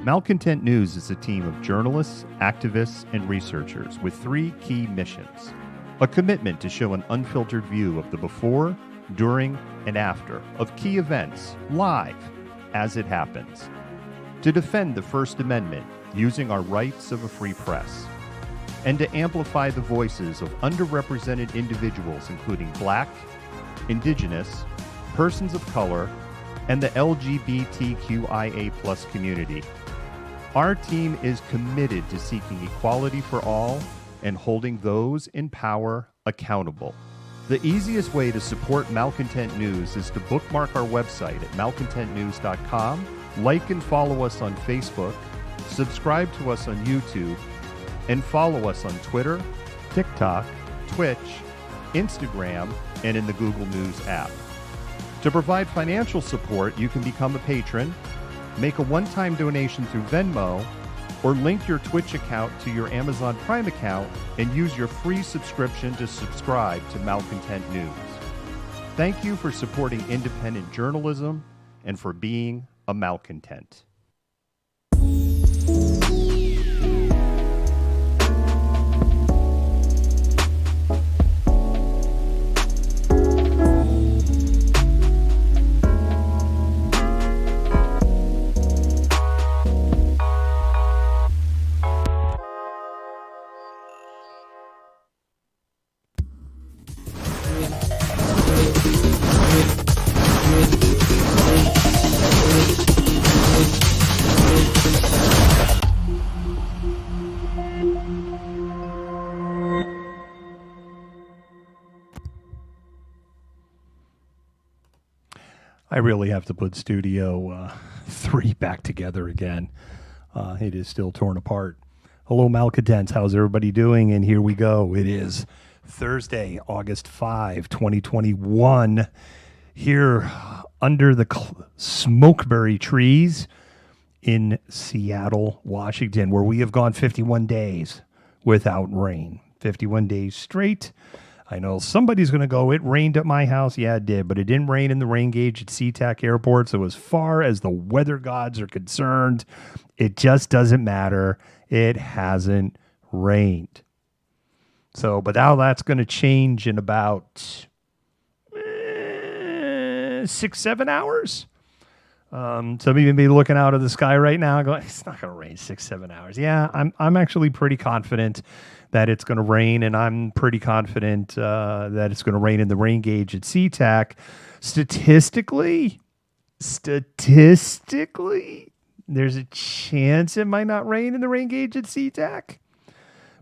Malcontent News is a team of journalists, activists, and researchers with three key missions. A commitment to show an unfiltered view of the before, during, and after of key events, live, as it happens. To defend the First Amendment using our rights of a free press. And to amplify the voices of underrepresented individuals including Black, Indigenous, persons of color, and the LGBTQIA+ community. Our team is committed to seeking equality for all and holding those in power accountable. The easiest way to support Malcontent News is to bookmark our website at malcontentnews.com, like and follow us on Facebook, subscribe to us on YouTube, and follow us on Twitter, TikTok, Twitch, Instagram, and in the Google News app. To provide financial support, you can become a patron, make a one-time donation through Venmo, or link your Twitch account to your Amazon Prime account and use your free subscription to subscribe to Malcontent News. Thank you for supporting independent journalism and for being a malcontent. I really have to put Studio 3 back together again. It is still torn apart. Hello, Malcontents. How's everybody doing? And here we go. It is Thursday, August 5, 2021. Here under the smokeberry trees in Seattle, Washington, where we have gone 51 days without rain. 51 days straight. I know somebody's going to go, it rained at my house. Yeah, it did, but it didn't rain in the rain gauge at SeaTac Airport. So as far as the weather gods are concerned, it just doesn't matter. It hasn't rained. So, but now that's going to change in about 6-7 hours. Some of you may be looking out of the sky right now and going, it's not going to rain 6-7 hours. Yeah, I'm actually pretty confident that it's going to rain, and I'm pretty confident that it's going to rain in the rain gauge at SeaTac. Statistically, there's a chance it might not rain in the rain gauge at SeaTac,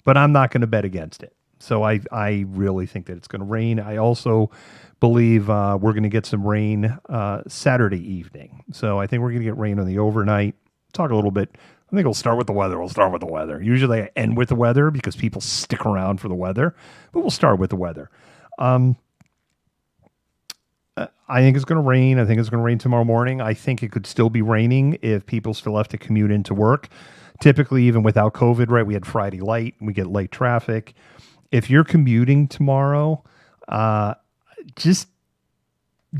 but I'm not going to bet against it. So I really think that it's going to rain. I also believe we're going to get some rain Saturday evening. So I think we're going to get rain on the overnight. Talk a little bit. I think we'll start with the weather. Usually I end with the weather because people stick around for the weather, but we'll start with the weather. I think it's going to rain. I think it's going to rain tomorrow morning. I think it could still be raining if people still have to commute into work. Typically, even without COVID, right? We had Friday light. We get light traffic. If you're commuting tomorrow, just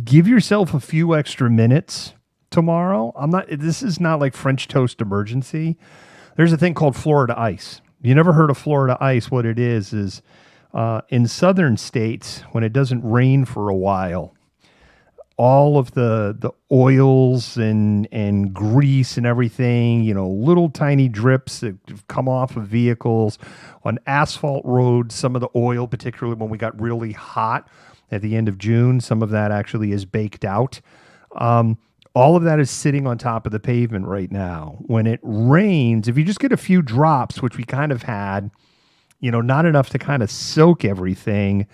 give yourself a few extra minutes tomorrow. This is not like French toast emergency. There's a thing called Florida ice. You never heard of Florida ice? What it is in southern states, when it doesn't rain for a while, all of the oils and grease and everything, little tiny drips that come off of vehicles on asphalt roads, some of the oil, particularly when we got really hot at the end of June, some of that actually is baked out. All of that is sitting on top of the pavement right now. When it rains, if you just get a few drops, which we kind of had, not enough to kind of soak everything,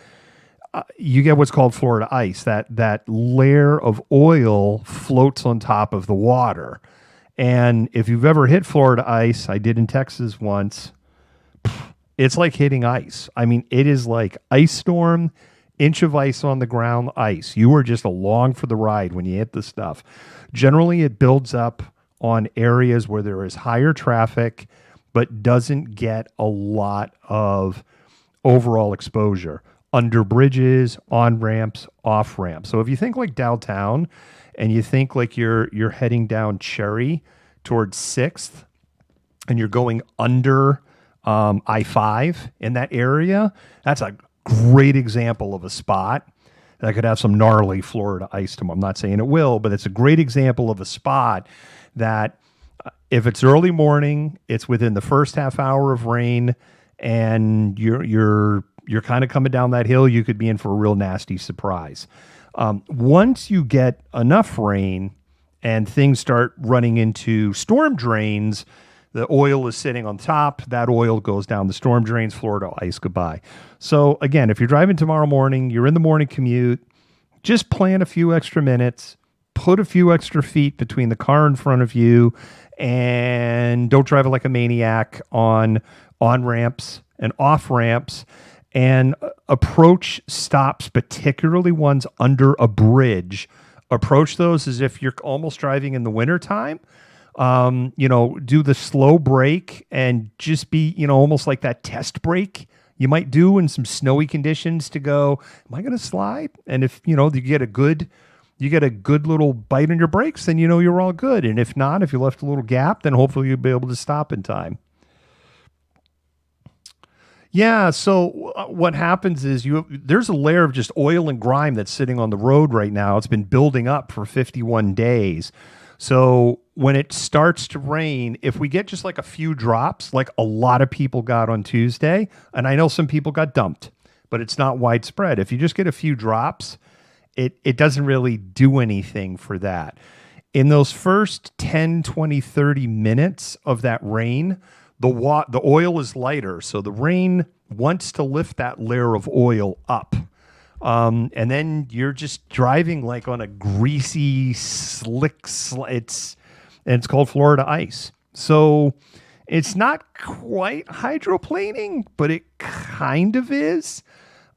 you get what's called Florida ice. That layer of oil floats on top of the water. And if you've ever hit Florida ice, I did in Texas once, it's like hitting ice. I mean, it is like ice storm, inch of ice on the ground, ice. You are just along for the ride when you hit the stuff. Generally, it builds up on areas where there is higher traffic, but doesn't get a lot of overall exposure. Under bridges, on ramps, off ramps. So if you think like downtown and you think like you're heading down Cherry towards 6th and you're going under I-5 in that area, that's a great example of a spot that could have some gnarly Florida ice tomorrow. I'm not saying it will, but it's a great example of a spot that if it's early morning, it's within the first half hour of rain, and you're kind of coming down that hill, you could be in for a real nasty surprise. Once you get enough rain and things start running into storm drains, the oil is sitting on top. That oil goes down the storm drains. Florida ice goodbye. So again, if you're driving tomorrow morning, you're in the morning commute, just plan a few extra minutes, put a few extra feet between the car in front of you, and don't drive it like a maniac on ramps and off ramps, and approach stops, particularly ones under a bridge. Approach those as if you're almost driving in the wintertime. Do the slow brake and just be, almost like that test brake you might do in some snowy conditions to go, am I going to slide? And if, you get a good little bite on your brakes, then you're all good. And if not, if you left a little gap, then hopefully you'll be able to stop in time. Yeah, so what happens is there's a layer of just oil and grime that's sitting on the road right now. It's been building up for 51 days. So when it starts to rain, if we get just like a few drops, like a lot of people got on Tuesday, and I know some people got dumped, but it's not widespread. If you just get a few drops, it doesn't really do anything for that. In those first 10, 20, 30 minutes of that rain, the oil is lighter. So the rain wants to lift that layer of oil up. And then you're just driving like on a greasy, slick, it's called Florida ice. So it's not quite hydroplaning, but it kind of is.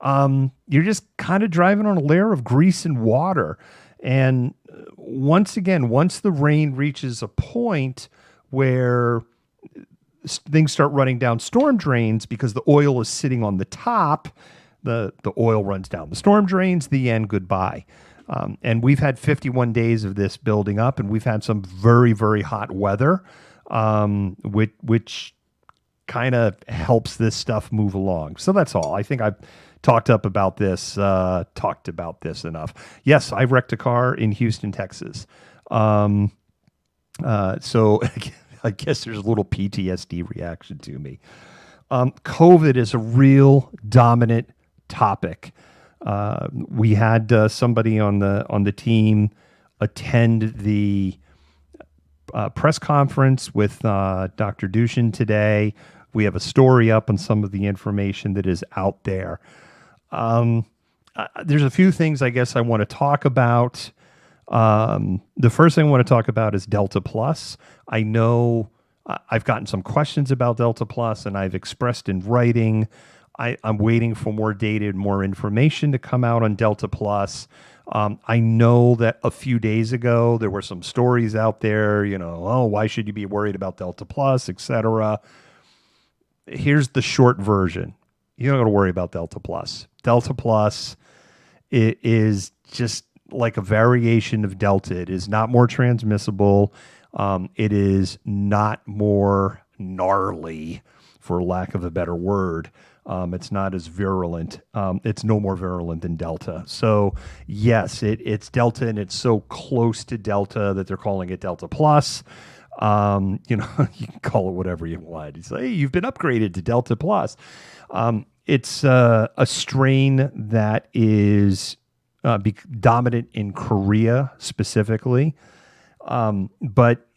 You're just kind of driving on a layer of grease and water. And once the rain reaches a point where things start running down storm drains because the oil is sitting on the top, the oil runs down the storm drains, the end, goodbye. And we've had 51 days of this building up, and we've had some very, very hot weather, which kind of helps this stuff move along. So that's all. I think I've talked about this enough. Yes, I wrecked a car in Houston, Texas. So I guess there's a little PTSD reaction to me. COVID is a real dominant topic. We had somebody on the team attend the press conference with Dr. Dushin today. We have a story up on some of the information that is out there. There's a few things I guess I want to talk about. The first thing I want to talk about is Delta Plus. I know I've gotten some questions about Delta Plus, and I've expressed in writing. I'm waiting for more data and more information to come out on Delta Plus. I know that a few days ago, there were some stories out there, why should you be worried about Delta Plus, etc. Here's the short version. You don't got to worry about Delta Plus. Delta Plus is just like a variation of Delta. It is not more transmissible. It is not more gnarly, for lack of a better word. It's not as virulent. It's no more virulent than Delta. So yes, it's Delta, and it's so close to Delta that they're calling it Delta Plus. You can call it whatever you want. It's like, hey, you've been upgraded to Delta Plus. It's a strain that is dominant in Korea specifically. But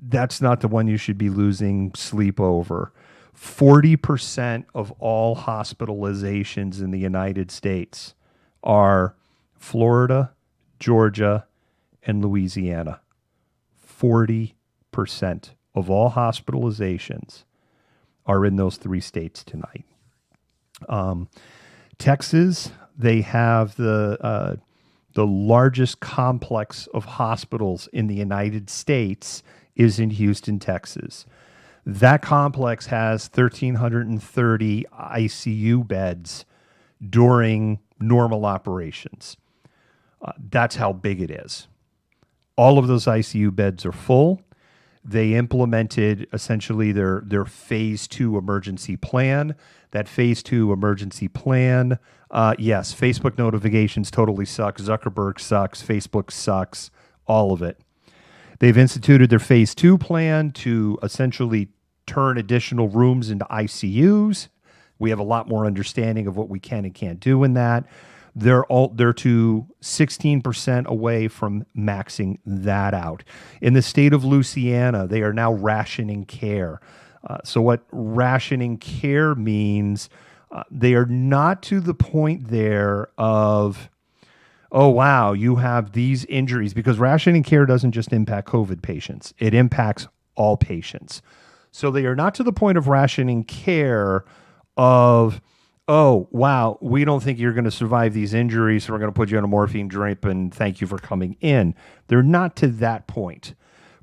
that's not the one you should be losing sleep over. 40% of all hospitalizations in the United States are Florida, Georgia, and Louisiana. 40% of all hospitalizations are in those three states tonight. Texas, they have the largest complex of hospitals in the United States is in Houston, Texas. That complex has 1,330 ICU beds during normal operations. That's how big it is. All of those ICU beds are full. They implemented essentially their phase 2 emergency plan. That phase 2 emergency plan, yes, Facebook notifications totally suck. Zuckerberg sucks. Facebook sucks. All of it. They've instituted their phase 2 plan to essentially turn additional rooms into ICUs. We have a lot more understanding of what we can and can't do in that. They're to 16% away from maxing that out. In the state of Louisiana, they are now rationing care. So what rationing care means, they are not to the point there of, oh, wow, you have these injuries, because rationing care doesn't just impact COVID patients. It impacts all patients. So they are not to the point of rationing care of, oh, wow, we don't think you're going to survive these injuries, so we're going to put you on a morphine drip and thank you for coming in. They're not to that point,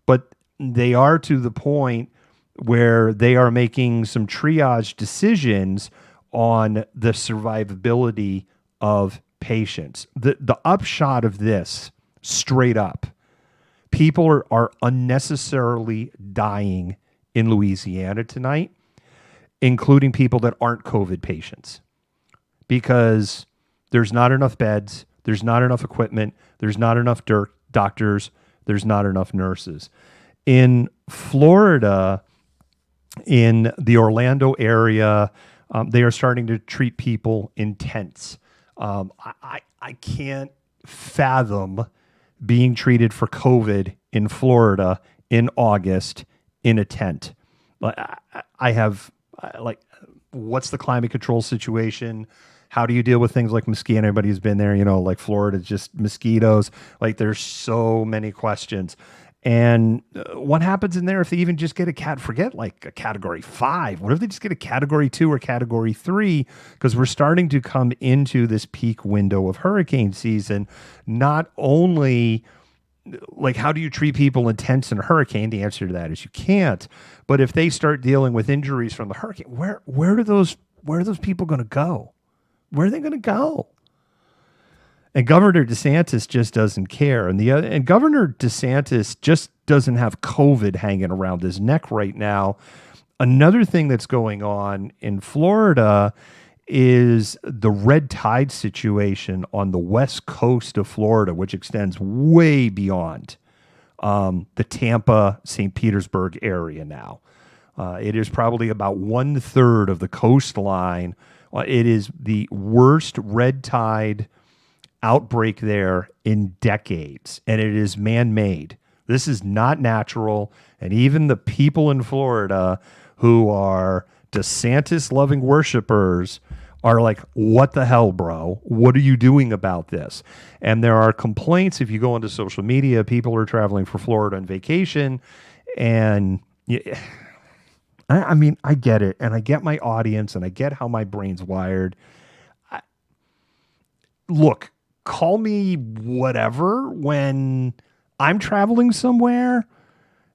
but they are to the point where they are making some triage decisions on the survivability of patients. The upshot of this, straight up, people are unnecessarily dying in Louisiana tonight, including people that aren't COVID patients, because there's not enough beds, there's not enough equipment, there's not enough doctors, there's not enough nurses. In Florida, in the Orlando area, they are starting to treat people in tents. I can't fathom being treated for COVID in Florida in August in a tent. I have, like, what's the climate control situation? How do you deal with things like mosquito? Anybody who's been there, like Florida, just mosquitoes. Like, there's so many questions. And what happens in there if they even just get forget like a category 5? What if they just get a category 2 or category 3? Because we're starting to come into this peak window of hurricane season. Not only, like, how do you treat people in tents in a hurricane? The answer to that is you can't. But if they start dealing with injuries from the hurricane, where are those people going to go? Where are they going to go? And Governor DeSantis just doesn't care. And Governor DeSantis just doesn't have COVID hanging around his neck right now. Another thing that's going on in Florida is the red tide situation on the west coast of Florida, which extends way beyond the Tampa, St. Petersburg area now. It is probably about 1/3 of the coastline. It is the worst red tide outbreak there in decades, and it is man-made. This is not natural, and even the people in Florida who are DeSantis-loving worshipers are like, what the hell, bro? What are you doing about this? And there are complaints. If you go onto social media, people are traveling for Florida on vacation, and I mean, I get it, and I get my audience, and I get how my brain's wired. Look, call me whatever when I'm traveling somewhere,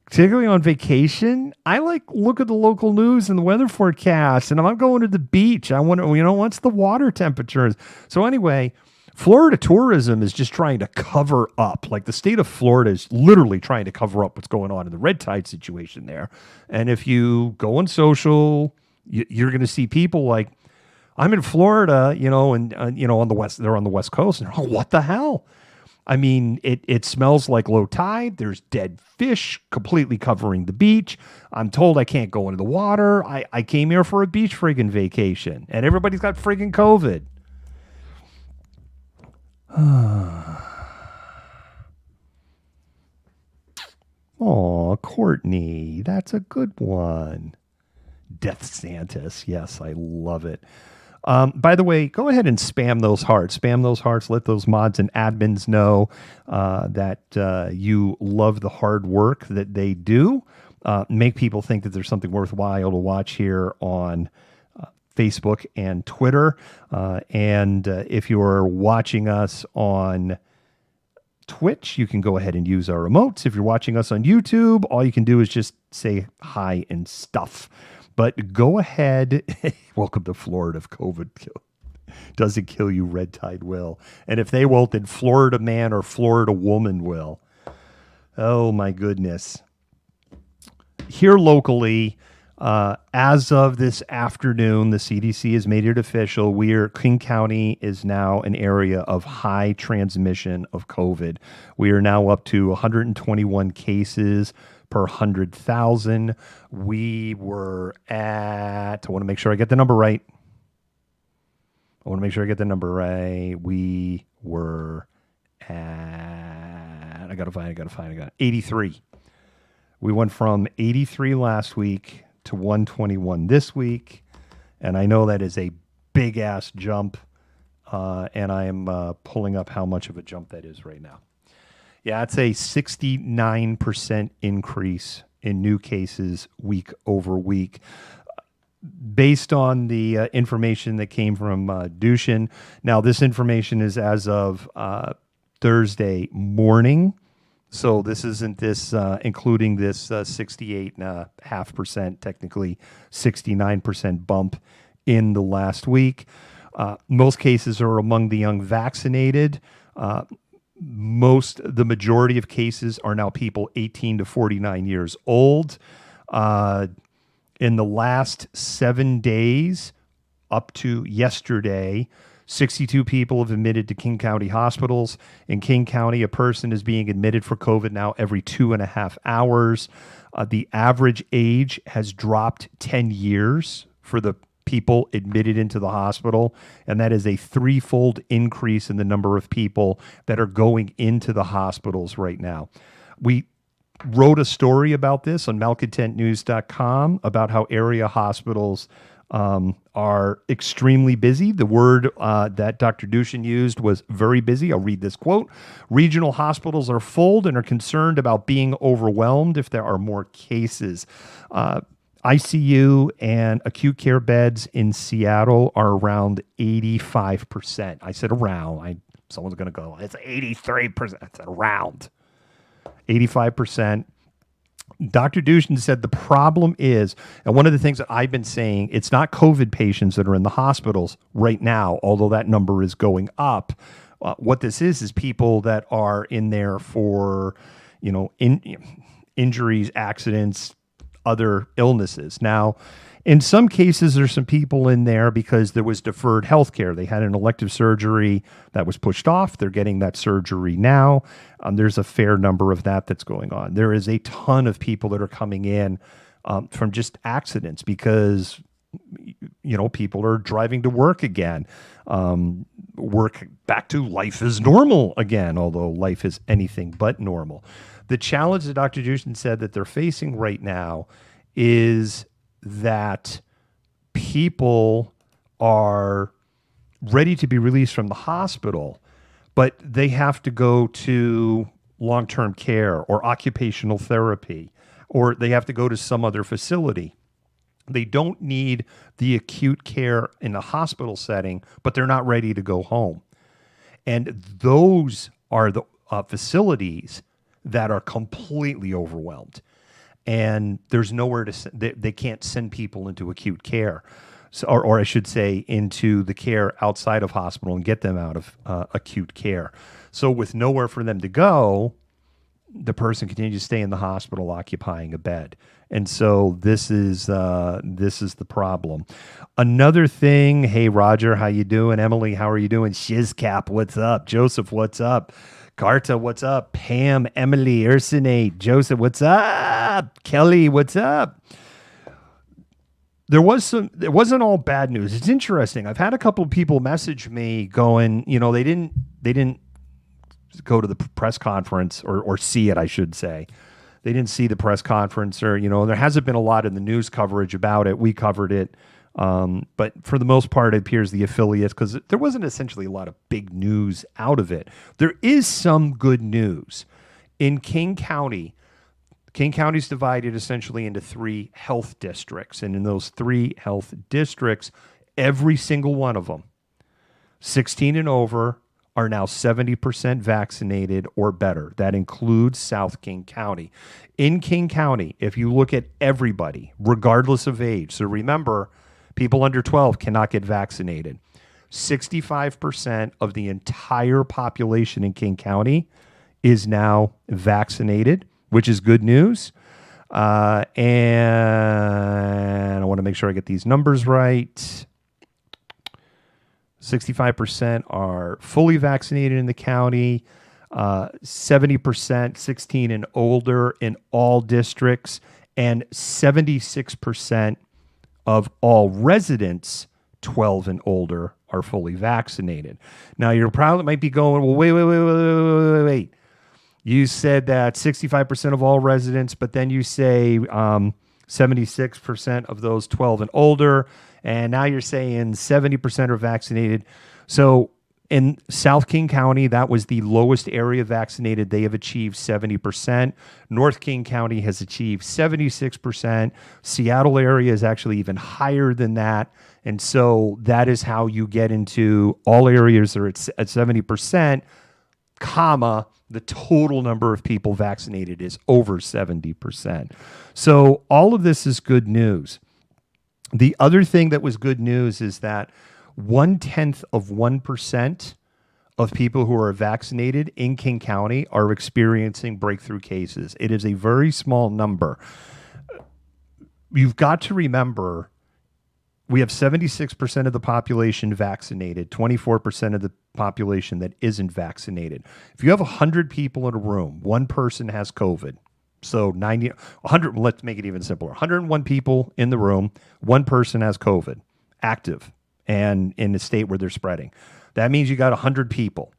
particularly on vacation. I look at the local news and the weather forecast, and if I'm going to the beach, I want to, what's the water temperature? So anyway, Florida tourism is just trying to cover up. Like, the state of Florida is literally trying to cover up what's going on in the red tide situation there. And if you go on social, you're going to see people like, I'm in Florida, and on the west, they're on the west coast, and what the hell? I mean, it smells like low tide. There's dead fish completely covering the beach. I'm told I can't go into the water. I came here for a beach friggin' vacation, and everybody's got friggin' COVID. Oh, Courtney, that's a good one. Death Santis. Yes, I love it. By the way, go ahead and spam those hearts. Spam those hearts. Let those mods and admins know that you love the hard work that they do. Make people think that there's something worthwhile to watch here on Facebook and Twitter. And if you're watching us on Twitch, you can go ahead and use our emotes. If you're watching us on YouTube, all you can do is just say hi and stuff. But go ahead. Welcome to Florida. If COVID doesn't kill you, red tide will. And if they won't, then Florida man or Florida woman will. Oh, my goodness. here locally, as of this afternoon, the CDC has made it official. King County is now an area of high transmission of COVID. We are now up to 121 cases per 100,000. We were at, I want to make sure I get the number right. We were at, I got it, 83. We went from 83 last week to 121 this week, and I know that is a big-ass jump, and I am pulling up how much of a jump that is right now. Yeah, it's a 69% increase in new cases week over week. Based on the information that came from Dushin. Now, this information is as of Thursday morning. So this isn't including this 68.5%, technically 69% bump in the last week. Most cases are among the young vaccinated. The majority of cases are now people 18 to 49 years old. In the last 7 days, up to yesterday, 62 people have admitted to King County hospitals. In King County, a person is being admitted for COVID now every 2.5 hours. The average age has dropped 10 years for the people admitted into the hospital, and that is a threefold increase in the number of people that are going into the hospitals right now. We wrote a story about this on malcontentnews.com about how area hospitals are extremely busy. The word that Dr. Dushin used was very busy. I'll read this quote. Regional hospitals are full and are concerned about being overwhelmed if there are more cases. ICU and acute care beds in Seattle are around 85%. I said around. Someone's going to go, it's 83%. It's around. 85%. Dr. Dushin said the problem is, and one of the things that I've been saying, it's not COVID patients that are in the hospitals right now, although that number is going up. What this is people that are in there for, injuries, accidents, other illnesses. Now, in some cases, there's some people in there because there was deferred health care. They had an elective surgery that was pushed off. They're getting that surgery now. There's a fair number of that's going on. There is a ton of people that are coming in from just accidents because, people are driving to work again. Work back to life is normal again, although life is anything but normal. The challenge that Dr. Dushin said that they're facing right now is that people are ready to be released from the hospital, but they have to go to long-term care or occupational therapy, or they have to go to some other facility. They don't need the acute care in a hospital setting, but they're not ready to go home. And those are the facilities that are completely overwhelmed. And there's nowhere they can't send people into acute care. So, or I should say into the care outside of hospital and get them out of acute care. So with nowhere for them to go, the person continues to stay in the hospital occupying a bed. And so this is the problem. Another thing, hey, Roger, how you doing? Emily, how are you doing? Shizcap, what's up? Joseph, what's up? Carta, what's up? Pam, Emily, Ursinate, Joseph, what's up? Kelly, what's up? It wasn't all bad news. It's interesting. I've had a couple of people message me going, they didn't go to the press conference or see it, I should say. They didn't see the press conference or, there hasn't been a lot in the news coverage about it. We covered it. But for the most part, it appears the affiliates, because there wasn't essentially a lot of big news out of it. There is some good news. In King County, King County is divided essentially into 3 health districts. And in those 3 health districts, every single one of them, 16 and over, are now 70% vaccinated or better. That includes South King County. In King County, if you look at everybody, regardless of age, so remember, people under 12 cannot get vaccinated. 65% of the entire population in King County is now vaccinated, which is good news. And I want to make sure I get these numbers right. 65% are fully vaccinated in the county. 70% 16 and older in all districts, and 76% of all residents 12 and older are fully vaccinated. Now, you're probably might be going, well, wait. You said that 65% of all residents, but then you say 76% of those 12 and older, and now you're saying 70% are vaccinated. So in South King County, that was the lowest area vaccinated. They have achieved 70%. North King County has achieved 76%. Seattle area is actually even higher than that. And so that is how you get into all areas are at 70%, comma, the total number of people vaccinated is over 70%. So all of this is good news. The other thing that was good news is that 0.1% of people who are vaccinated in King County are experiencing breakthrough cases. It is a very small number. You've got to remember, we have 76% of the population vaccinated, 24% of the population that isn't vaccinated. If you have 100 people in a room, one person has COVID. So 100, let's make it even simpler. 101 people in the room, one person has COVID, active, and in a state where they're spreading. That means you got 100 people.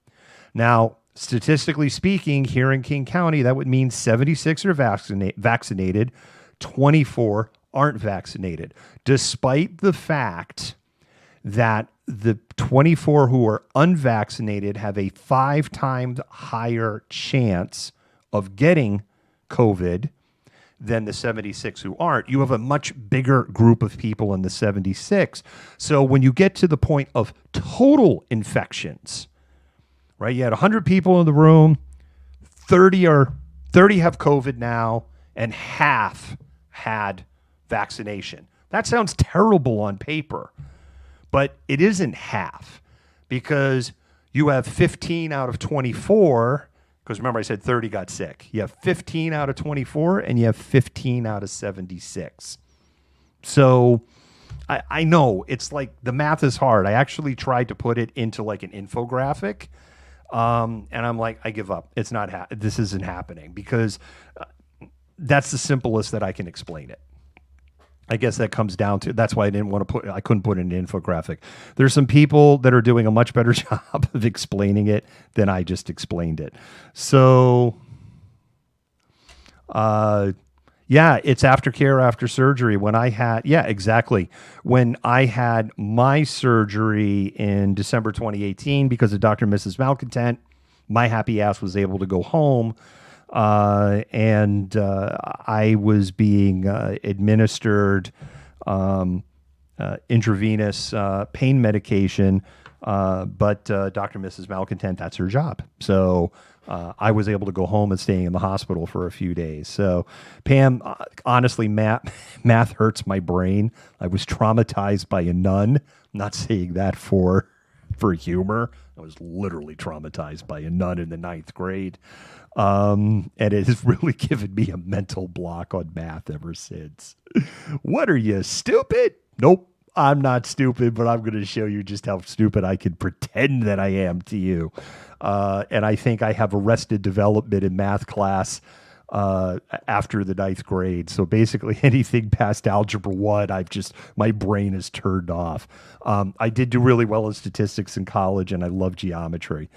Now, statistically speaking, here in King County, that would mean 76 are vaccinated, 24 aren't vaccinated, despite the fact that the 24 who are unvaccinated have a 5 times higher chance of getting COVID than the 76 who aren't. You have a much bigger group of people in the 76. So when you get to the point of total infections, right? You had 100 people in the room, 30 have COVID now, and half had vaccination. That sounds terrible on paper, but it isn't half, because you have 15 out of 24. Because remember, I said 30 got sick. You have 15 out of 24, and you have 15 out of 76. So I know it's like the math is hard. I actually tried to put it into like an infographic, and I'm like, I give up. It's not. This isn't happening, because that's the simplest that I can explain it. I guess that comes down to, that's why I couldn't put it in an infographic. There's some people that are doing a much better job of explaining it than I just explained it. So, yeah, it's aftercare after surgery. When I had my surgery in December 2018, because of Dr. and Mrs. Malcontent, my happy ass was able to go home. And I was being administered intravenous pain medication, but Dr. and Mrs. Malcontent, that's her job. So I was able to go home and staying in the hospital for a few days. So Pam, honestly, math hurts my brain. I was traumatized by a nun. I'm not saying that for humor. I was literally traumatized by a nun in the 9th grade. And it has really given me a mental block on math ever since. What are you, stupid? Nope, I'm not stupid, but I'm going to show you just how stupid I can pretend that I am to you. And I think I have arrested development in math class after the 9th grade. So basically anything past algebra 1, my brain is turned off. I did do really well in statistics in college, and I love geometry.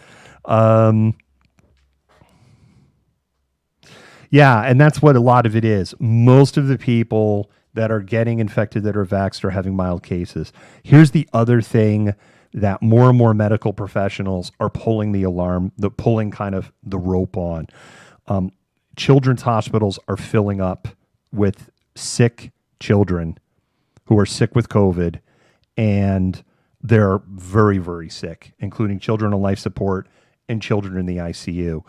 Yeah, and that's what a lot of it is. Most of the people that are getting infected that are vaxxed are having mild cases. Here's the other thing that more and more medical professionals are pulling the alarm, pulling kind of the rope on. Children's hospitals are filling up with sick children who are sick with COVID, and they're very, very sick, including children on life support and children in the ICU.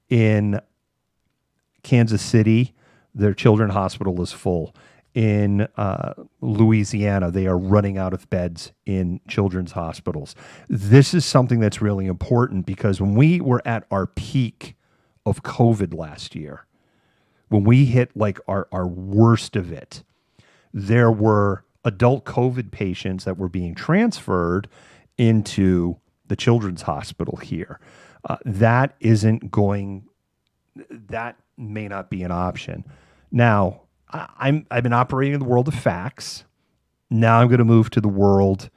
In Kansas City, their children's hospital is full. In Louisiana, they are running out of beds in children's hospitals. This is something that's really important, because when we were at our peak of COVID last year, when we hit like our worst of it, there were adult COVID patients that were being transferred into the children's hospital here. That isn't going, that may not be an option. Now, I've been operating in the world of facts. Now I'm going to move to the world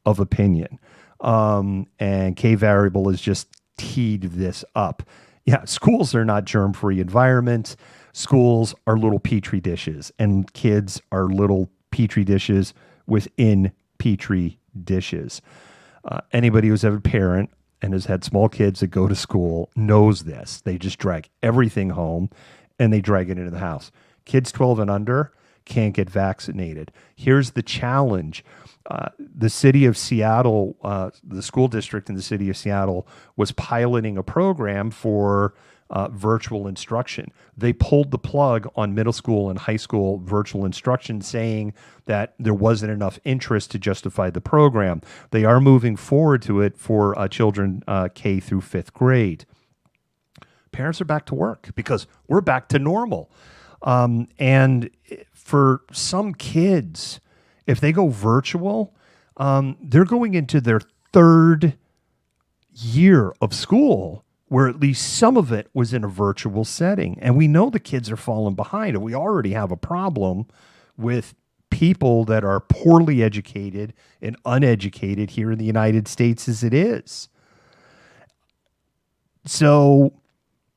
of opinion. And K variable has just teed this up. Yeah, schools are not germ-free environments. Schools are little petri dishes, and kids are little petri dishes within petri dishes. Anybody who's ever a parent and has had small kids that go to school knows this. They just drag everything home and they drag it into the house. Kids 12 and under can't get vaccinated. Here's the challenge. The city of Seattle, the school district in the city of Seattle was piloting a program for virtual instruction. They pulled the plug on middle school and high school virtual instruction, saying that there wasn't enough interest to justify the program. They are moving forward to it for children K through fifth grade. Parents are back to work because we're back to normal. And for some kids, if they go virtual, they're going into their third year of school where at least some of it was in a virtual setting. And we know the kids are falling behind, and we already have a problem with people that are poorly educated and uneducated here in the United States as it is. So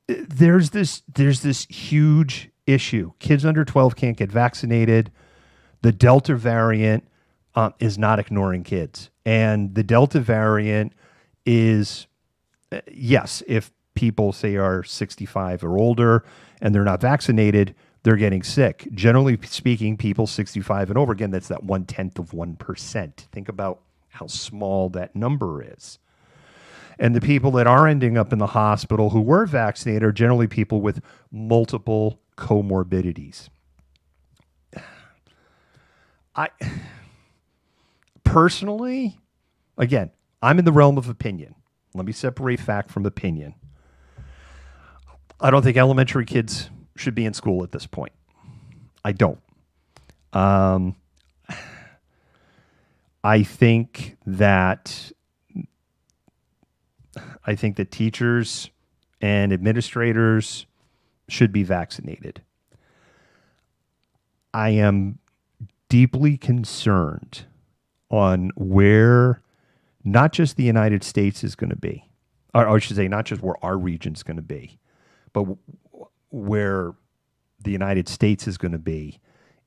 there's this huge issue. Kids under 12 can't get vaccinated. The Delta variant is not ignoring kids. And the Delta variant is, yes, if people say are 65 or older and they're not vaccinated, they're getting sick. Generally speaking, people 65 and over, again, that's that 0.1%. Think about how small that number is. And the people that are ending up in the hospital who were vaccinated are generally people with multiple comorbidities. I personally, again, I'm in the realm of opinion. Let me separate fact from opinion. I don't think elementary kids should be in school at this point. I don't. I think that teachers and administrators should be vaccinated. I am deeply concerned on where not just the United States is going to be, or I should say not just where our region's going to be, but where the United States is going to be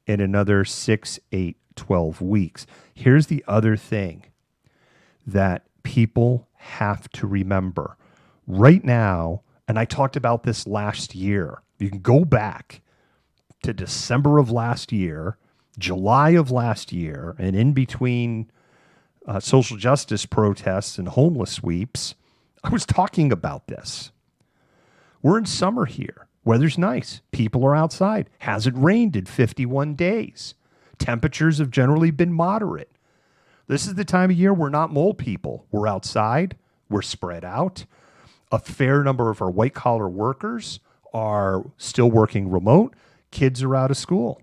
in another 6, 8, 12 weeks. Here's the other thing that people have to remember. Right now, and I talked about this last year, you can go back to December of last year, July of last year, and in between social justice protests and homeless sweeps, I was talking about this. We're in summer here. Weather's nice. People are outside. Hasn't rained in 51 days. Temperatures have generally been moderate. This is the time of year we're not mole people. We're outside. We're spread out. A fair number of our white-collar workers are still working remote. Kids are out of school.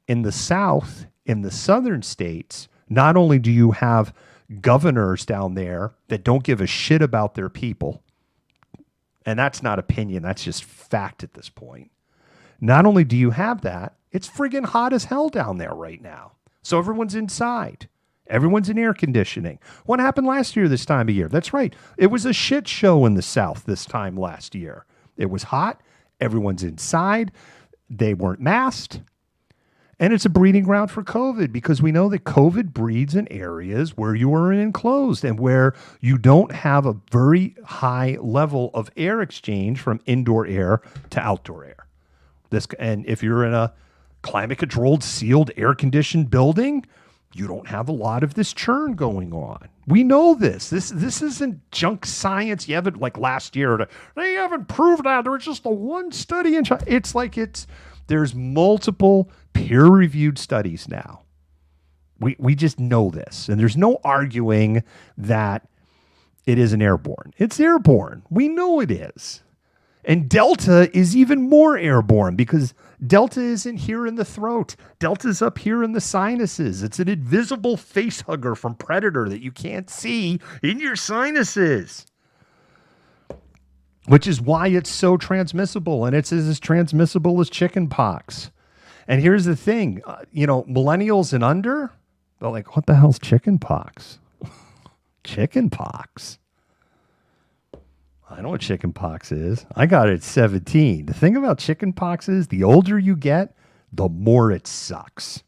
In the South, in the southern states, not only do you have governors down there that don't give a shit about their people, and that's not opinion, that's just fact at this point. Not only do you have that, it's friggin' hot as hell down there right now. So everyone's inside. Everyone's in air conditioning. What happened last year this time of year? That's right. It was a shit show in the South this time last year. It was hot. Everyone's inside. They weren't masked. And it's a breeding ground for COVID because we know that COVID breeds in areas where you are enclosed and where you don't have a very high level of air exchange from indoor air to outdoor air. And if you're in a climate-controlled, sealed, air-conditioned building, you don't have a lot of this churn going on. We know this. This isn't junk science. You haven't, like last year, they haven't proved that. There was just the one study in China. There's multiple peer-reviewed studies now. We just know this. And there's no arguing that it isn't airborne. It's airborne. We know it is. And Delta is even more airborne because Delta isn't here in the throat. Delta's up here in the sinuses. It's an invisible face hugger from Predator that you can't see in your sinuses, which is why it's so transmissible. And it's as transmissible as chicken pox. And here's the thing, millennials and under, they're like, what the hell's chicken pox? Chicken pox. I know what chicken pox is. I got it at 17. The thing about chicken pox is the older you get, the more it sucks.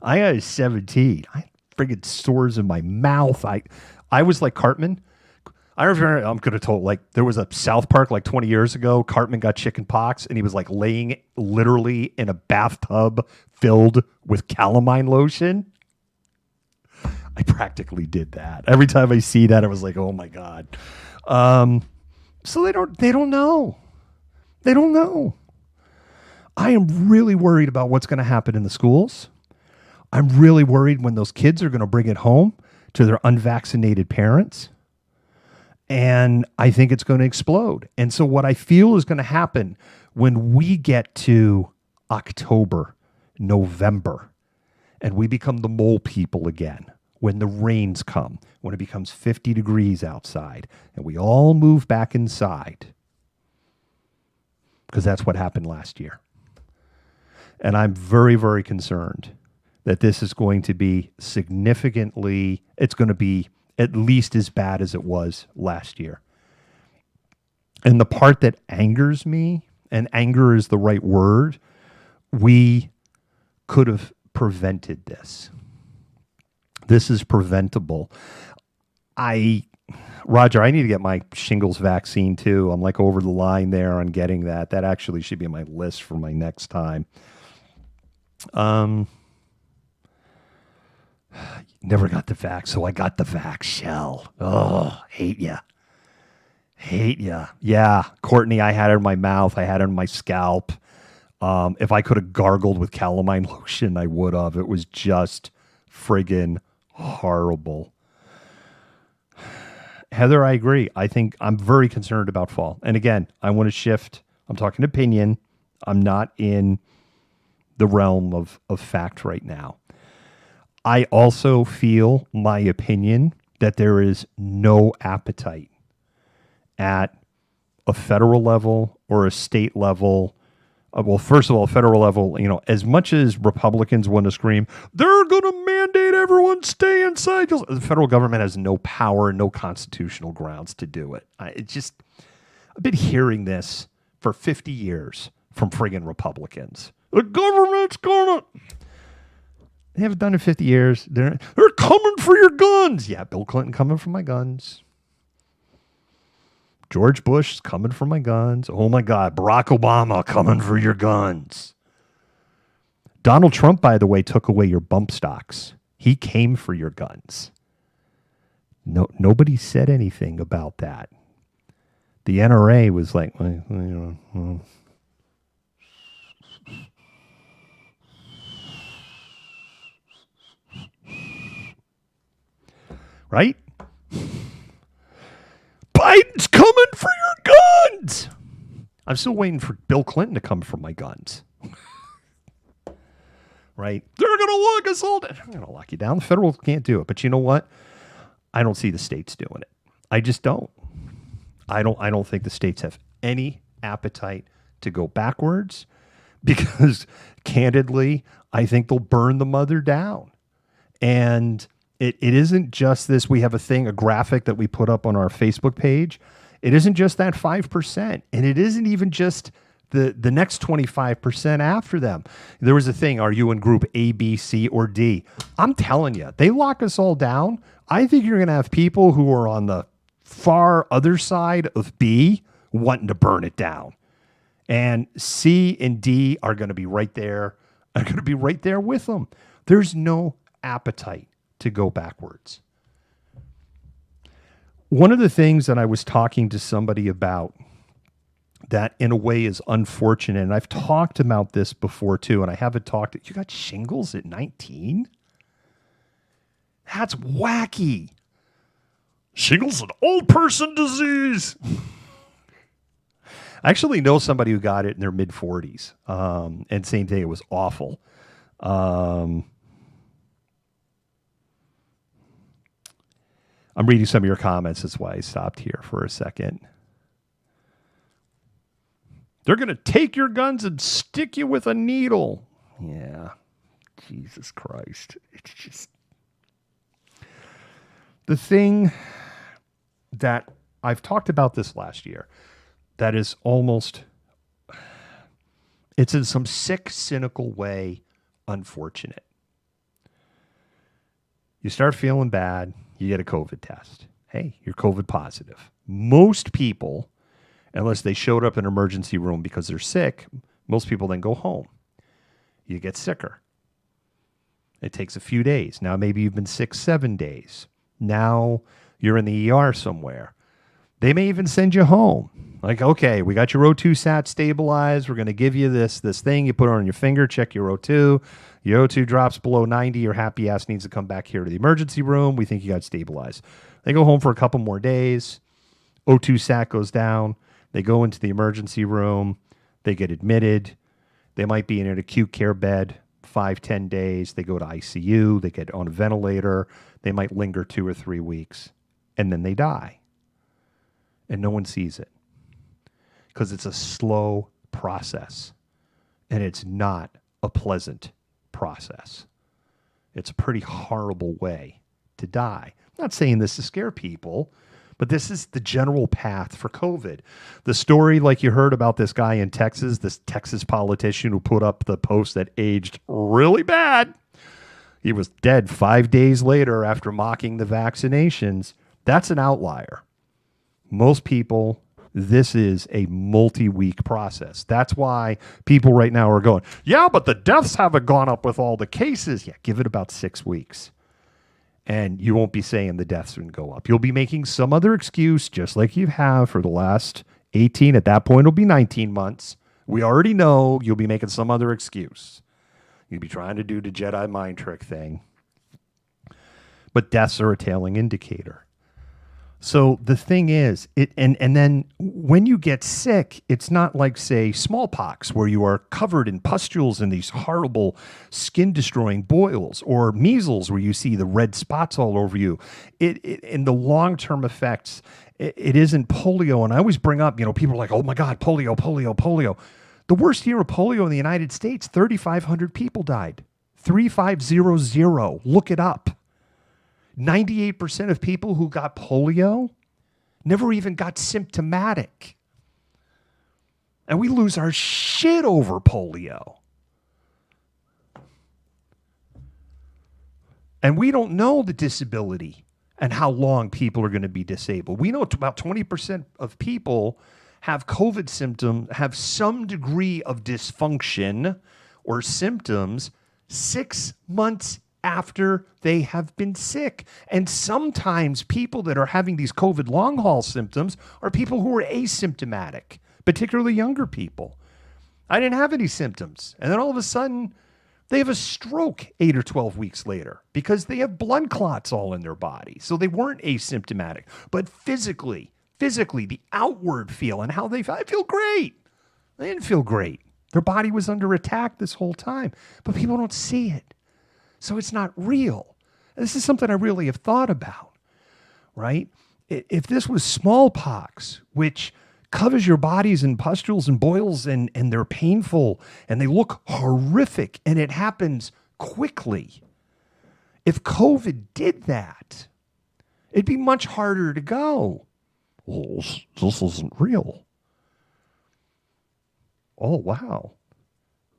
I got it at 17. I had friggin' sores in my mouth. I was like Cartman. I remember, I'm going to tell, like, there was a South Park like 20 years ago. Cartman got chicken pox, and he was like laying literally in a bathtub filled with calamine lotion. I practically did that. Every time I see that, I was like, oh my God. So they don't know. They don't know. I am really worried about what's going to happen in the schools. I'm really worried when those kids are going to bring it home to their unvaccinated parents. And I think it's going to explode. And so what I feel is going to happen when we get to October, November, and we become the mole people again, when the rains come, when it becomes 50 degrees outside, and we all move back inside, because that's what happened last year. And I'm very, very concerned that this is going to be significantly, it's going to be at least as bad as it was last year. And the part that angers me, and anger is the right word, we could have prevented this. This is preventable. Roger, I need to get my shingles vaccine too. I'm like over the line there on getting that. That actually should be on my list for my next time. Never got the vax, so I got the vax shell. Oh, hate ya. Hate ya. Yeah, Courtney, I had it in my mouth. I had it in my scalp. If I could have gargled with calamine lotion, I would have. It was just friggin' horrible. Heather, I agree. I think I'm very concerned about fall. And again, I want to shift. I'm talking opinion. I'm not in the realm of fact right now. I also feel, my opinion, that there is no appetite at a federal level or a state level. Well, first of all, federal level, as much as Republicans want to scream, they're going to mandate everyone stay inside. The federal government has no power, no constitutional grounds to do it. I've been hearing this for 50 years from friggin' Republicans. The government's going to... They haven't done it 50 years. They're coming for your guns. Yeah, Bill Clinton coming for my guns. George Bush is coming for my guns. Oh my God, Barack Obama coming for your guns. Donald Trump, by the way, took away your bump stocks. He came for your guns. No, nobody said anything about that. The NRA was like, right? Biden's coming for your guns. I'm still waiting for Bill Clinton to come for my guns. Right? They're going to lock us all down. They're going to lock you down. The federal can't do it. But you know what? I don't see the states doing it. I just don't. I don't think the states have any appetite to go backwards because, candidly, I think they'll burn the mother down. And it isn't just this. We have a graphic that we put up on our Facebook page. It isn't just that 5%. And it isn't even just the next 25% after them. There was a thing. Are you in group A, B, C, or D? I'm telling you, they lock us all down. I think you're going to have people who are on the far other side of B wanting to burn it down. And C and D are going to be right there. Are going to be right there with them. There's no appetite to go backwards. One of the things that I was talking to somebody about that in a way is unfortunate, and I've talked about this before too, and I haven't talked, you got shingles at 19? That's wacky. Shingles an old person disease. I actually know somebody who got it in their mid 40s. And same thing, it was awful. I'm reading some of your comments. That's why I stopped here for a second. They're going to take your guns and stick you with a needle. Yeah. Jesus Christ. It's just the thing that I've talked about this last year that is almost, it's in some sick, cynical way unfortunate. You start feeling bad, you get a COVID test. Hey, you're COVID positive. Most people, unless they showed up in an emergency room because they're sick, most people then go home. You get sicker. It takes a few days. Now maybe you've been sick 7 days. Now you're in the ER somewhere. They may even send you home. Like, okay, we got your O2 sat stabilized. We're going to give you this thing. You put it on your finger, check your O2. Your O2 drops below 90. Your happy ass needs to come back here to the emergency room. We think you got stabilized. They go home for a couple more days. O2 sat goes down. They go into the emergency room. They get admitted. They might be in an acute care bed 5-10 days. They go to ICU. They get on a ventilator. They might linger 2 or 3 weeks. And then they die. And no one sees it. Because it's a slow process. And it's not a pleasant process. It's a pretty horrible way to die. I'm not saying this to scare people, but this is the general path for COVID. The story, like you heard about this guy in Texas, this Texas politician who put up the post that aged really bad. He was dead 5 days later after mocking the vaccinations. That's an outlier. Most people, this is a multi-week process. That's why people right now are going, yeah, but the deaths haven't gone up with all the cases. Yeah, give it about 6 weeks. And you won't be saying the deaths didn't go up. You'll be making some other excuse, just like you have for the last 18. At that point, it'll be 19 months. We already know you'll be making some other excuse. You'll be trying to do the Jedi mind trick thing. But deaths are a tailing indicator. So the thing is, and then when you get sick, it's not like, say, smallpox, where you are covered in pustules and these horrible skin-destroying boils, or measles, where you see the red spots all over you. In the long-term effects, it isn't polio. And I always bring up, people are like, oh my God, polio. The worst year of polio in the United States, 3,500 people died. 3,500. Look it up. 98% of people who got polio never even got symptomatic. And we lose our shit over polio. And we don't know the disability and how long people are going to be disabled. We know about 20% of people have COVID symptoms, have some degree of dysfunction or symptoms 6 months after they have been sick. And sometimes people that are having these COVID long haul symptoms are people who are asymptomatic, particularly younger people. I didn't have any symptoms. And then all of a sudden, they have a stroke 8 or 12 weeks later because they have blood clots all in their body. So they weren't asymptomatic. But physically, the outward feel and how they feel, I feel great. They didn't feel great. Their body was under attack this whole time. But people don't see it. So it's not real. This is something I really have thought about, right? If this was smallpox, which covers your bodies in pustules and boils and they're painful and they look horrific and it happens quickly. If COVID did that, it'd be much harder to go, well, this isn't real. Oh, wow.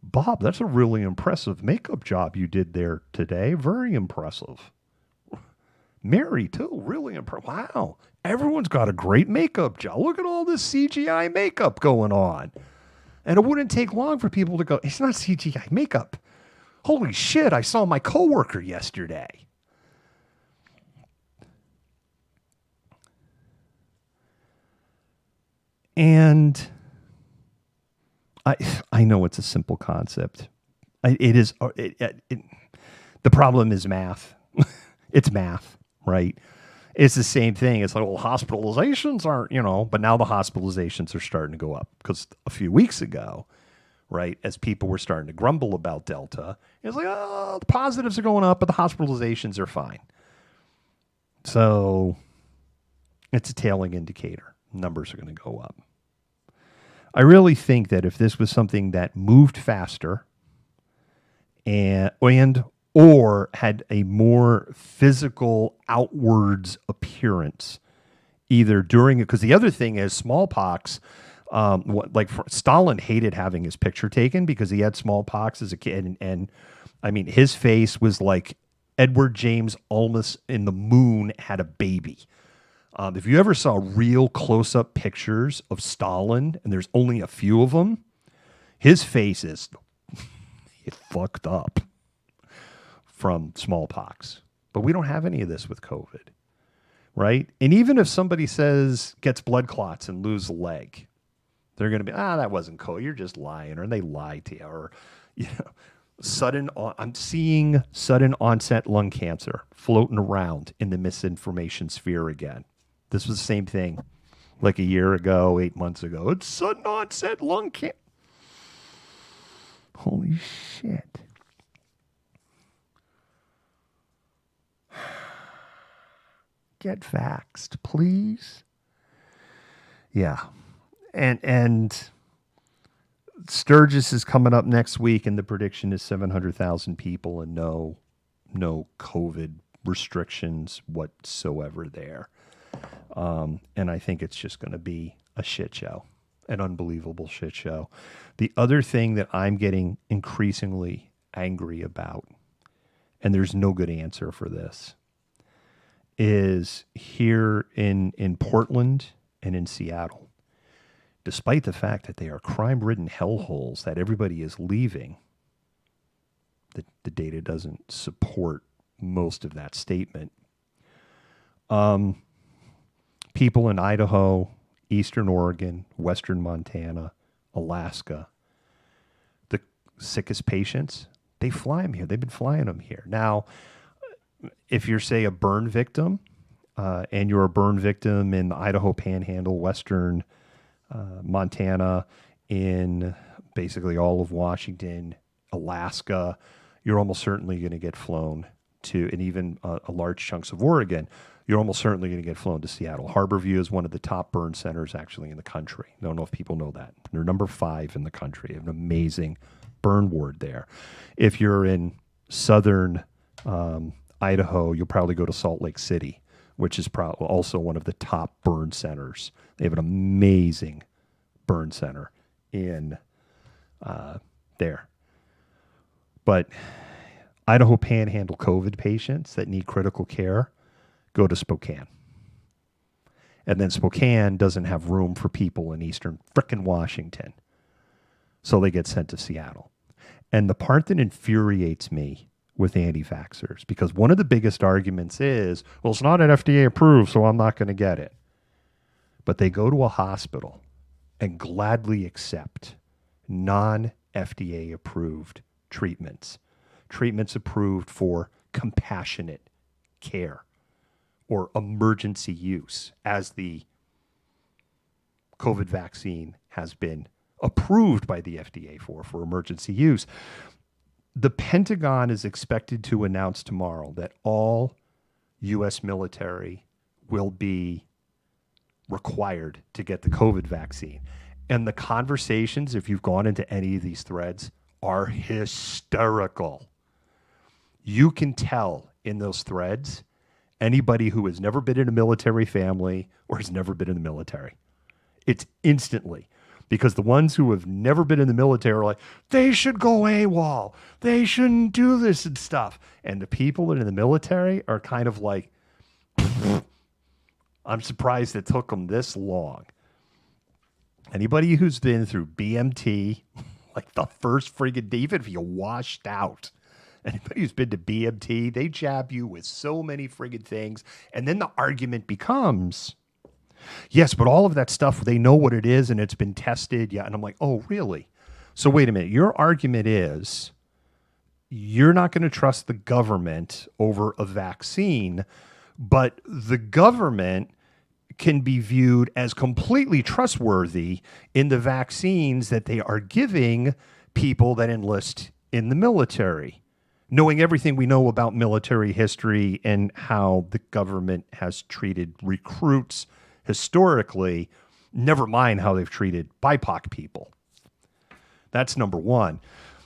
Bob, that's a really impressive makeup job you did there today. Very impressive. Mary, too. Really impressive. Wow. Everyone's got a great makeup job. Look at all this CGI makeup going on. And it wouldn't take long for people to go, it's not CGI makeup. Holy shit, I saw my coworker yesterday. And I know it's a simple concept. The problem is math. It's math, right? It's the same thing. It's like, well, hospitalizations aren't, but now the hospitalizations are starting to go up because a few weeks ago, right, as people were starting to grumble about Delta, it's like, oh, the positives are going up, but the hospitalizations are fine. So it's a tailing indicator. Numbers are going to go up. I really think that if this was something that moved faster and or had a more physical outwards appearance, either during it, because the other thing is smallpox. Stalin hated having his picture taken because he had smallpox as a kid, and I mean his face was like Edward James Olmos in The Moon had a baby. If you ever saw real close-up pictures of Stalin, and there's only a few of them, his face is fucked up from smallpox. But we don't have any of this with COVID, right? And even if somebody gets blood clots and lose a leg, they're going to be, that wasn't COVID. You're just lying, or they lied to you, or I'm seeing sudden onset lung cancer floating around in the misinformation sphere again. This was the same thing like a year ago, 8 months ago. It's sudden onset lung cancer. Holy shit. Get vaxxed, please. Yeah. And Sturgis is coming up next week, and the prediction is 700,000 people and no COVID restrictions whatsoever there. And I think it's just going to be a shit show, an unbelievable shit show. The other thing that I'm getting increasingly angry about, and there's no good answer for this, is here in Portland and in Seattle, despite the fact that they are crime-ridden hellholes that everybody is leaving, the data doesn't support most of that statement. People in Idaho, Eastern Oregon, Western Montana, Alaska, the sickest patients, they fly them here. They've been flying them here. Now, if you're, say, a burn victim, and you're a burn victim in the Idaho Panhandle, Western Montana, in basically all of Washington, Alaska, you're almost certainly going to get flown to, and even a large chunks of Oregon, you're almost certainly going to get flown to Seattle. Harborview is one of the top burn centers actually in the country. I don't know if people know that. They're number 5 in the country. They have an amazing burn ward there. If you're in southern Idaho, you'll probably go to Salt Lake City, which is also one of the top burn centers. They have an amazing burn center in there. But Idaho Panhandle COVID patients that need critical care go to Spokane. And then Spokane doesn't have room for people in eastern frickin' Washington. So they get sent to Seattle. And the part that infuriates me with anti-vaxxers, because one of the biggest arguments is, well, it's not an FDA approved, so I'm not going to get it. But they go to a hospital and gladly accept non-FDA approved treatments approved for compassionate care or emergency use, as the COVID vaccine has been approved by the FDA for emergency use. The Pentagon is expected to announce tomorrow that all U.S. military will be required to get the COVID vaccine. And the conversations, if you've gone into any of these threads, are hysterical. You can tell in those threads anybody who has never been in a military family or has never been in the military. It's instantly. Because the ones who have never been in the military are like, they should go AWOL. They shouldn't do this and stuff. And the people that are in the military are kind of like, I'm surprised it took them this long. Anybody who's been through BMT, like the first friggin' day, even if you washed out, anybody who's been to BMT, they jab you with so many friggin' things. And then the argument becomes, yes, but all of that stuff, they know what it is and it's been tested. Yeah. And I'm like, oh, really? So wait a minute. Your argument is you're not going to trust the government over a vaccine But the government can be viewed as completely trustworthy in the vaccines that they are giving people that enlist in the military. Knowing everything we know about military history and how the government has treated recruits historically, never mind how they've treated BIPOC people. That's number one.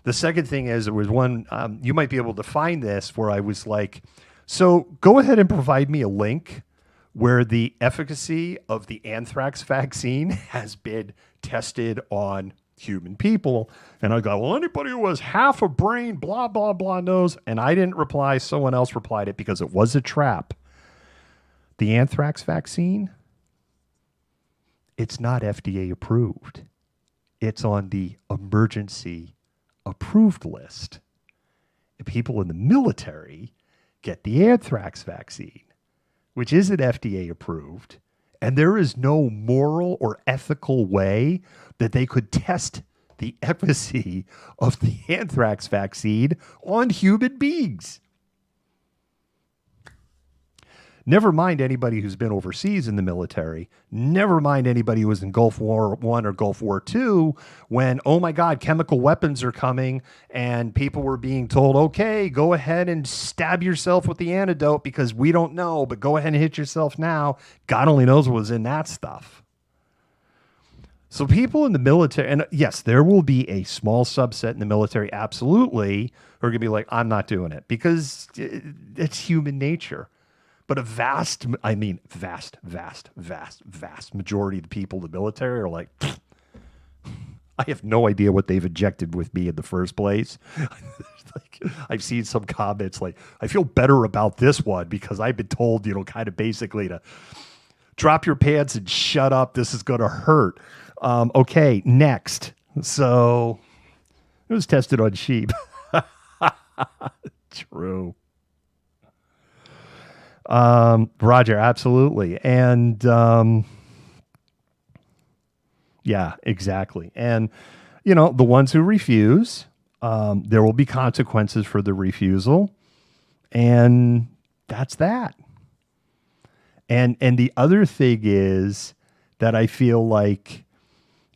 The second thing is, there was one, you might be able to find this, where I was like, so go ahead and provide me a link where the efficacy of the anthrax vaccine has been tested on human people. And I go, well, anybody who has half a brain, blah, blah, blah, knows. And I didn't reply. Someone else replied it because it was a trap. The anthrax vaccine, it's not FDA approved. It's on the emergency approved list. And people in the military get the anthrax vaccine, which isn't FDA approved. And there is no moral or ethical way that they could test the efficacy of the anthrax vaccine on human beings. Never mind anybody who's been overseas in the military. Never mind anybody who was in Gulf War I or Gulf War II when, oh my God, chemical weapons are coming and people were being told, okay, go ahead and stab yourself with the antidote because we don't know, but go ahead and hit yourself now. God only knows what was in that stuff. So people in the military, and yes, there will be a small subset in the military, absolutely, who are going to be like, I'm not doing it because it's human nature. But a vast majority of the people in the military are like, I have no idea what they've injected with me in the first place. Like, I've seen some comments like, I feel better about this one because I've been told, kind of basically to drop your pants and shut up. This is going to hurt. Okay, next. So it was tested on sheep. True. Roger, absolutely. And yeah, exactly. And, the ones who refuse, there will be consequences for the refusal. And that's that. And the other thing is that I feel like,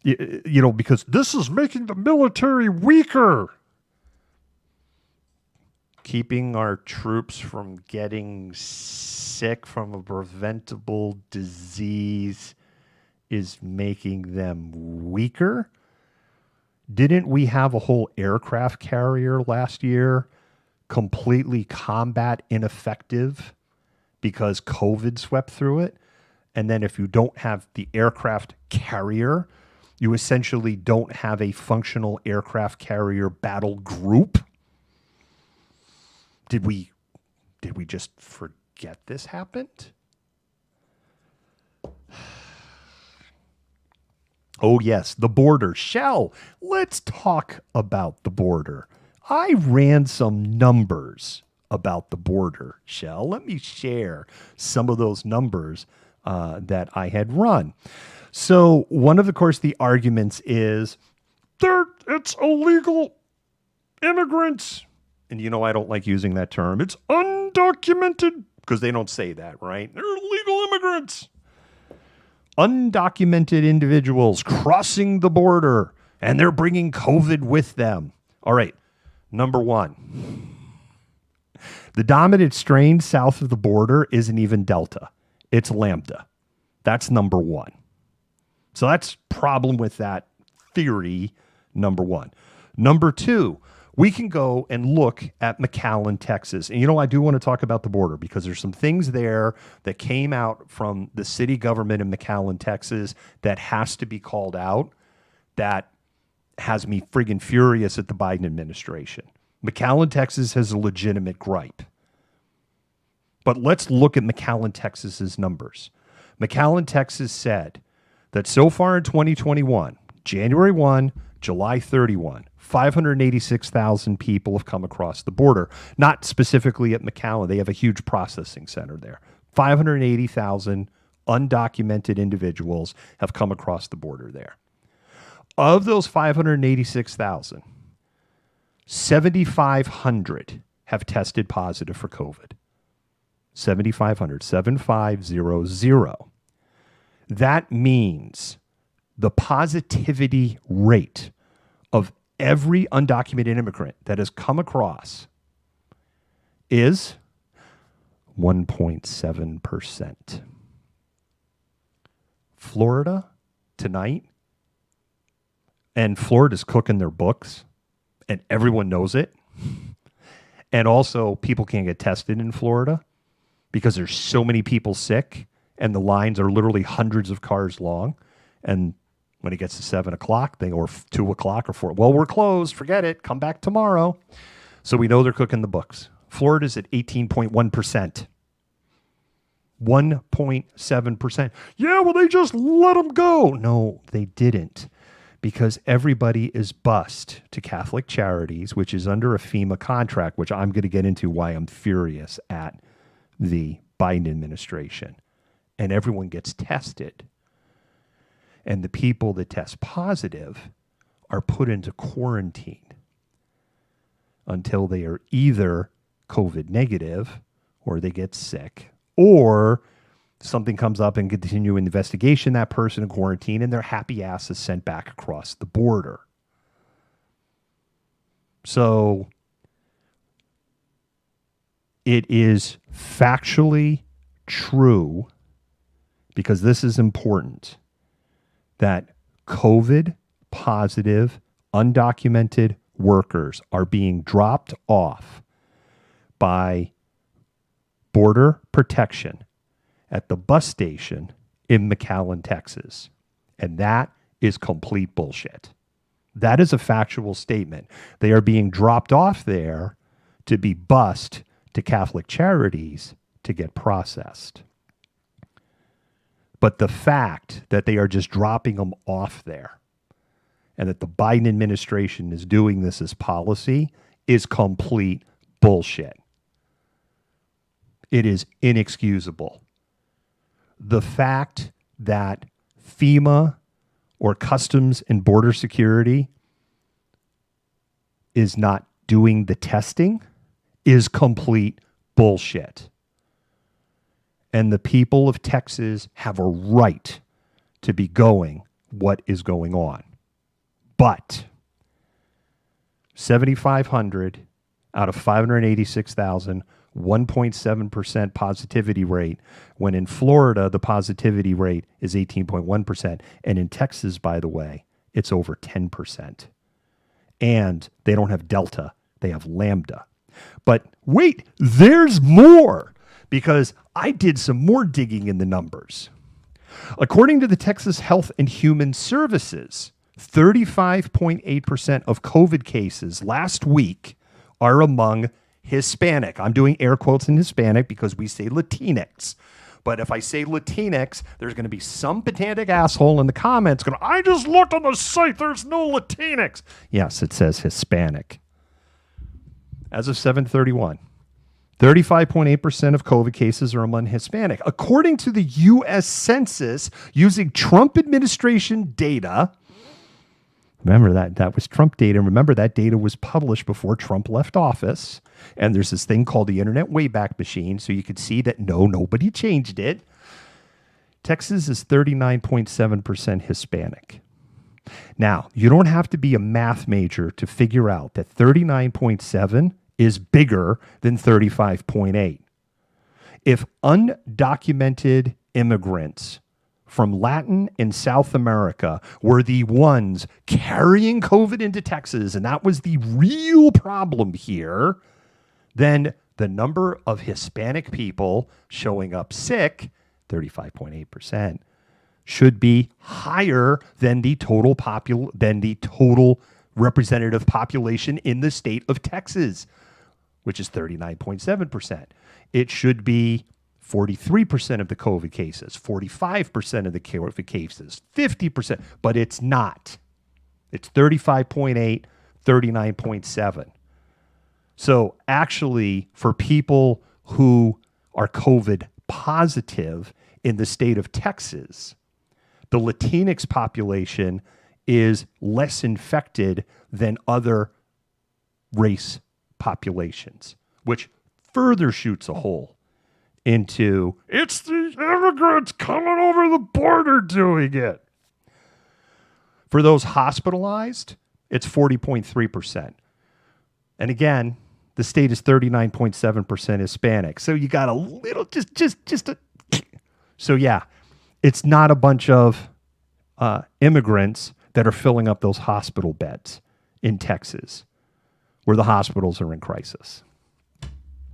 because this is making the military weaker. Keeping our troops from getting sick from a preventable disease is making them weaker. Didn't we have a whole aircraft carrier last year completely combat ineffective because COVID swept through it? And then if you don't have the aircraft carrier, you essentially don't have a functional aircraft carrier battle group. Did we just forget this happened? Oh, yes, the border. Shell, let's talk about the border. I ran some numbers about the border, Shell. Let me share some of those numbers that I had run. So one of, course, the arguments is it's illegal immigrants. And I don't like using that term. It's undocumented because they don't say that, right? They're illegal immigrants. Undocumented individuals crossing the border and they're bringing COVID with them. All right. Number one, the dominant strain south of the border isn't even Delta. It's Lambda. That's number one. So that's problem with that theory, number one. Number two, we can go and look at McAllen, Texas. And I do want to talk about the border because there's some things there that came out from the city government in McAllen, Texas that has to be called out that has me friggin' furious at the Biden administration. McAllen, Texas has a legitimate gripe. But let's look at McAllen, Texas's numbers. McAllen, Texas said that so far in 2021, January 1, July 31, 586,000 people have come across the border. Not specifically at McAllen. They have a huge processing center there. 580,000 undocumented individuals have come across the border there. Of those 586,000, 7,500 have tested positive for COVID. 7,500, 7500. That means the positivity rate of every undocumented immigrant that has come across is 1.7%. Florida tonight, and Florida's cooking their books, and everyone knows it. And also, people can't get tested in Florida because there's so many people sick, and the lines are literally hundreds of cars long. And when it gets to 7 o'clock, or 2 o'clock or 4, well, we're closed. Forget it. Come back tomorrow. So we know they're cooking the books. Florida's at 18.1%. 1.7%. Yeah, well, they just let them go. No, they didn't. Because everybody is bused to Catholic Charities, which is under a FEMA contract, which I'm going to get into why I'm furious at the Biden administration. And everyone gets tested. And the people that test positive are put into quarantine until they are either COVID negative or they get sick, or something comes up and continue an investigation, that person in quarantine, and their happy ass is sent back across the border. So it is factually true, because this is important, that COVID positive, undocumented workers are being dropped off by Border Protection at the bus station in McAllen, Texas. And that is complete bullshit. That is a factual statement. They are being dropped off there to be bused to Catholic Charities to get processed. But the fact that they are just dropping them off there and that the Biden administration is doing this as policy is complete bullshit. It is inexcusable. The fact that FEMA or Customs and Border Security is not doing the testing is complete bullshit. And the people of Texas have a right to be going what is going on. But 7,500 out of 586,000, 1.7% positivity rate, when in Florida, the positivity rate is 18.1%. And in Texas, by the way, it's over 10%. And they don't have Delta, they have Lambda. But wait, there's more, because I did some more digging in the numbers. According to the Texas Health and Human Services, 35.8% of COVID cases last week are among Hispanic. I'm doing air quotes in Hispanic because we say Latinx. But if I say Latinx, there's going to be some pedantic asshole in the comments going, I just looked on the site, there's no Latinx. Yes, it says Hispanic. As of 7/31, 35.8% of COVID cases are among Hispanic. According to the U.S. Census, using Trump administration data, remember that was Trump data. Remember that data was published before Trump left office. And there's this thing called the Internet Wayback Machine, so you could see that nobody changed it. Texas is 39.7% Hispanic. Now, you don't have to be a math major to figure out that 39.7 is bigger than 35.8. If undocumented immigrants from Latin and South America were the ones carrying COVID into Texas, and that was the real problem here, then the number of Hispanic people showing up sick, 35.8%, should be higher than the total representative population in the state of Texas, which is 39.7%. It should be 43% of the COVID cases, 45% of the COVID cases, 50%, but it's not. It's 35.8, 39.7. So actually, for people who are COVID positive in the state of Texas, the Latinx population is less infected than other race populations, which further shoots a hole into it's the immigrants coming over the border doing it. For those hospitalized, it's 40.3%. And again, the state is 39.7% Hispanic. So you got a little, just a. So yeah, it's not a bunch of immigrants that are filling up those hospital beds in Texas where the hospitals are in crisis.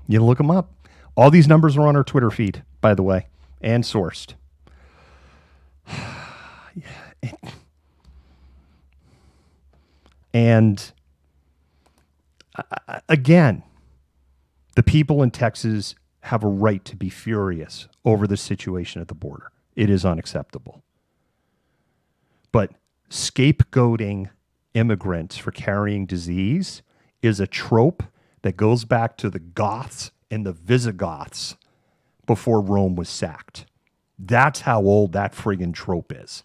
You look them up. All these numbers are on our Twitter feed, by the way, and sourced. And again, the people in Texas have a right to be furious over the situation at the border. It is unacceptable. But scapegoating immigrants for carrying disease is a trope that goes back to the Goths and the Visigoths before Rome was sacked. That's how old that friggin' trope is.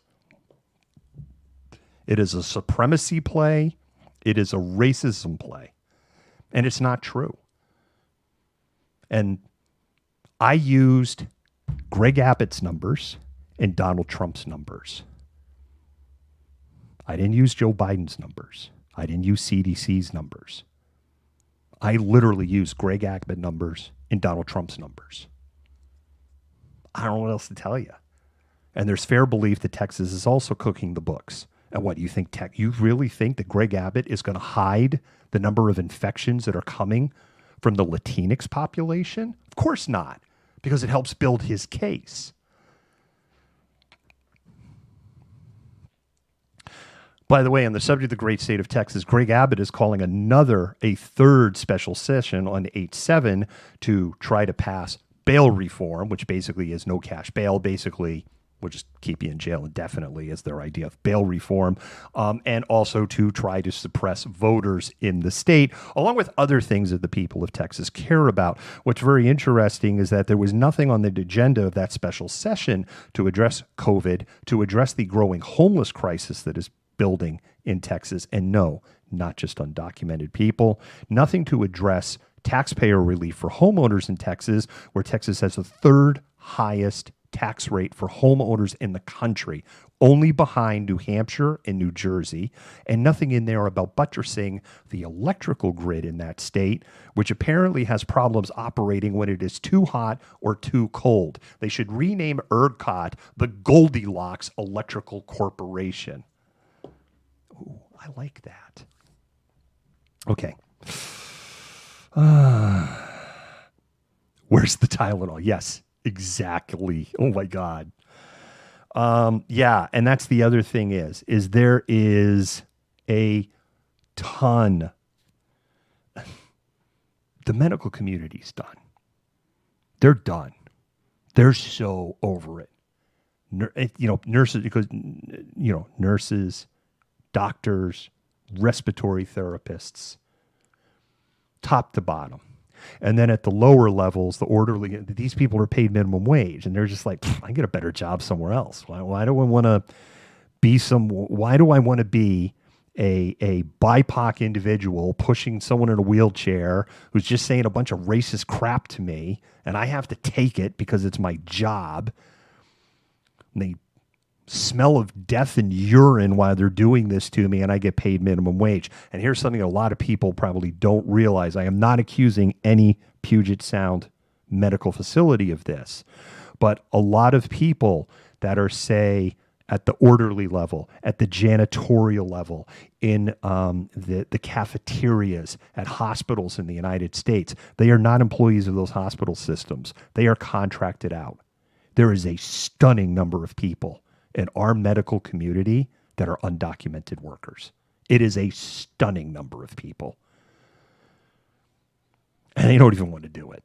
It is a supremacy play. It is a racism play. And it's not true. And I used Greg Abbott's numbers and Donald Trump's numbers. I didn't use Joe Biden's numbers. I didn't use CDC's numbers. I literally used Greg Abbott numbers and Donald Trump's numbers. I don't know what else to tell you. And there's fair belief that Texas is also cooking the books. And what, you really think that Greg Abbott is going to hide the number of infections that are coming from the Latinx population? Of course not, because it helps build his case. By the way, on the subject of the great state of Texas, Greg Abbott is calling a third special session on 8/7 to try to pass bail reform, which basically is no cash bail. Basically, we'll just keep you in jail indefinitely is their idea of bail reform, and also to try to suppress voters in the state, along with other things that the people of Texas care about. What's very interesting is that there was nothing on the agenda of that special session to address COVID, to address the growing homeless crisis that is building in Texas, and no, not just undocumented people, nothing to address taxpayer relief for homeowners in Texas, where Texas has the third highest tax rate for homeowners in the country, only behind New Hampshire and New Jersey, and nothing in there about buttressing the electrical grid in that state, which apparently has problems operating when it is too hot or too cold. They should rename ERCOT the Goldilocks Electrical Corporation. Ooh, I like that. Okay. Where's the Tylenol? Yes, exactly. Oh my God. Yeah, and that's the other thing is there is a ton. The medical community's done. They're done. They're so over it. Nurses, because, nurses, doctors, respiratory therapists, top to bottom. And then at the lower levels, the orderly, these people are paid minimum wage, and they're just like, I get a better job somewhere else. Why do I want to be a BIPOC individual pushing someone in a wheelchair who's just saying a bunch of racist crap to me, and I have to take it because it's my job? And they smell of death and urine while they're doing this to me, and I get paid minimum wage. And here's something a lot of people probably don't realize. I am not accusing any Puget Sound medical facility of this, but a lot of people that are, say, at the orderly level, at the janitorial level, in the cafeterias at hospitals in the United States, they are not employees of those hospital systems. They are contracted out. There is a stunning number of people in our medical community that are undocumented workers. It is a stunning number of people. And they don't even want to do it.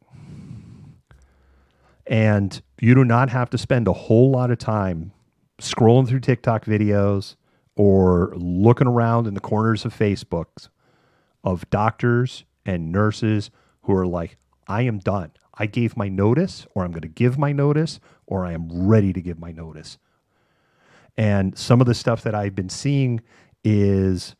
And you do not have to spend a whole lot of time scrolling through TikTok videos or looking around in the corners of Facebook of doctors and nurses who are like, I am done. I gave my notice, or I'm going to give my notice, or I am ready to give my notice. And some of the stuff that I've been seeing is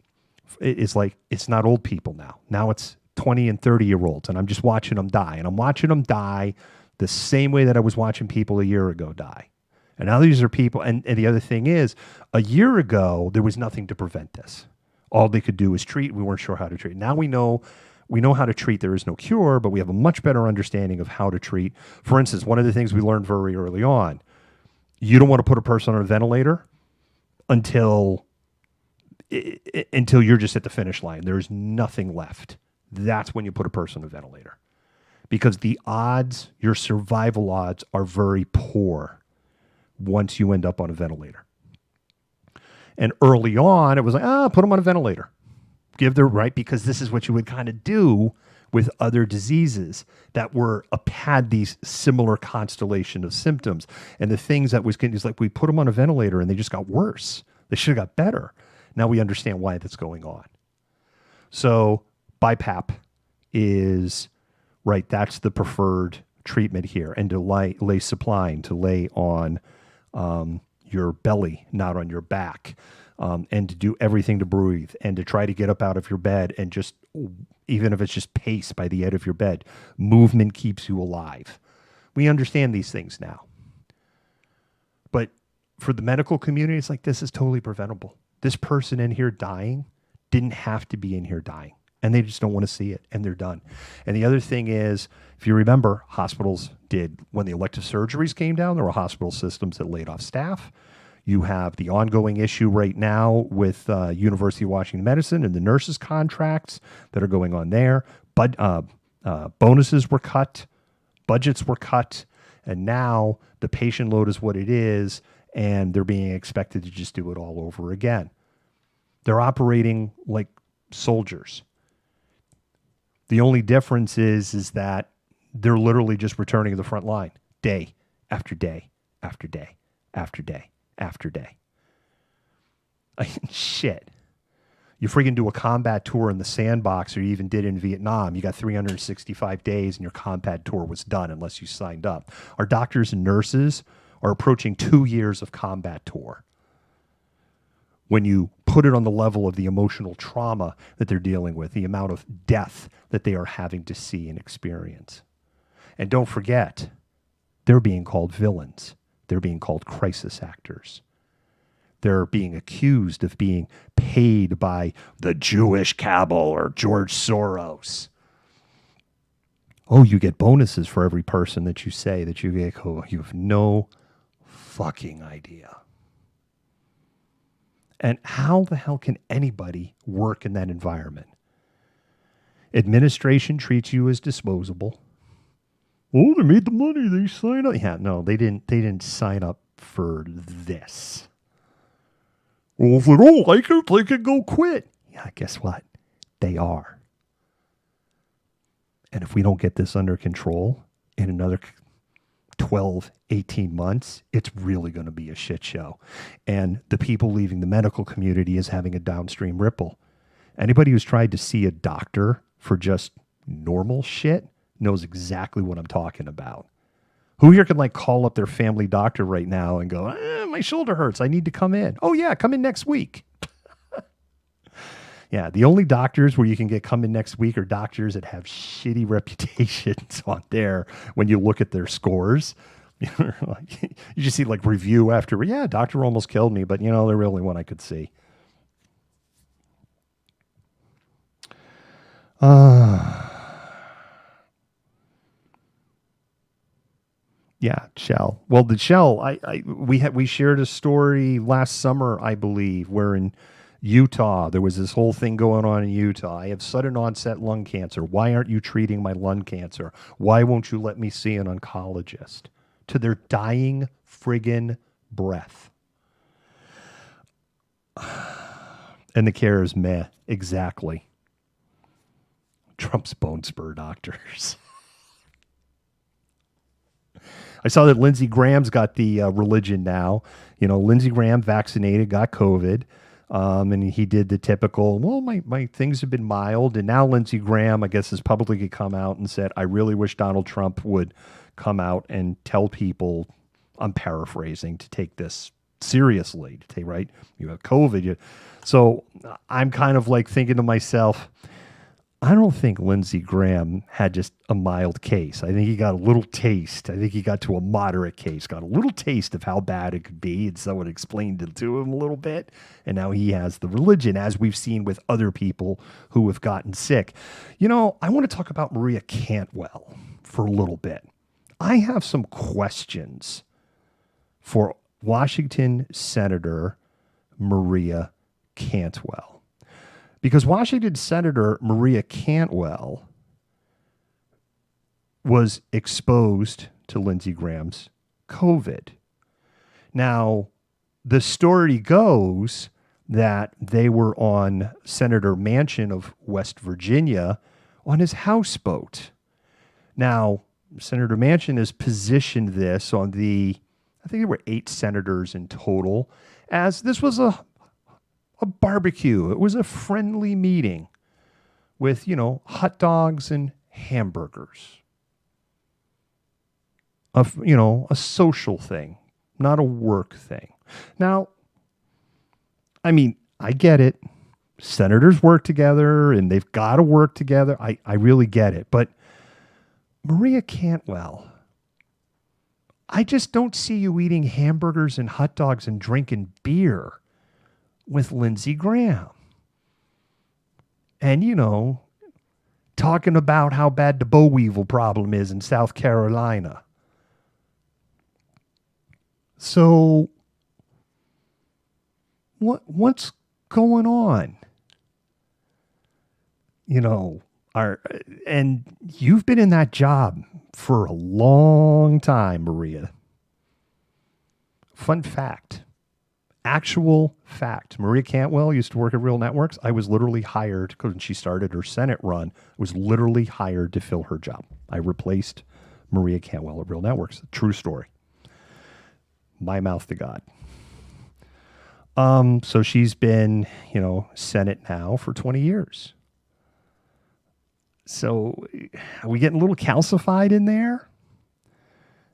like, it's not old people now. Now it's 20 and 30-year-olds, and I'm just watching them die. And I'm watching them die the same way that I was watching people a year ago die. And now these are people, and the other thing is, a year ago, there was nothing to prevent this. All they could do was treat. We weren't sure how to treat. Now we know how to treat. There is no cure, but we have a much better understanding of how to treat. For instance, one of the things we learned very early on, you don't want to put a person on a ventilator until you're just at the finish line. There's nothing left. That's when you put a person on a ventilator. Because the odds, your survival odds, are very poor once you end up on a ventilator. And early on, it was like, put them on a ventilator. Give their right, because this is what you would kind of do with other diseases that had these similar constellation of symptoms. And the things that was getting is like, we put them on a ventilator and they just got worse. They should have got better. Now we understand why that's going on. So BiPAP is, right, that's the preferred treatment here. And to lay supine, to lay on your belly, not on your back, and to do everything to breathe, and to try to get up out of your bed, and just, even if it's just pace by the edge of your bed, movement keeps you alive. We understand these things now. But for the medical community, it's like, this is totally preventable. This person in here dying didn't have to be in here dying, and they just don't want to see it, and they're done. And the other thing is, if you remember, hospitals did, when the elective surgeries came down, there were hospital systems that laid off staff. You have the ongoing issue right now with University of Washington Medicine and the nurses' contracts that are going on there. But bonuses were cut, budgets were cut, and now the patient load is what it is, and they're being expected to just do it all over again. They're operating like soldiers. The only difference is that they're literally just returning to the front line day after day after day after day after day. Shit. You freaking do a combat tour in the sandbox, or you even did in Vietnam. You got 365 days and your combat tour was done unless you signed up. Our doctors and nurses are approaching 2 years of combat tour. When you put it on the level of the emotional trauma that they're dealing with, the amount of death that they are having to see and experience. And don't forget, they're being called villains. They're being called crisis actors. They're being accused of being paid by the Jewish cabal or George Soros. Oh, you get bonuses for every person that you say that you get. Oh, you have no fucking idea. And how the hell can anybody work in that environment? Administration treats you as disposable. Oh, they made the money. They signed up. Yeah, no, they didn't sign up for this. Well, if they don't like it, they can go quit. Yeah, guess what? They are. And if we don't get this under control in another 12, 18 months, it's really going to be a shit show. And the people leaving the medical community is having a downstream ripple. Anybody who's tried to see a doctor for just normal shit knows exactly what I'm talking about. Who here can call up their family doctor right now and go, my shoulder hurts, I need to come in. Oh yeah, come in next week. Yeah, the only doctors where you can get come in next week are doctors that have shitty reputations on there when you look at their scores. You just see review after, yeah, doctor almost killed me, but they're really one I could see. Yeah, Shell. Well, the Shell, we shared a story last summer, I believe, where in Utah, there was this whole thing going on in Utah. I have sudden onset lung cancer. Why aren't you treating my lung cancer? Why won't you let me see an oncologist? To their dying friggin' breath. And the care is meh. Exactly. Trump's bone spur doctors. I saw that Lindsey Graham's got the religion now. Lindsey Graham vaccinated, got COVID. And he did the typical, well, my things have been mild. And now Lindsey Graham, I guess, has publicly come out and said, I really wish Donald Trump would come out and tell people, I'm paraphrasing, to take this seriously. To take, right? You have COVID. So I'm kind of thinking to myself, I don't think Lindsey Graham had just a mild case. I think he got a little taste. I think he got to a moderate case, got a little taste of how bad it could be, and someone explained it to him a little bit. And now he has the religion, as we've seen with other people who have gotten sick. You know, I want to talk about Maria Cantwell for a little bit. I have some questions for Washington Senator Maria Cantwell. Because Washington Senator Maria Cantwell was exposed to Lindsey Graham's COVID. Now, the story goes that they were on Senator Manchin of West Virginia on his houseboat. Now, Senator Manchin has positioned this on I think there were 8 senators in total, as this was a barbecue. It was a friendly meeting with, hot dogs and hamburgers. A social thing, not a work thing. Now, I mean, I get it. Senators work together and they've got to work together. I really get it. But Maria Cantwell, I just don't see you eating hamburgers and hot dogs and drinking beer with Lindsey Graham. And, talking about how bad the boll weevil problem is in South Carolina. So, what's going on? And you've been in that job for a long time, Maria. Fun fact. Actual fact. Maria Cantwell used to work at Real Networks. I was literally hired, when she started her Senate run, was literally hired to fill her job. I replaced Maria Cantwell at Real Networks. True story. My mouth to God. So she's been, Senate now for 20 years. So are we getting a little calcified in there?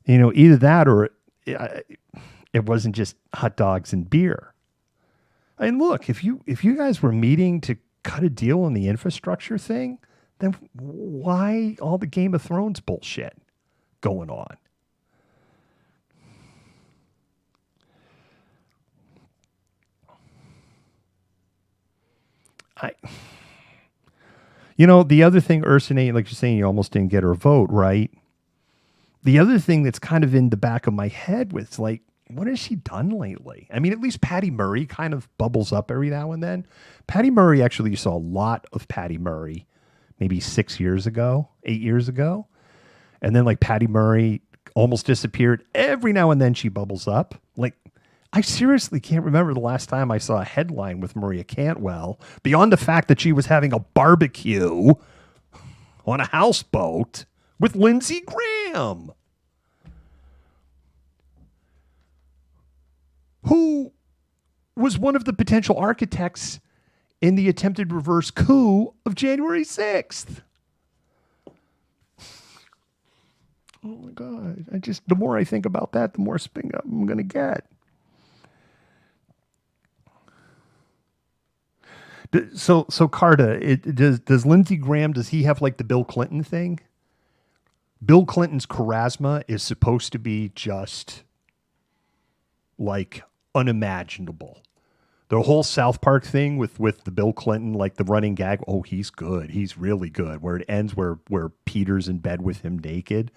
Either that or it wasn't just hot dogs and beer. I mean, look, if you guys were meeting to cut a deal on the infrastructure thing, then why all the Game of Thrones bullshit going on? The other thing, Ursine, like you're saying, you almost didn't get her vote, right? The other thing that's kind of in the back of my head with, like, what has she done lately? I mean, at least Patty Murray kind of bubbles up every now and then. Patty Murray, actually, you saw a lot of Patty Murray maybe 8 years ago. And then, like, Patty Murray almost disappeared. Every now and then she bubbles up. Like, I seriously can't remember the last time I saw a headline with Maria Cantwell, beyond the fact that she was having a barbecue on a houseboat with Lindsey Graham, who was one of the potential architects in the attempted reverse coup of January 6th. Oh my God. The more I think about that, the more spin up I'm going to get. So Carta, does Lindsey Graham, does he have like the Bill Clinton thing? Bill Clinton's charisma is supposed to be just like unimaginable. The whole South Park thing with the Bill Clinton, like the running gag, oh, he's good. He's really good. Where it ends where Peter's in bed with him naked.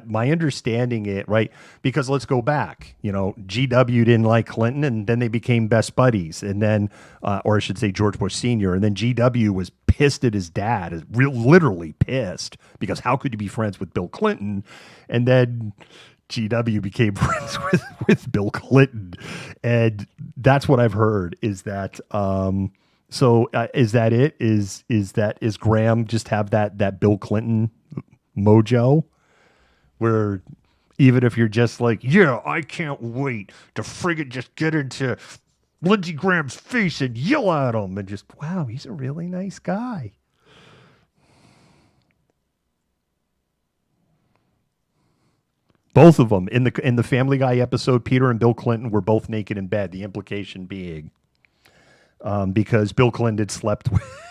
My understanding it, right? Because let's go back, GW didn't like Clinton and then they became best buddies. And then, or I should say George Bush Sr. And then GW was pissed at his dad, literally pissed, because how could you be friends with Bill Clinton? And then GW became friends with Bill Clinton. And that's what I've heard is that, is that it? Is Graham just have that Bill Clinton mojo? Where even if you're just like, yeah, I can't wait to friggin' just get into Lindsey Graham's face and yell at him and just, wow, he's a really nice guy. Both of them in the Family Guy episode, Peter and Bill Clinton were both naked in bed. The implication being, because Bill Clinton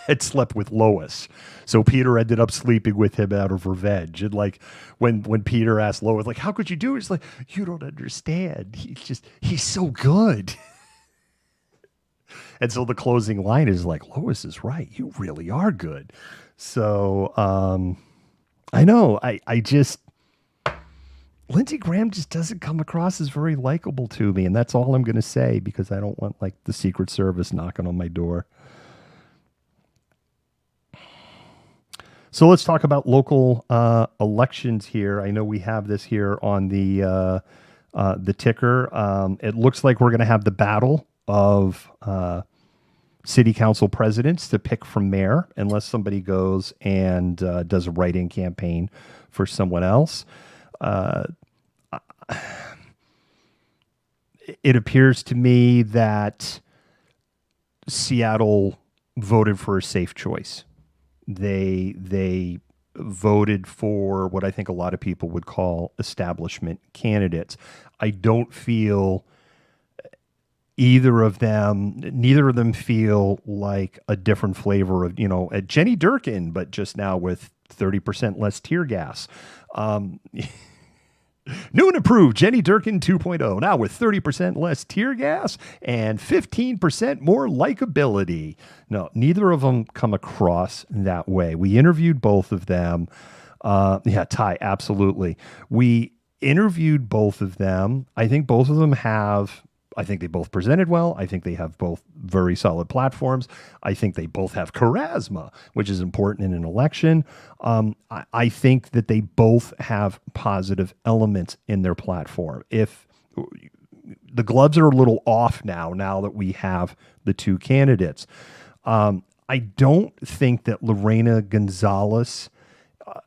had slept with Lois. So Peter ended up sleeping with him out of revenge. And like when Peter asked Lois, like, how could you do it? It's like, you don't understand. He's so good. And so the closing line is like, Lois is right. You really are good. So I know. I just Lindsey Graham just doesn't come across as very likable to me, and that's all I'm going to say because I don't want like the Secret Service knocking on my door. So let's talk about local elections here. I know we have this here on the ticker. It looks like we're going to have the battle of city council presidents to pick from mayor, unless somebody goes and does a write-in campaign for someone else. It appears to me that Seattle voted for a safe choice. They voted for what I think a lot of people would call establishment candidates. I don't feel neither of them feel like a different flavor of, a Jenny Durkin, but just now with 30% less tear gas. New and improved Jenny Durkin 2.0, now with 30% less tear gas and 15% more likability. No, neither of them come across that way. We interviewed both of them. Ty, absolutely. We interviewed both of them. I think both of them I think they both presented well. I think they have both very solid platforms. I think they both have charisma, which is important in an election. I think that they both have positive elements in their platform. If the gloves are a little off now that we have the two candidates, I don't think that Lorena Gonzalez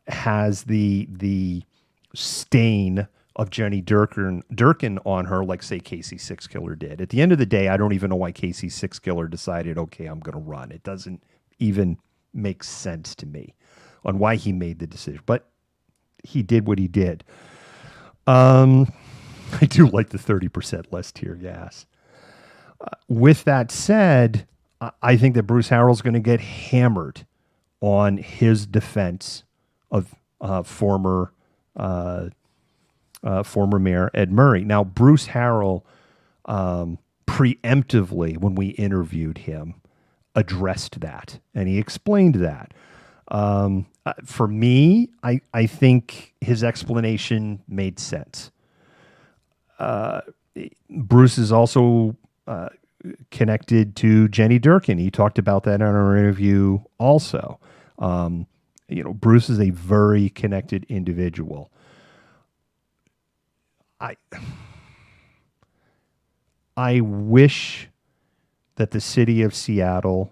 has the stain of Jenny Durkin on her, like, say, Casey Sixkiller did. At the end of the day, I don't even know why Casey Sixkiller decided, okay, I'm going to run. It doesn't even make sense to me on why he made the decision. But he did what he did. I do like the 30% less tear gas. With that said, I think that Bruce Harrell's going to get hammered on his defense of former Mayor Ed Murray. Now, Bruce Harrell, preemptively, when we interviewed him, addressed that, and he explained that. For me, I think his explanation made sense. Bruce is also connected to Jenny Durkin. He talked about that in our interview also. Bruce is a very connected individual. I wish that the city of Seattle,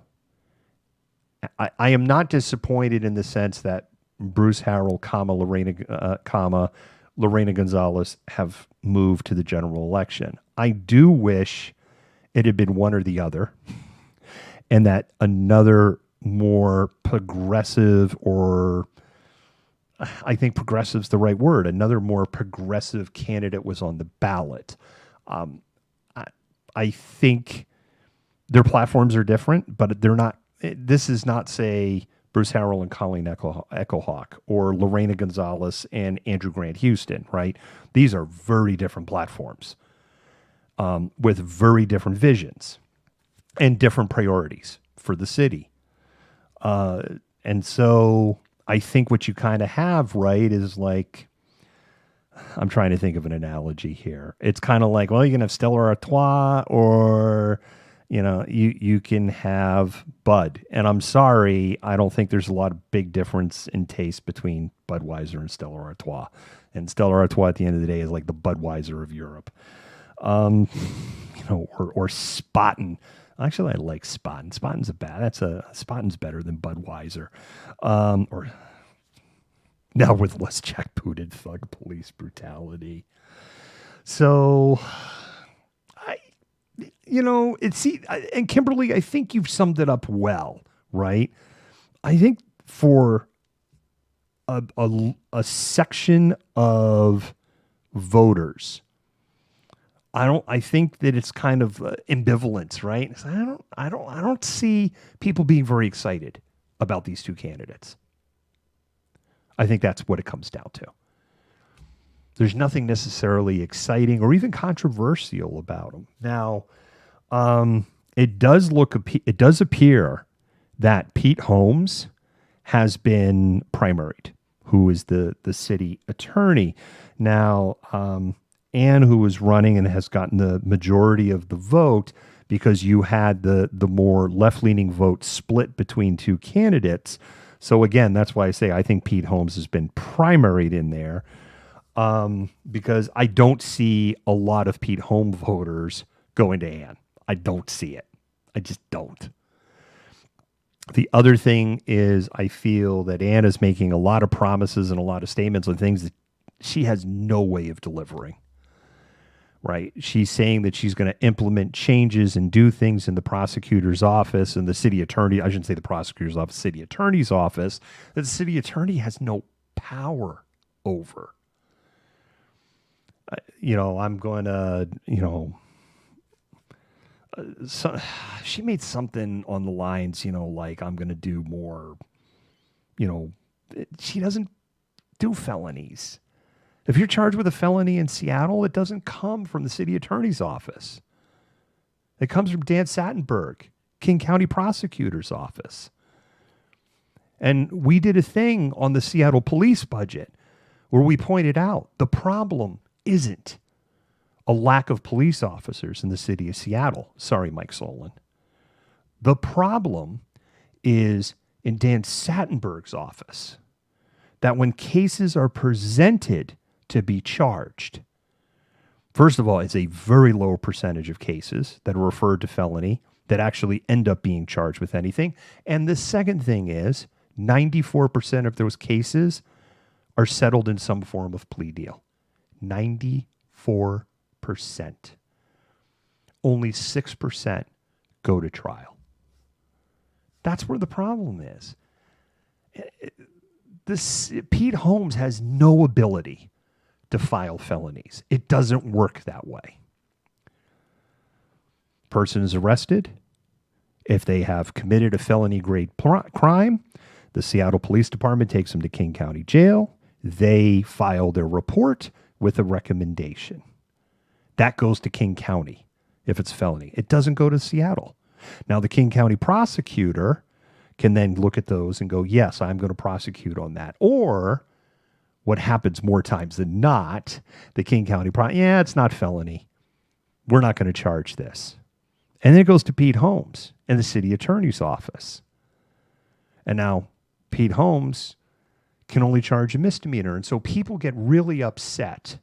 I am not disappointed in the sense that Bruce Harrell, Lorena Gonzalez have moved to the general election. I do wish it had been one or the other, and that another more progressive, or I think progressive's the right word, another more progressive candidate was on the ballot. I think their platforms are different, but they're not. This is not, say, Bruce Harrell and Colleen Echohawk, or Lorena Gonzalez and Andrew Grant Houston, right? These are very different platforms with very different visions and different priorities for the city. And so I think what you kind of have, right, is like, I'm trying to think of an analogy here. It's kind of like, well, you can have Stella Artois, or, you can have Bud. And I'm sorry, I don't think there's a lot of big difference in taste between Budweiser and Stella Artois. And Stella Artois at the end of the day is like the Budweiser of Europe. Or Spaten. Actually, I like Spaten. Spaten's Spaten's better than Budweiser. Or now with less jackbooted thug police brutality. So, and Kimberly, I think you've summed it up well, right? I think for a section of voters, I think that it's kind of ambivalence, right? So I don't see people being very excited about these two candidates. I think that's what it comes down to. There's nothing necessarily exciting or even controversial about them. Now, it does appear that Pete Holmes has been primaried, who is the city attorney. Now, Anne, who was running and has gotten the majority of the vote because you had the more left-leaning vote split between two candidates. So again, that's why I say I think Pete Holmes has been primaried in there, because I don't see a lot of Pete Holmes voters going to Anne. I don't see it. I just don't. The other thing is I feel that Anne is making a lot of promises and a lot of statements on things that she has no way of delivering. Right? She's saying that she's going to implement changes and do things in the prosecutor's office and the city attorney. I shouldn't say the prosecutor's office, city attorney's office, that the city attorney has no power over. I'm going to, so she made something on the lines, like I'm going to do more, she doesn't do felonies. If you're charged with a felony in Seattle, it doesn't come from the city attorney's office. It comes from Dan Sattenberg, King County prosecutor's office. And we did a thing on the Seattle police budget where we pointed out the problem isn't a lack of police officers in the city of Seattle. Sorry, Mike Solon. The problem is in Dan Sattenberg's office, that when cases are presented to be charged, first of all, it's a very low percentage of cases that are referred to felony that actually end up being charged with anything. And the second thing is 94% of those cases are settled in some form of plea deal. 94%. Only 6% go to trial. That's where the problem is. Pete Holmes has no ability to file felonies. It doesn't work that way. Person is arrested. If they have committed a felony grade crime, the Seattle Police Department takes them to King County Jail. They file their report with a recommendation. That goes to King County if it's felony. It doesn't go to Seattle. Now, the King County prosecutor can then look at those and go, yes, I'm going to prosecute on that. Or what happens more times than not, the King County, it's not felony. We're not going to charge this. And then it goes to Pete Holmes and the city attorney's office. And now Pete Holmes can only charge a misdemeanor. And so people get really upset.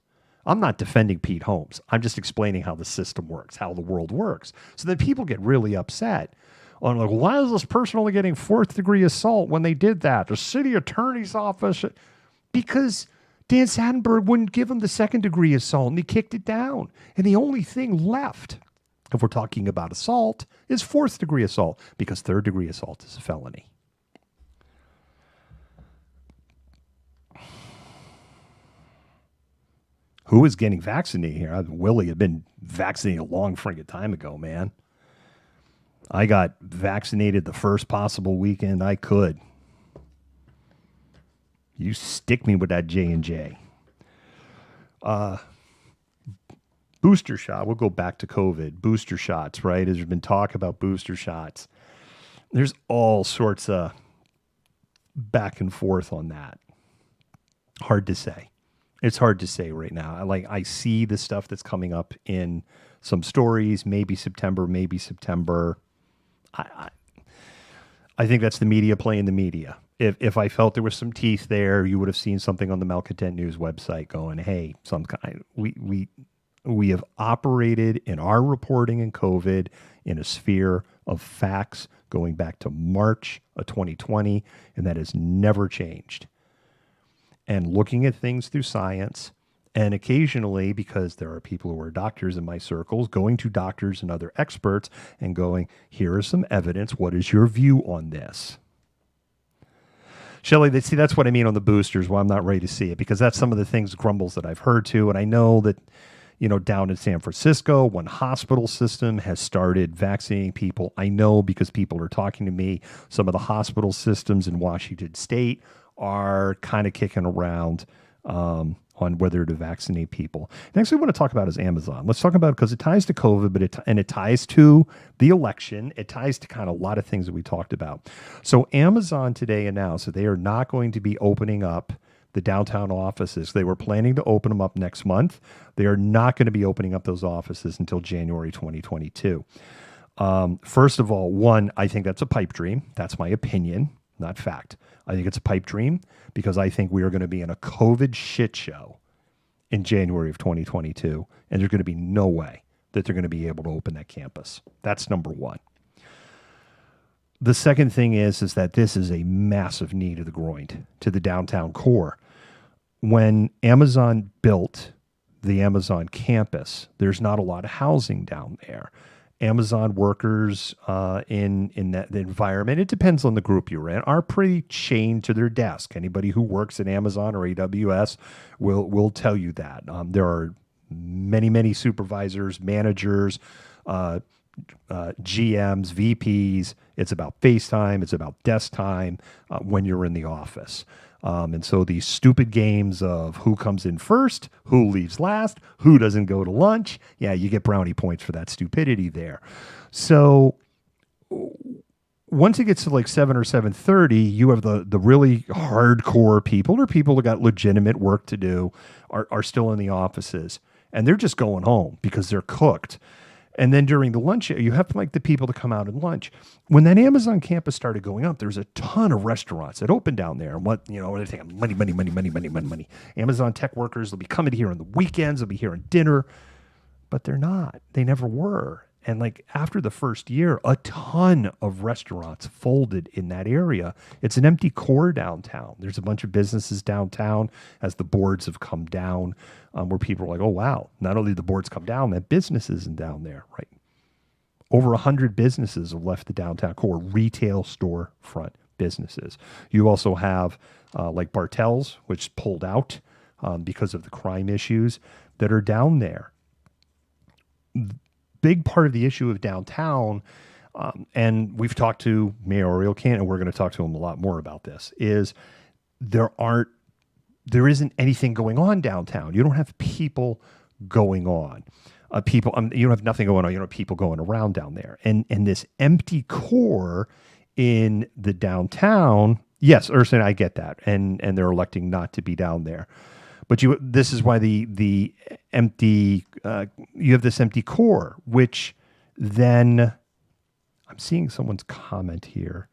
I'm not defending Pete Holmes. I'm just explaining how the system works, how the world works. So then people get really upset on like, why is this person only getting 4th degree assault when they did that? The city attorney's office, because Dan Sattenberg wouldn't give him the 2nd degree assault and he kicked it down. And the only thing left, if we're talking about assault, is 4th degree assault, because 3rd degree assault is a felony. Who is getting vaccinated here? Willie had been vaccinated a long friggin' time ago, man. I got vaccinated the first possible weekend I could. You stick me with that J&J. Booster shot. We'll go back to COVID. Booster shots, right? There's been talk about booster shots. There's all sorts of back and forth on that. Hard to say. It's hard to say right now. I see the stuff that's coming up in some stories. Maybe September. I think that's the media playing the media. If I felt there was some teeth there, you would have seen something on the Malcontent News website going, hey, we have operated in our reporting in COVID in a sphere of facts going back to March of 2020, and that has never changed. And looking at things through science, and occasionally, because there are people who are doctors in my circles, going to doctors and other experts and going, here is some evidence. What is your view on this? Shelley, that's what I mean on the boosters, why I'm not ready to see it, because that's some of the things, grumbles that I've heard too. And I know that, Down in San Francisco, one hospital system has started vaccinating people. I know because people are talking to me. Some of the hospital systems in Washington State are kind of kicking around on whether to vaccinate people. Next, I want to talk about is Amazon. Let's talk about it because it ties to COVID, but it ties to the election. It ties to kind of a lot of things that we talked about. So Amazon today announced that they are not going to be opening up the downtown offices. They were planning to open them up next month. They are not going to be opening up those offices until January 2022. First of all, one, I think that's a pipe dream. That's my opinion, not fact. I think it's a pipe dream because I think we are going to be in a COVID shit show in January of 2022, and there's going to be no way that they're going to be able to open that campus. That's number one. The second thing is that this is a massive knee to the groin to the downtown core. When Amazon built the Amazon campus, there's not a lot of housing down there. Amazon workers in that environment, it depends on the group you're in, are pretty chained to their desk. Anybody who works at Amazon or AWS will tell you that. There are many supervisors, managers, GMs, VPs. It's about FaceTime. It's about desk time when you're in the office. And so these stupid games of who comes in first, who leaves last, who doesn't go to lunch. Yeah, you get brownie points for that stupidity there. So once it gets to like 7 or 7:30, you have the really hardcore people or people that got legitimate work to do are still in the offices. And they're just going home because they're cooked. And then during the lunch, you have like the people to come out and lunch. When that Amazon campus started going up, there's a ton of restaurants that opened down there. And they're thinking money. Amazon tech workers will be coming here on the weekends. They'll be here on dinner, but they're not. They never were. And like after the first year, a ton of restaurants folded in that area. It's an empty core downtown. There's a bunch of businesses downtown as the boards have come down, where people are like, oh, wow, not only the boards come down, that business isn't down there, right? Over 100 businesses have left the downtown core, retail storefront businesses. You also have like Bartell's, which pulled out because of the crime issues that are down there. Big part of the issue of downtown, and we've talked to Mayor Oriel Kent, and we're going to talk to him a lot more about this, is there isn't anything going on downtown. You don't have people going on. You don't have nothing going on. You don't have people going around down there. And this empty core in the downtown, yes, Urson, I get that. And they're electing not to be down there. But this is why the empty, you have this empty core, which then, I'm seeing someone's comment here.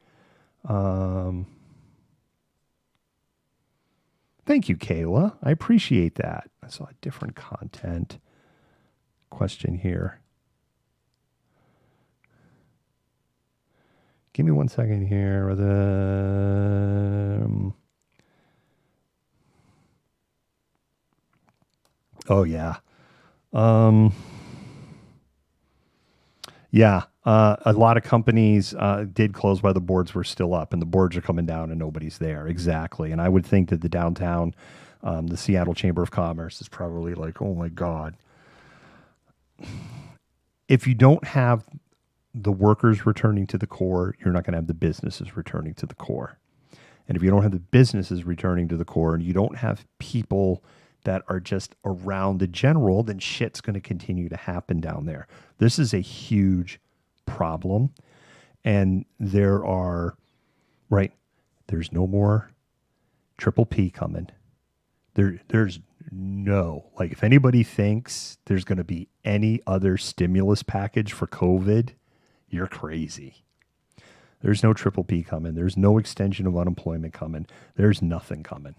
Thank you, Kayla. I appreciate that. I saw a different content question here. Give me 1 second here. Oh, yeah. A lot of companies did close while the boards were still up, and the boards are coming down and nobody's there. Exactly. And I would think that the downtown, the Seattle Chamber of Commerce is probably like, oh, my God. If you don't have the workers returning to the core, you're not going to have the businesses returning to the core. And if you don't have the businesses returning to the core and you don't have people that are just around the general, then shit's going to continue to happen down there. This is a huge problem. And there's no more triple P coming. There's no, like if anybody thinks there's going to be any other stimulus package for COVID, you're crazy. There's no triple P coming. There's no extension of unemployment coming. There's nothing coming.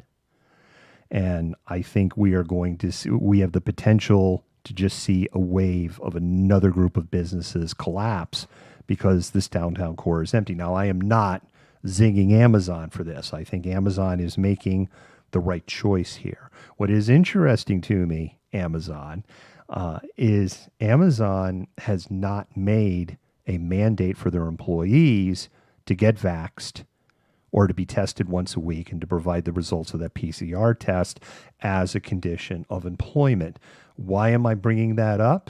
And I think we have the potential to just see a wave of another group of businesses collapse because this downtown core is empty. Now, I am not zinging Amazon for this. I think Amazon is making the right choice here. What is interesting to me, Amazon, is Amazon has not made a mandate for their employees to get vaxxed or to be tested once a week and to provide the results of that PCR test as a condition of employment. Why am I bringing that up?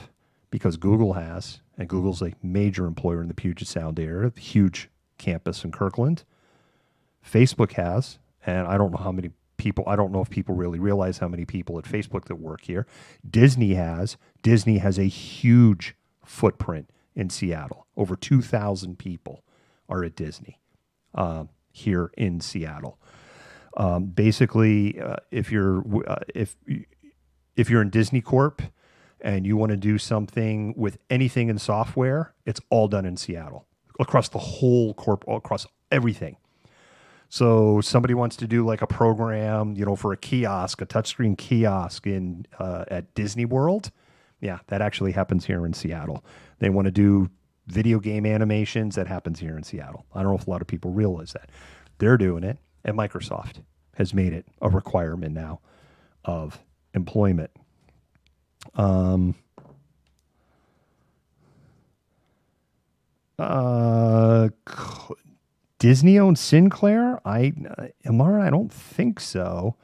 Because Google has, and Google's a major employer in the Puget Sound area, huge campus in Kirkland. Facebook has, and I don't know how many people, I don't know if people really realize how many people at Facebook that work here. Disney has a huge footprint in Seattle. Over 2,000 people are at Disney here in Seattle. Basically, if you're in Disney Corp and you want to do something with anything in software, it's all done in Seattle across the whole corp, across everything. So somebody wants to do like a program, for a kiosk, a touchscreen kiosk in at Disney World. Yeah, that actually happens here in Seattle. They want to do video game animations. That happens here in Seattle. I don't know if a lot of people realize that. They're doing it, and Microsoft has made it a requirement now of employment. Disney owns Sinclair? Amara, I don't think so.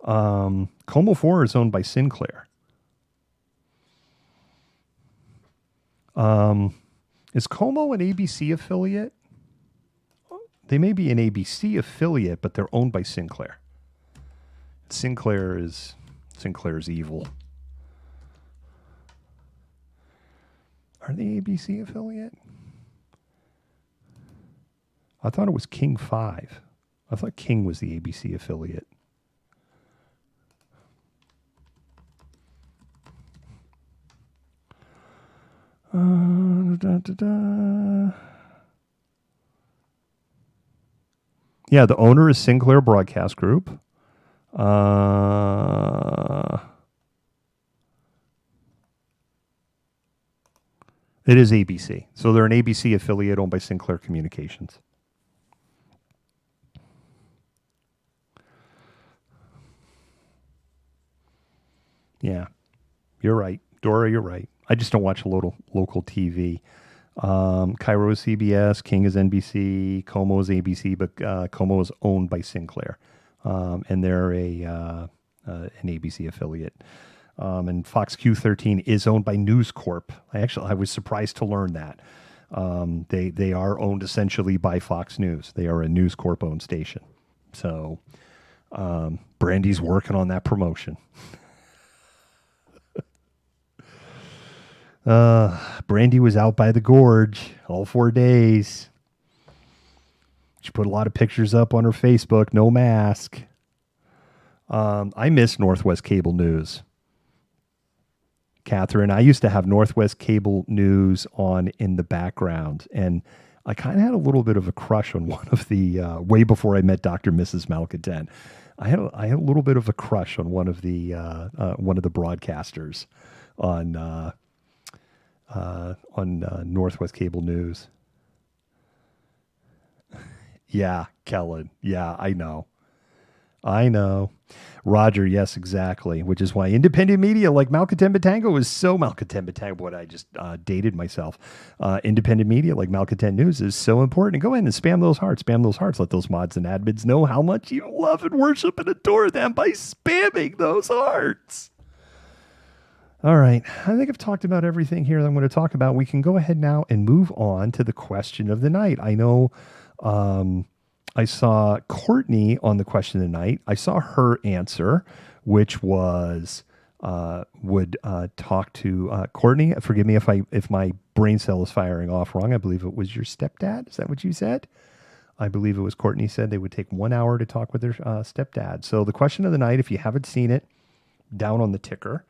Como 4 is owned by Sinclair. Is Como an ABC affiliate? They may be an ABC affiliate, but they're owned by Sinclair. Sinclair's evil. Are they ABC affiliate? I thought it was King 5. I thought King was the ABC affiliate. Yeah, the owner is Sinclair Broadcast Group. It is ABC. So they're an ABC affiliate owned by Sinclair Communications. Yeah, you're right. Dora, you're right. I just don't watch a local TV. Cairo is CBS, King is NBC, Como is ABC, but Como is owned by Sinclair. And they're an ABC affiliate. And Fox Q13 is owned by News Corp. I was surprised to learn that. They are owned essentially by Fox News. They are a News Corp owned station. So Brandy's working on that promotion. Brandy was out by the gorge all 4 days. She put a lot of pictures up on her Facebook, no mask. I miss Northwest Cable News. Catherine, I used to have Northwest Cable News on in the background, and I kind of had a little bit of a crush on one of the, way before I met Dr. and Mrs. Malcontent. I had a little bit of a crush on one of the broadcasters on Northwest Cable News. Yeah, Kellen. Yeah, I know. Roger, yes, exactly. Which is why independent media like Malcontent Tango is so Malcontent Tango. What I just dated myself. Independent media like Malcontent News is so important. And go ahead and spam those hearts. Spam those hearts. Let those mods and admins know how much you love and worship and adore them by spamming those hearts. All right. I think I've talked about everything here that I'm going to talk about. We can go ahead now and move on to the question of the night. I know I saw Courtney on the question of the night. I saw her answer, which was would talk to Courtney. Forgive me if my brain cell is firing off wrong. I believe it was your stepdad. Is that what you said? I believe it was Courtney said they would take 1 hour to talk with their stepdad. So the question of the night, if you haven't seen it, down on the ticker,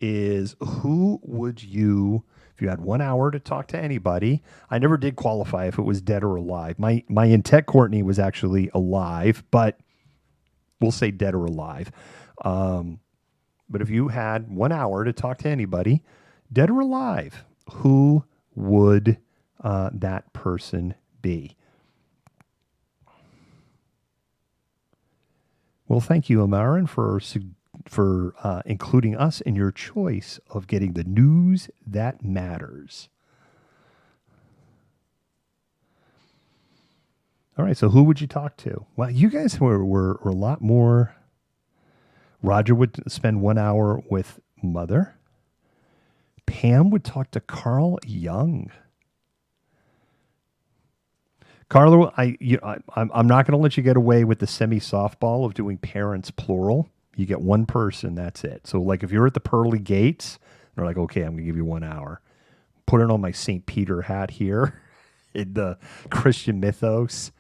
is who would you, if you had 1 hour to talk to anybody? I never did qualify if it was dead or alive. My intent, Courtney, was actually alive, but we'll say dead or alive. But if you had 1 hour to talk to anybody, dead or alive, who would that person be? Well, thank you, Amaran, for including us in your choice of getting the news that matters. All right. So who would you talk to? Well, you guys were a lot more. Roger would spend 1 hour with mother. Pam would talk to Carl Jung. Carlo, I'm not going to let you get away with the semi softball of doing parents plural. You get one person, that's it. So, like, if you're at the pearly gates, they're like, okay, I'm going to give you 1 hour. Put it on my St. Peter hat here in the Christian mythos.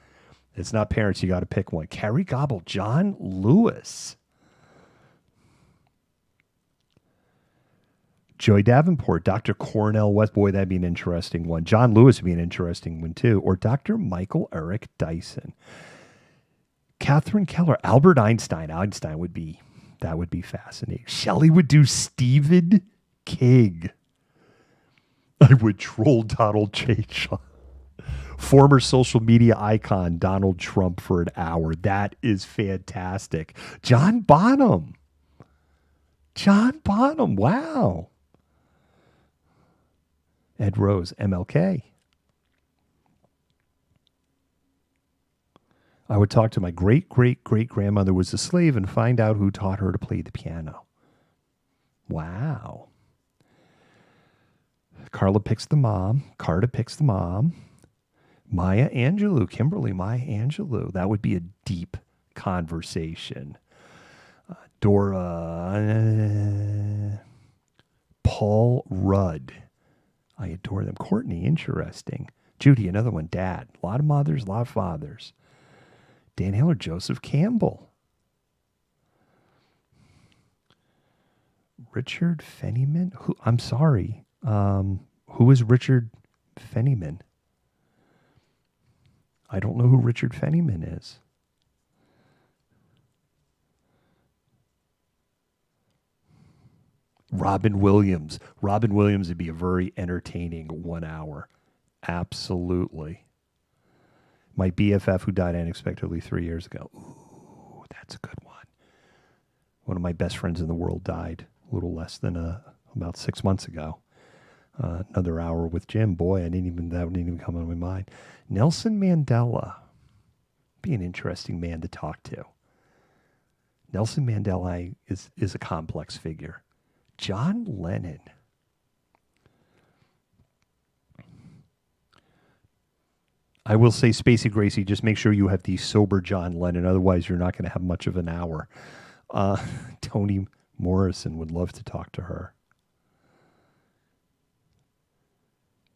It's not parents. You got to pick one. Carrie Gobble, John Lewis. Joy Davenport, Dr. Cornell West. Boy, that'd be an interesting one. John Lewis would be an interesting one, too. Or Dr. Michael Eric Dyson. Catherine Keller, Albert Einstein. Einstein would be, that would be fascinating. Shelley would do Stephen King. I would troll Donald J. Trump. Former social media icon Donald Trump for an hour. That is fantastic. John Bonham. John Bonham. Wow. Ed Rose, MLK. I would talk to my great-great-great-grandmother who was a slave and find out who taught her to play the piano. Wow. Carla picks the mom. Carta picks the mom. Maya Angelou. Kimberly Maya Angelou. That would be a deep conversation. Dora. Paul Rudd. I adore them. Courtney, interesting. Judy, another one. Dad. A lot of mothers, a lot of fathers. Dan Hiller, Joseph Campbell. Richard Fennyman? Who? I'm sorry. Who is Richard Fennyman? I don't know who Richard Fennyman is. Robin Williams. Robin Williams would be a very entertaining 1 hour. Absolutely. My BFF who died unexpectedly 3 years ago. Ooh, that's a good one. One of my best friends in the world died a little less than about 6 months ago. Another hour with Jim. Boy, that didn't even come on my mind. Nelson Mandela. Be an interesting man to talk to. Nelson Mandela is a complex figure. John Lennon. I will say, Spacey Gracie, just make sure you have the sober John Lennon. Otherwise, you're not going to have much of an hour. Toni Morrison would love to talk to her.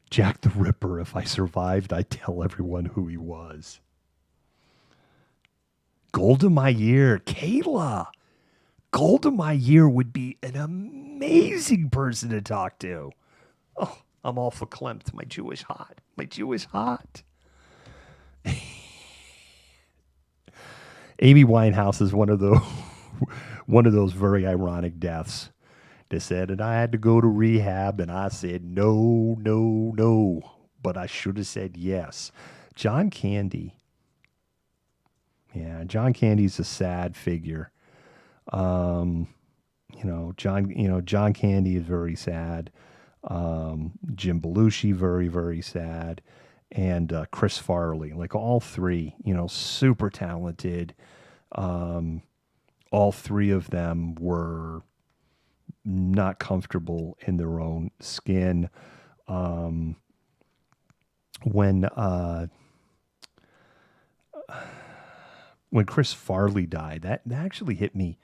Jack the Ripper, if I survived, I'd tell everyone who he was. Golda Meir, Kayla. Golda Meir would be an amazing person to talk to. Oh, I'm all verklempt. My Jewish hot. My Jewish hot. Amy Winehouse is one of those very ironic deaths. They said that I had to go to rehab, and I said no, no, no. But I should have said yes. John Candy. Yeah, John Candy's a sad figure. John Candy is very sad. Jim Belushi, very, very sad. And Chris Farley, like all three, super talented. All three of them were not comfortable in their own skin. When Chris Farley died, that actually hit me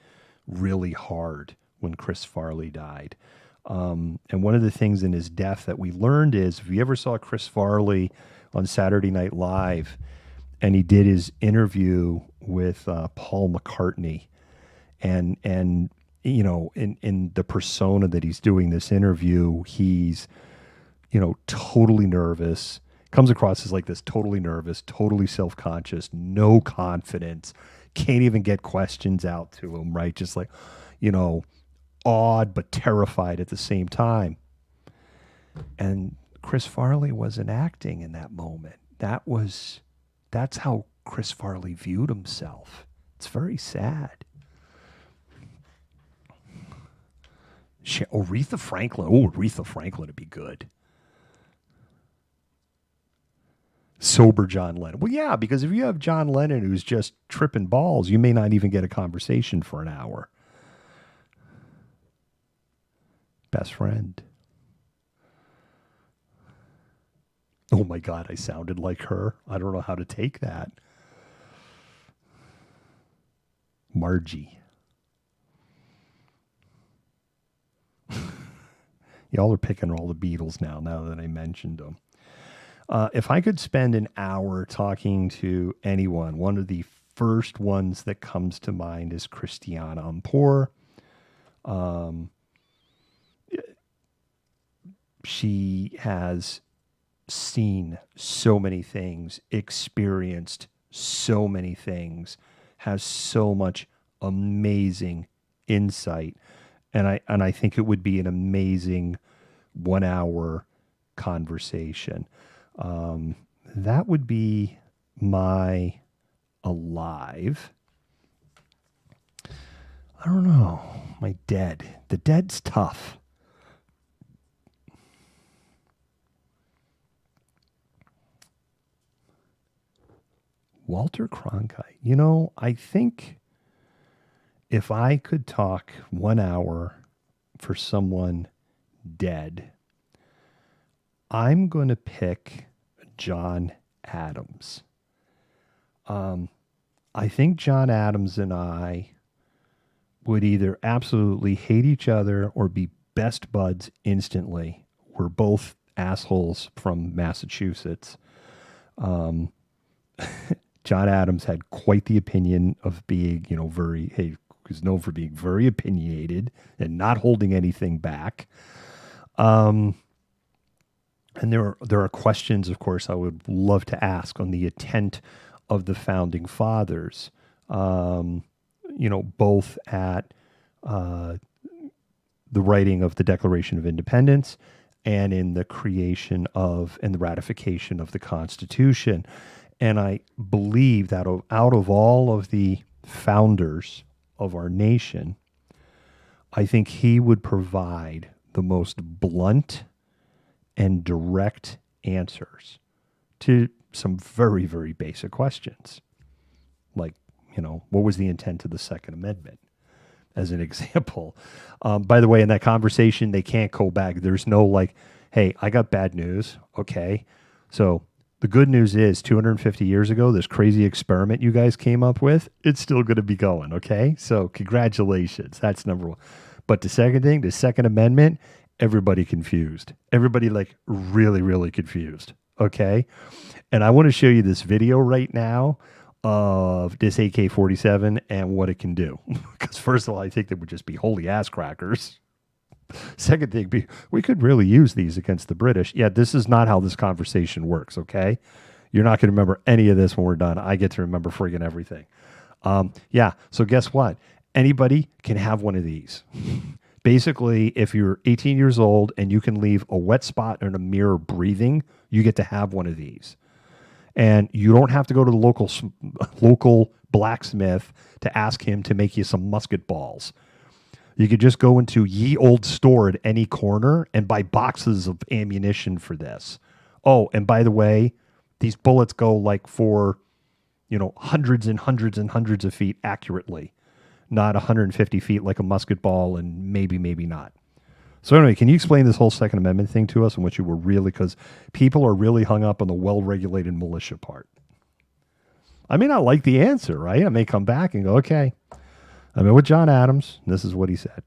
really hard when Chris Farley died. And one of the things in his death that we learned is, if you ever saw Chris Farley on Saturday Night Live and he did his interview with Paul McCartney, and in the persona that he's doing this interview, he's, totally nervous, comes across as like this totally nervous, totally self-conscious, no confidence, can't even get questions out to him, right? Just like, awed but terrified at the same time. And Chris Farley wasn't acting in that moment. That's how Chris Farley viewed himself. It's very sad. Aretha Franklin. Oh, Aretha Franklin would be good. Sober John Lennon. Well, yeah, because if you have John Lennon who's just tripping balls, you may not even get a conversation for an hour. Best friend. Oh my God, I sounded like her. I don't know how to take that. Margie. Y'all are picking all the Beatles now that I mentioned them. If I could spend an hour talking to anyone, one of the first ones that comes to mind is Christiane Amanpour. She has seen so many things, experienced so many things, has so much amazing insight, and I think it would be an amazing 1 hour conversation. That would be my alive. I don't know. My dead. The dead's tough. Walter Cronkite. You know, I think if I could talk 1 hour for someone dead, I'm going to pick John Adams. I think John Adams and I would either absolutely hate each other or be best buds instantly. We're both assholes from Massachusetts. John Adams had quite the opinion of being, he was known for being very opinionated and not holding anything back. And there are questions, of course, I would love to ask on the intent of the founding fathers, both at the writing of the Declaration of Independence and in the creation of and the ratification of the Constitution. And I believe that out of all of the founders of our nation, I think he would provide the most blunt and direct answers to some very, very basic questions. Like, what was the intent of the Second Amendment? As an example. By the way, in that conversation, they can't go back. There's no like, hey, I got bad news. Okay. So the good news is 250 years ago, this crazy experiment you guys came up with, it's still going to be going. Okay. So congratulations. That's number one. But the second thing, the Second Amendment, everybody confused. Everybody like really, really confused. Okay. And I want to show you this video right now of this AK-47 and what it can do. Because first of all, I think they would just be holy ass crackers. Second thing, we could really use these against the British. Yeah, this is not how this conversation works, okay? You're not going to remember any of this when we're done. I get to remember friggin' everything. So guess what? Anybody can have one of these. Basically, if you're 18 years old and you can leave a wet spot in a mirror breathing, you get to have one of these. And you don't have to go to the local blacksmith to ask him to make you some musket balls. You could just go into ye old store at any corner and buy boxes of ammunition for this. Oh, and by the way, these bullets go like for, hundreds and hundreds and hundreds of feet accurately, not 150 feet like a musket ball and maybe not. So anyway, can you explain this whole Second Amendment thing to us and what you were really, because people are really hung up on the well-regulated militia part. I may not like the answer, right? I may come back and go, okay, I met with John Adams, and this is what he said.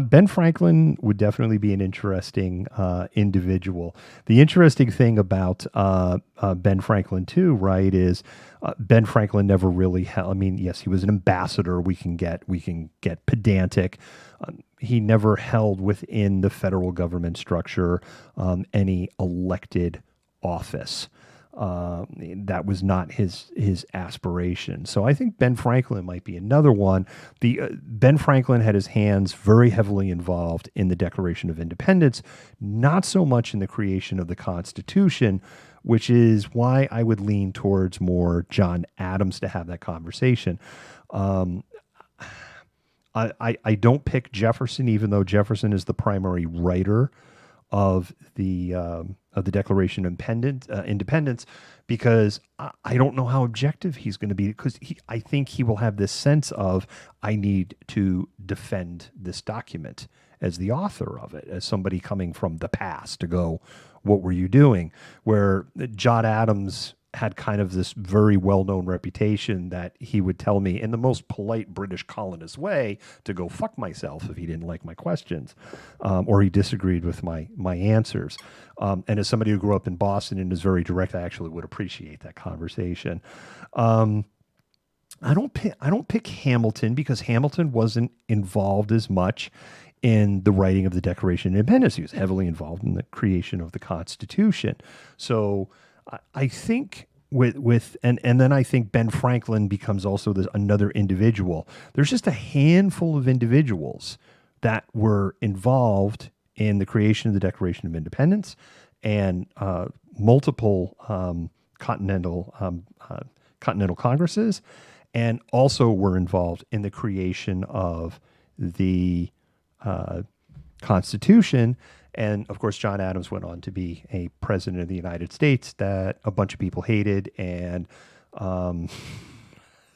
Ben Franklin would definitely be an interesting individual. The interesting thing about Ben Franklin too, right, is Ben Franklin never really held. I mean, yes, he was an ambassador. We can get pedantic. He never held within the federal government structure any elected office. That was not his aspiration. So I think Ben Franklin might be another one. Ben Franklin had his hands very heavily involved in the Declaration of Independence, not so much in the creation of the Constitution, which is why I would lean towards more John Adams to have that conversation. I I don't pick Jefferson, even though Jefferson is the primary writer of the Declaration of Independence, because I don't know how objective he's going to be, because I think he will have this sense of, I need to defend this document as the author of it, as somebody coming from the past to go, what were you doing? Where John Adams had kind of this very well-known reputation that he would tell me in the most polite British colonist way to go fuck myself if he didn't like my questions, or he disagreed with my answers. And as somebody who grew up in Boston and is very direct, I actually would appreciate that conversation. I don't pick Hamilton, because Hamilton wasn't involved as much in the writing of the Declaration of Independence. He was heavily involved in the creation of the Constitution. So I think and then I think Ben Franklin becomes also another individual. There's just a handful of individuals that were involved in the creation of the Declaration of Independence, and multiple continental congresses, and also were involved in the creation of the Constitution. And of course, John Adams went on to be a president of the United States that a bunch of people hated. And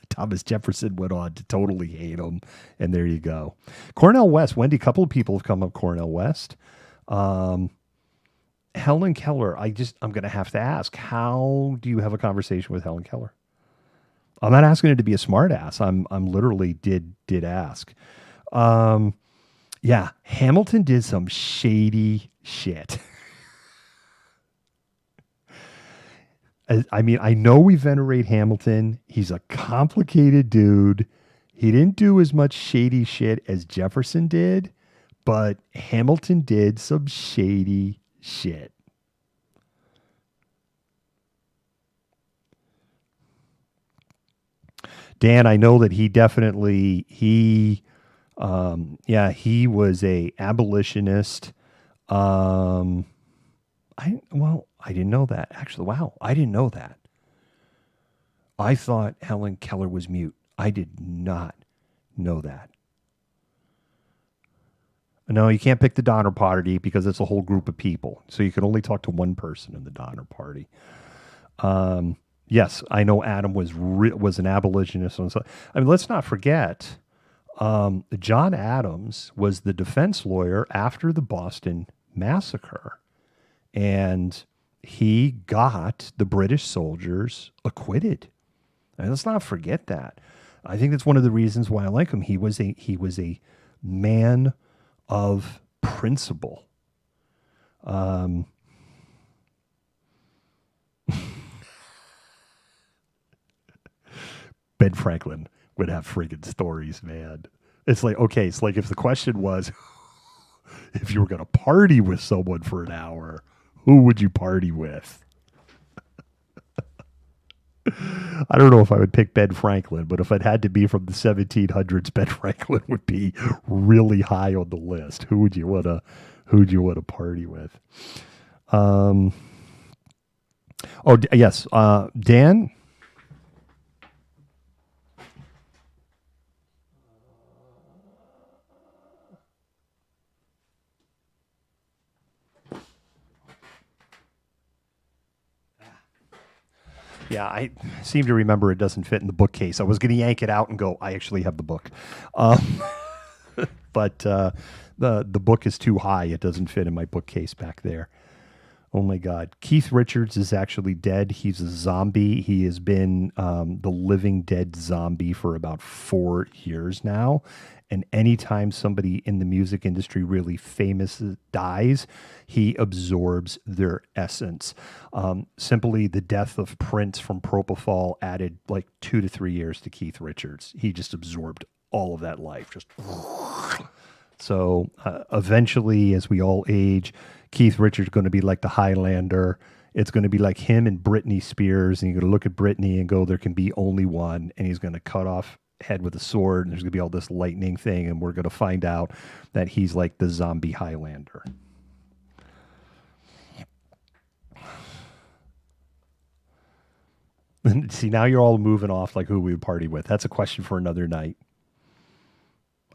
Thomas Jefferson went on to totally hate him. And there you go. Cornel West, Wendy, a couple of people have come up Cornel West. Helen Keller, I'm going to have to ask, how do you have a conversation with Helen Keller? I'm not asking her to be a smart ass. I'm literally did ask. Yeah, Hamilton did some shady shit. I mean, I know we venerate Hamilton. He's a complicated dude. He didn't do as much shady shit as Jefferson did, but Hamilton did some shady shit. Dan, I know that he was a abolitionist. I didn't know that, actually. Wow, I didn't know that. I thought Helen Keller was mute. I did not know that. No, you can't pick the Donner Party because it's a whole group of people. So you can only talk to one person in the Donner Party. Yes, I know Adam was an abolitionist. I mean, let's not forget, John Adams was the defense lawyer after the Boston Massacre, and he got the British soldiers acquitted. And let's not forget that. I think that's one of the reasons why I like him. He was a man of principle. Ben Franklin would have friggin' stories, man. It's like, okay, it's like if the question was, if you were going to party with someone for an hour, who would you party with? I don't know if I would pick Ben Franklin, but if it had to be from the 1700s, Ben Franklin would be really high on the list. Who would you want to party with? Yes, Dan. Yeah, I seem to remember it doesn't fit in the bookcase. I was going to yank it out and go, I actually have the book. But the book is too high. It doesn't fit in my bookcase back there. Oh, my God. Keith Richards is actually dead. He's a zombie. He has been the living dead zombie for about 4 years now. And anytime somebody in the music industry really famous dies, he absorbs their essence. Simply the death of Prince from Propofol added like 2 to 3 years to Keith Richards. He just absorbed all of that life. So eventually, as we all age, Keith Richards is going to be like the Highlander. It's going to be like him and Britney Spears. And you're going to look at Britney and go, there can be only one. And he's going to cut off head with a sword, and there's going to be all this lightning thing, and we're going to find out that he's like the zombie Highlander. See, now you're all moving off like who we would party with. That's a question for another night.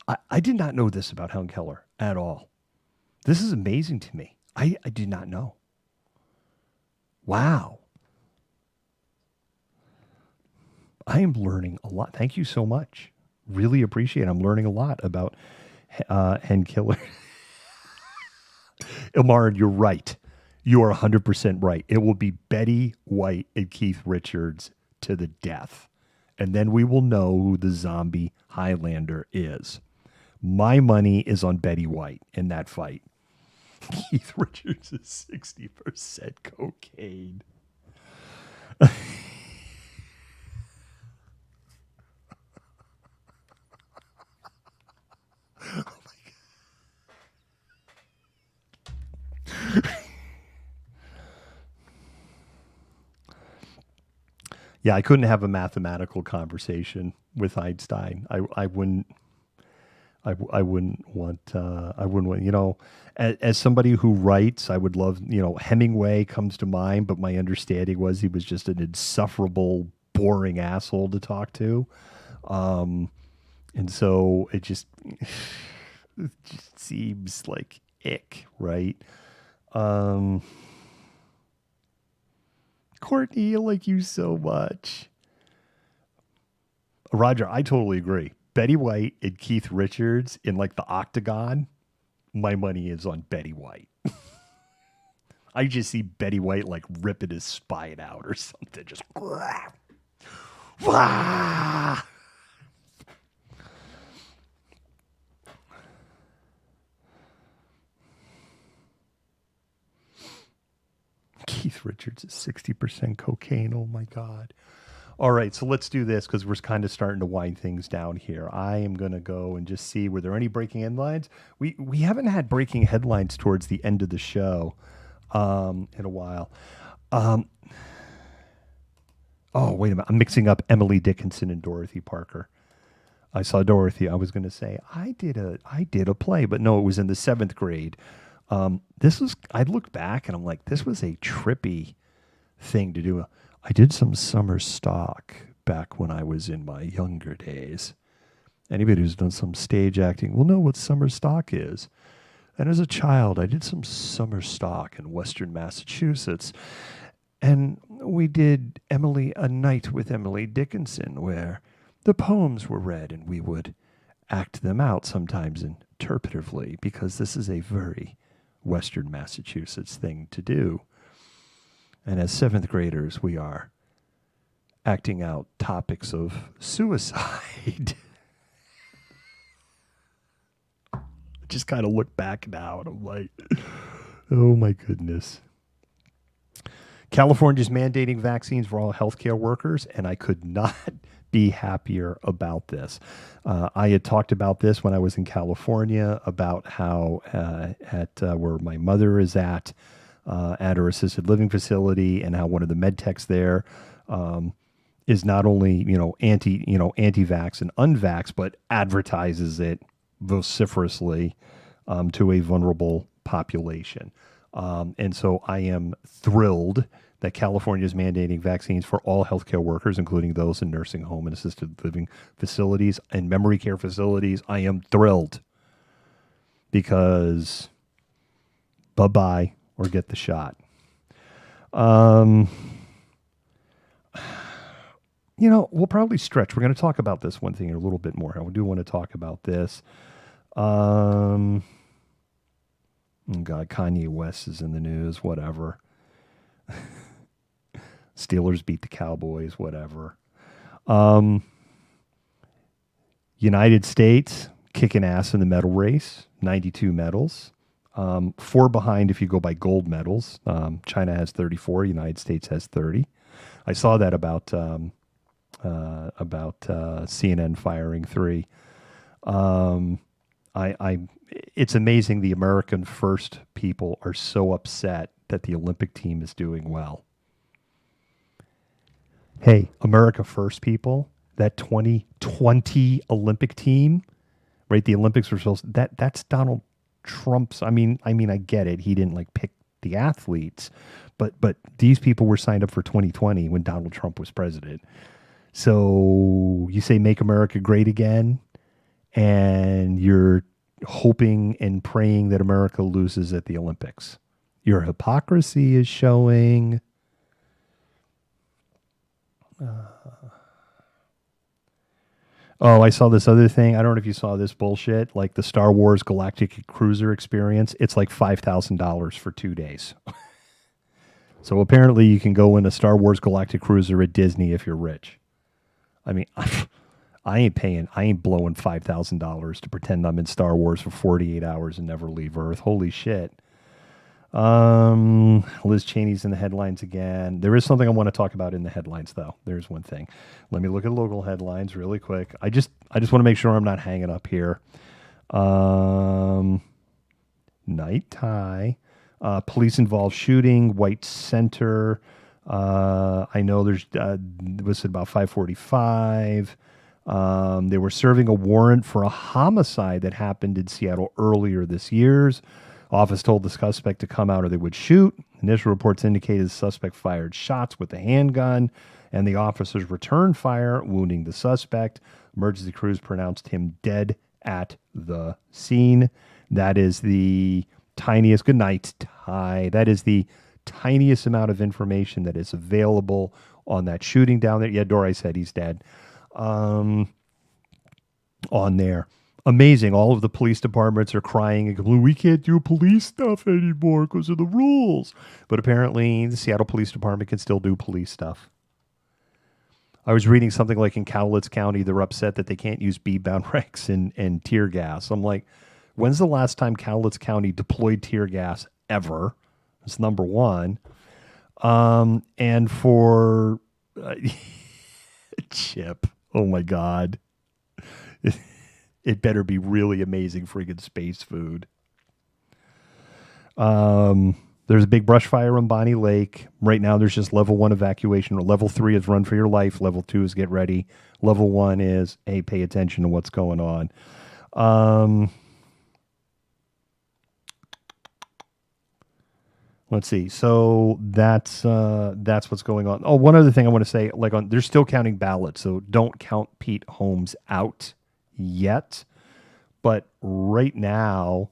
I did not know this about Helen Keller at all. This is amazing to me. I did not know. Wow. I am learning a lot. Thank you so much. Really appreciate it. I'm learning a lot about Hen Killer. Ilmarin, you're right. You are 100% right. It will be Betty White and Keith Richards to the death. And then we will know who the zombie Highlander is. My money is on Betty White in that fight. Keith Richards is 60% cocaine. Yeah, I couldn't have a mathematical conversation with Einstein. I wouldn't. I wouldn't want. I wouldn't want. As somebody who writes, I would love. Hemingway comes to mind, but my understanding was he was just an insufferable, boring asshole to talk to, and so it just seems like ick, right? Courtney, I like you so much. Roger, I totally agree. Betty White and Keith Richards in like the octagon, my money is on Betty White. I just see Betty White like ripping his spine out or something. Just wah! Keith Richards is 60% cocaine. Oh my God. All right, so let's do this because we're kind of starting to wind things down here. I am going to go and just see, were there any breaking headlines? We haven't had breaking headlines towards the end of the show in a while. Oh, wait a minute. I'm mixing up Emily Dickinson and Dorothy Parker. I saw Dorothy. I was going to say, I did a play, but no, it was in the 7th grade. I looked back and I'm like, this was a trippy thing to do. I did some summer stock back when I was in my younger days. Anybody who's done some stage acting will know what summer stock is. And as a child, I did some summer stock in Western Massachusetts. And we did A Night with Emily Dickinson, where the poems were read and we would act them out, sometimes interpretively, because this is a very Western Massachusetts thing to do. And as 7th graders, we are acting out topics of suicide. I just kind of look back now and I'm like, oh my goodness. California's mandating vaccines for all healthcare workers, and I could not be happier about this. I had talked about this when I was in California, about how at where my mother is at her assisted living facility, and how one of the med techs there is not only anti-vax and unvax, but advertises it vociferously to a vulnerable population. And so I am thrilled that California is mandating vaccines for all healthcare workers, including those in nursing home and assisted living facilities and memory care facilities. I am thrilled because bye-bye or get the shot. We'll probably stretch. We're going to talk about this one thing a little bit more. I do want to talk about this. Oh God, Kanye West is in the news, whatever. Steelers beat the Cowboys, whatever. United States kicking ass in the medal race, 92 medals. 4 behind if you go by gold medals. China has 34, United States has 30. I saw that about CNN firing 3. It's amazing the American first people are so upset that the Olympic team is doing well. Hey, America first people, that 2020 Olympic team, right? The Olympics were supposed that's Donald Trump's. I mean, I get it. He didn't pick the athletes, but these people were signed up for 2020 when Donald Trump was president. So you say make America great again, and you're hoping and praying that America loses at the Olympics. Your hypocrisy is showing. Oh, I saw this other thing. I don't know if you saw this bullshit, like the Star Wars Galactic Cruiser experience. It's like $5,000 for 2 days. So apparently you can go in a Star Wars Galactic Cruiser at Disney if you're rich. I mean, I ain't blowing $5,000 to pretend I'm in Star Wars for 48 hours and never leave Earth. Holy shit. Liz Cheney's in the headlines again. There is something I want to talk about in the headlines, though. There's one thing. Let me look at local headlines really quick. I just want to make sure I'm not hanging up here. Night tie. Police involved shooting. White Center. I know there's was it about 5:45. They were serving a warrant for a homicide that happened in Seattle earlier this year. Office told the suspect to come out or they would shoot. Initial reports indicated the suspect fired shots with a handgun, and the officers returned fire, wounding the suspect. Emergency crews pronounced him dead at the scene. That is the tiniest, good night, Ty. That is the tiniest amount of information that is available on that shooting down there. Yeah, Dory said he's dead. On there. Amazing. All of the police departments are crying and going, we can't do police stuff anymore because of the rules. But apparently the Seattle Police Department can still do police stuff. I was reading something like in Cowlitz County, they're upset that they can't use bead-bound ranks and tear gas. I'm like, when's the last time Cowlitz County deployed tear gas ever? That's number one. And for Chip, oh my God. It better be really amazing friggin' space food. There's a big brush fire on Bonnie Lake. Right now there's just level 1 evacuation. Level 3 is run for your life. Level 2 is get ready. Level 1 is, hey, pay attention to what's going on. Let's see. So that's what's going on. Oh, one other thing I want to say, they're still counting ballots, so don't count Pete Holmes out yet. But right now,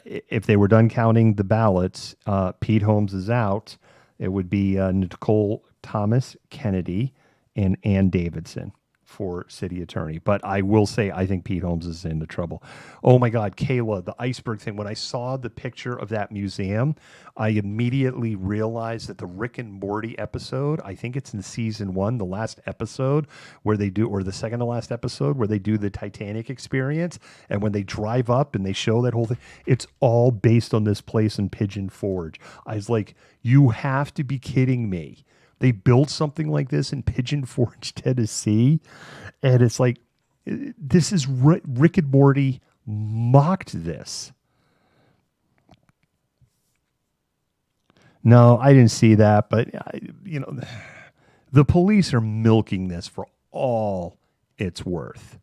if they were done counting the ballots, Pete Holmes is out. It would be Nicole Thomas Kennedy and Ann Davidson for city attorney. But I will say, I think Pete Holmes is into trouble. Oh my God, Kayla, the iceberg thing. When I saw the picture of that museum, I immediately realized that the Rick and Morty episode, I think it's in season 1, the last episode where they do, or the second to last episode where they do the Titanic experience. And when they drive up and they show that whole thing, it's all based on this place in Pigeon Forge. I was like, you have to be kidding me. They built something like this in Pigeon Forge, Tennessee. And it's like, this is Rick and Morty mocked this. No, I didn't see that. But, the police are milking this for all it's worth.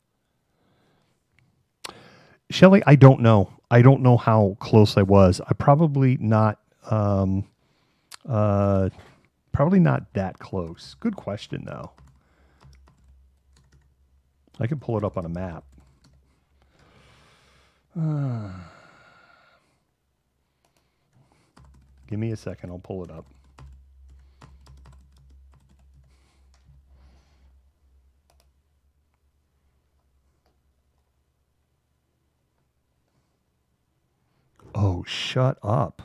Shelley, I don't know. I don't know how close I was. I probably not... Probably not that close. Good question, though. I can pull it up on a map. Give me a second. I'll pull it up. Oh, shut up.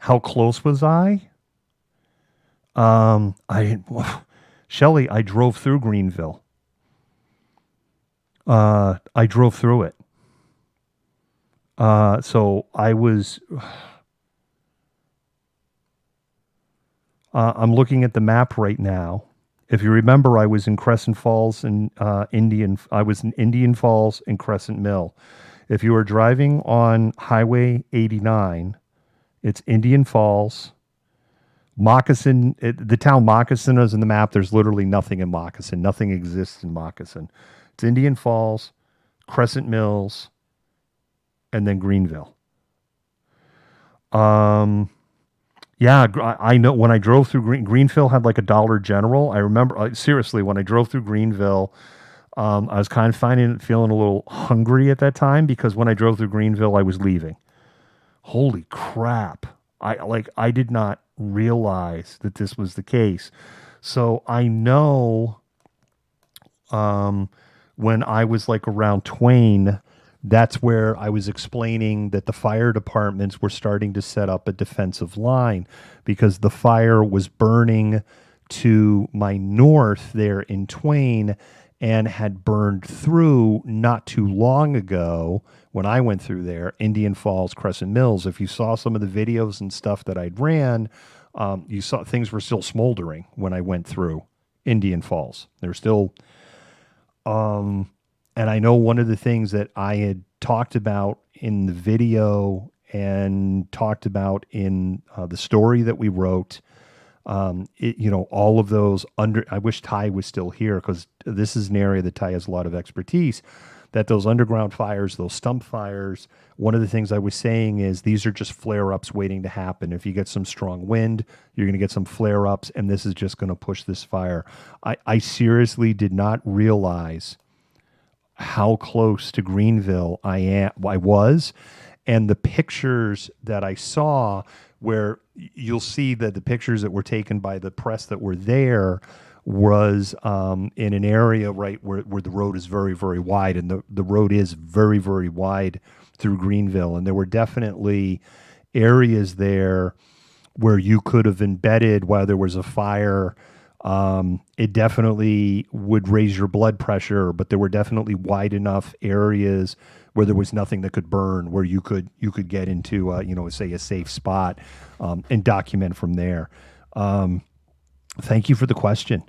How close was I? Shelley, I drove through Greenville. I drove through it. So I was, I'm looking at the map right now. If you remember, I was in Crescent Falls and I was in Indian Falls and Crescent Mill. If you were driving on Highway 89, it's Indian Falls, Moccasin. The town Moccasin is in the map. There's literally nothing in Moccasin. Nothing exists in Moccasin. It's Indian Falls, Crescent Mills, and then Greenville. Yeah, I know when I drove through Greenville had like a Dollar General. I remember seriously when I drove through Greenville, I was kind of feeling a little hungry at that time because when I drove through Greenville, I was leaving. Holy crap! I did not realize that this was the case. So I know when I was like around Twain, that's where I was explaining that the fire departments were starting to set up a defensive line because the fire was burning to my north there in Twain and had burned through not too long ago when I went through there, Indian Falls, Crescent Mills. If you saw some of the videos and stuff that I'd ran, you saw things were still smoldering when I went through Indian Falls. They're still and I know one of the things that I had talked about in the video and talked about in the story that we wrote, all of those I wish Ty was still here because this is an area that Ty has a lot of expertise. That those underground fires, those stump fires, one of the things I was saying is these are just flare ups waiting to happen. If you get some strong wind, you're going to get some flare ups, and this is just going to push this fire. I seriously did not realize how close to Greenville I was, and the pictures that I saw where you'll see that the pictures that were taken by the press that were there was in an area right where the road is very, very wide, and the road is very, very wide through Greenville. And there were definitely areas there where you could have embedded while there was a fire. It definitely would raise your blood pressure, but there were definitely wide enough areas where there was nothing that could burn, where you could get into say a safe spot and document from there. Thank you for the question.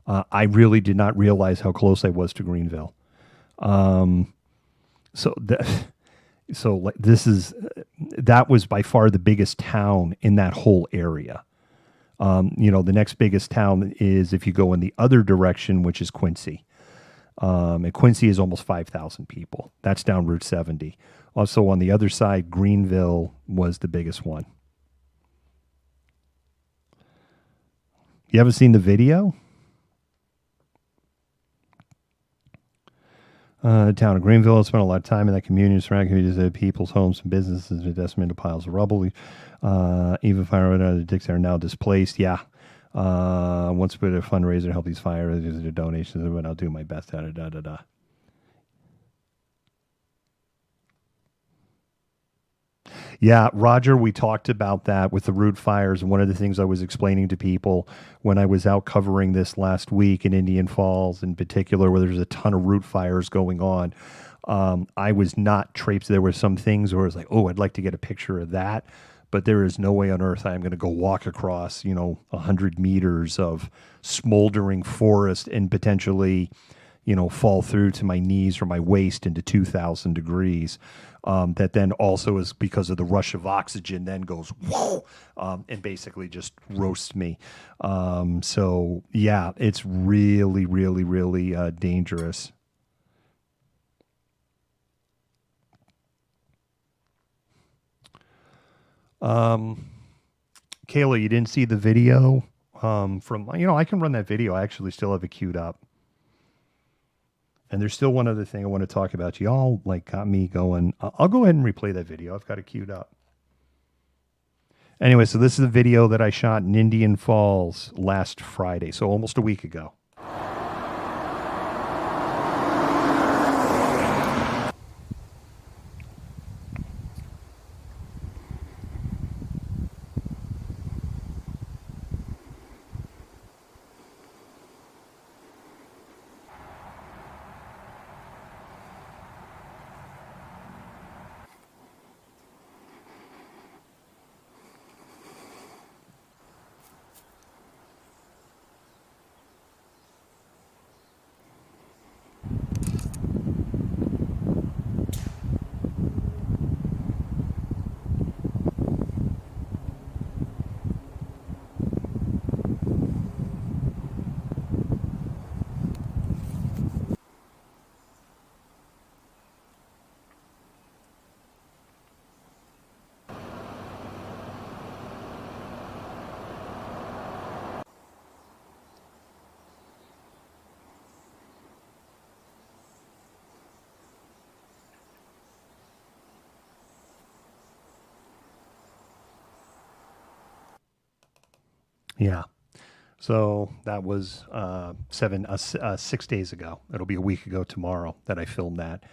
I really did not realize how close I was to Greenville. So that, that was by far the biggest town in that whole area. The next biggest town is if you go in the other direction, which is Quincy. And Quincy is almost 5,000 people. That's down Route 70. Also on the other side, Greenville was the biggest one. You haven't seen the video? The town of Greenville has spent a lot of time in that community, surrounding communities, people's homes and businesses are decimated into piles of rubble. Even firemen addicts are now displaced. Yeah. Once we did a fundraiser to help these firefighters, do donations, but I'll do my best. Da, da, da, da. Yeah, Roger, we talked about that with the root fires. And one of the things I was explaining to people when I was out covering this last week in Indian Falls in particular, where there's a ton of root fires going on, I was not traipsed. There were some things where I was like, oh, I'd like to get a picture of that. But there is no way on earth I'm going to go walk across, 100 meters of smoldering forest and potentially, fall through to my knees or my waist into 2,000 degrees. That then also is because of the rush of oxygen then goes whoa, and basically just roasts me. So yeah, it's really, really, really dangerous. Kayla, you didn't see the video from, I can run that video. I actually still have it queued up. And there's still one other thing I want to talk about. Y'all got me going. I'll go ahead and replay that video. I've got it queued up. Anyway, so this is a video that I shot in Indian Falls last Friday, so almost a week ago. Yeah. So that was 6 days ago. It'll be a week ago tomorrow that I filmed that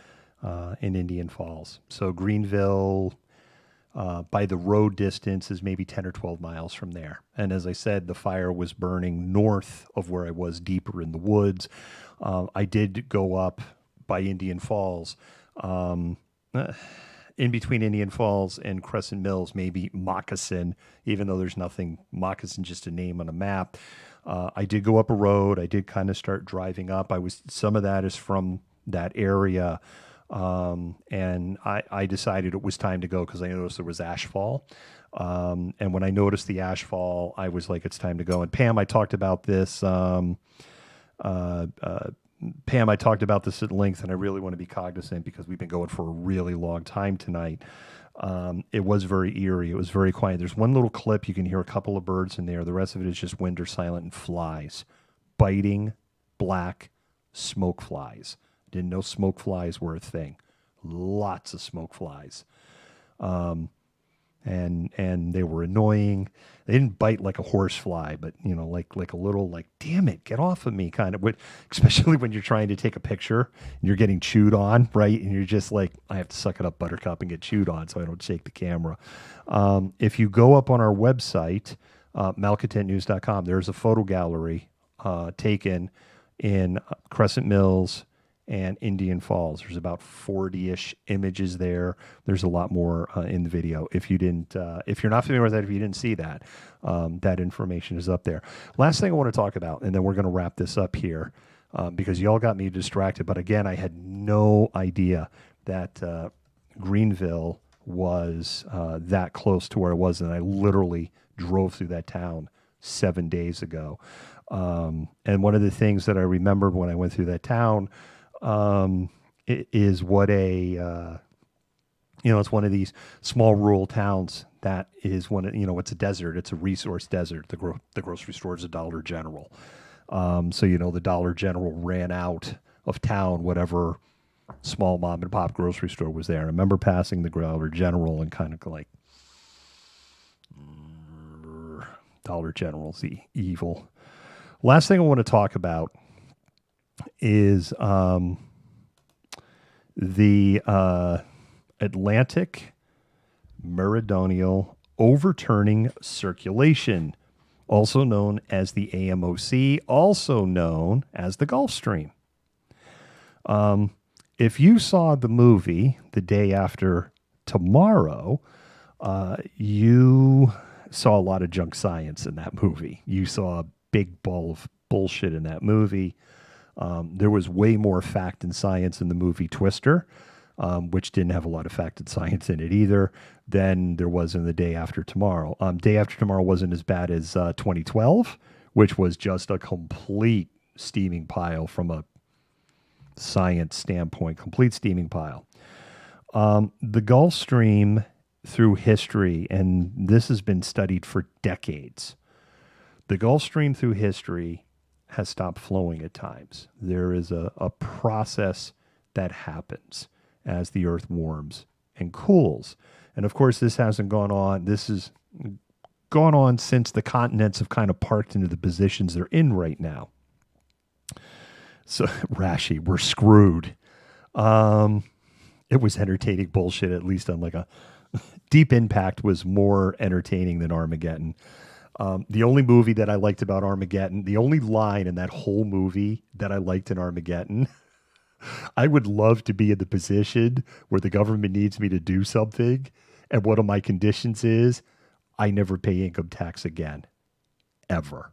in Indian Falls. So Greenville, by the road distance, is maybe 10 or 12 miles from there. And as I said, the fire was burning north of where I was, deeper in the woods. I did go up by Indian Falls. Um, in between Indian Falls and Crescent Mills, maybe Moccasin, even though there's nothing, Moccasin just a name on a map. I did go up a road. I did kind of start driving up. Some of that is from that area. And I decided it was time to go because I noticed there was ashfall. And when I noticed the ashfall, I was like, it's time to go. And Pam, I talked about this. Pam, I talked about this at length, and I really want to be cognizant because we've been going for a really long time tonight. It was very eerie. It was very quiet. There's one little clip. You can hear a couple of birds in there. The rest of it is just wind or silent and flies. Biting, black smoke flies. Didn't know smoke flies were a thing. Lots of smoke flies. And they were annoying. They didn't bite like a horse fly, but like a little like, damn it, get off of me kind of. Especially when you're trying to take a picture and you're getting chewed on, right? And you're just like, I have to suck it up, Buttercup, and get chewed on so I don't shake the camera. If you go up on our website, malcontentnews.com, there's a photo gallery taken in Crescent Mills and Indian Falls. There's about 40-ish images there. There's a lot more in the video. If you're not familiar with that, if you didn't see that, that information is up there. Last thing I want to talk about, and then we're going to wrap this up here, because y'all got me distracted. But again, I had no idea that Greenville was that close to where it was, and I literally drove through that town 7 days ago. And one of the things that I remembered when I went through that town is what it's one of these small rural towns that is it's a desert. It's a resource desert. The grocery store is a Dollar General. So the Dollar General ran out of town, whatever small mom and pop grocery store was there. I remember passing the Dollar General and kind of like, Dollar General's evil. Last thing I want to talk about is the Atlantic Meridional Overturning Circulation, also known as the AMOC, also known as the Gulf Stream. If you saw the movie The Day After Tomorrow, you saw a lot of junk science in that movie. You saw a big ball of bullshit in that movie. There was way more fact and science in the movie Twister, which didn't have a lot of fact and science in it either, than there was in The Day After Tomorrow. Day After Tomorrow wasn't as bad as 2012, which was just a complete steaming pile from a science standpoint, complete steaming pile. The Gulf Stream through history, and this has been studied for decades, the Gulf Stream through history has stopped flowing at times. There is a process that happens as the earth warms and cools. And of course, this hasn't gone on. This has gone on since the continents have kind of parked into the positions they're in right now. So, Rashi, we're screwed. It was entertaining bullshit, at least on like a Deep Impact was more entertaining than Armageddon. The only movie that I liked about Armageddon, the only line in that whole movie that I liked in Armageddon, I would love to be in the position where the government needs me to do something, and one of my conditions is I never pay income tax again. Ever.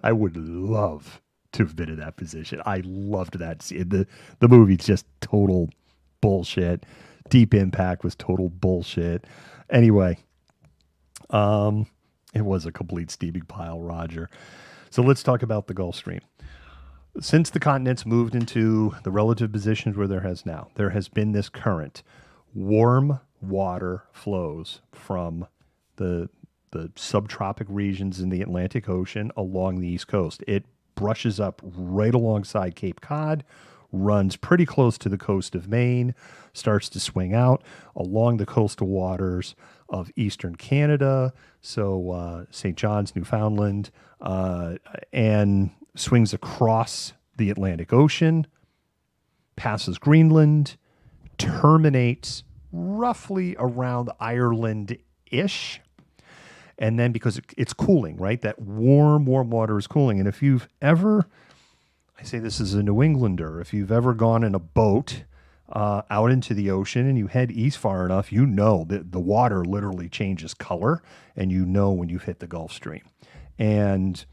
I would love to have been in that position. I loved that scene. The movie's just total bullshit. Deep Impact was total bullshit. Anyway, it was a complete steaming pile, Roger. So let's talk about the Gulf Stream. Since the continents moved into the relative positions where there has been this current. Warm water flows from the subtropic regions in the Atlantic Ocean along the East Coast. It brushes up right alongside Cape Cod, runs pretty close to the coast of Maine, starts to swing out along the coastal waters, of eastern Canada, so St. John's, Newfoundland, and swings across the Atlantic Ocean, passes Greenland, terminates roughly around Ireland-ish. And then because it's cooling, right? That warm water is cooling. And if you've ever, I say this as a New Englander, if you've ever gone in a boat out into the ocean and you head east far enough, you know that the water literally changes color, and you know when you've hit the Gulf Stream. And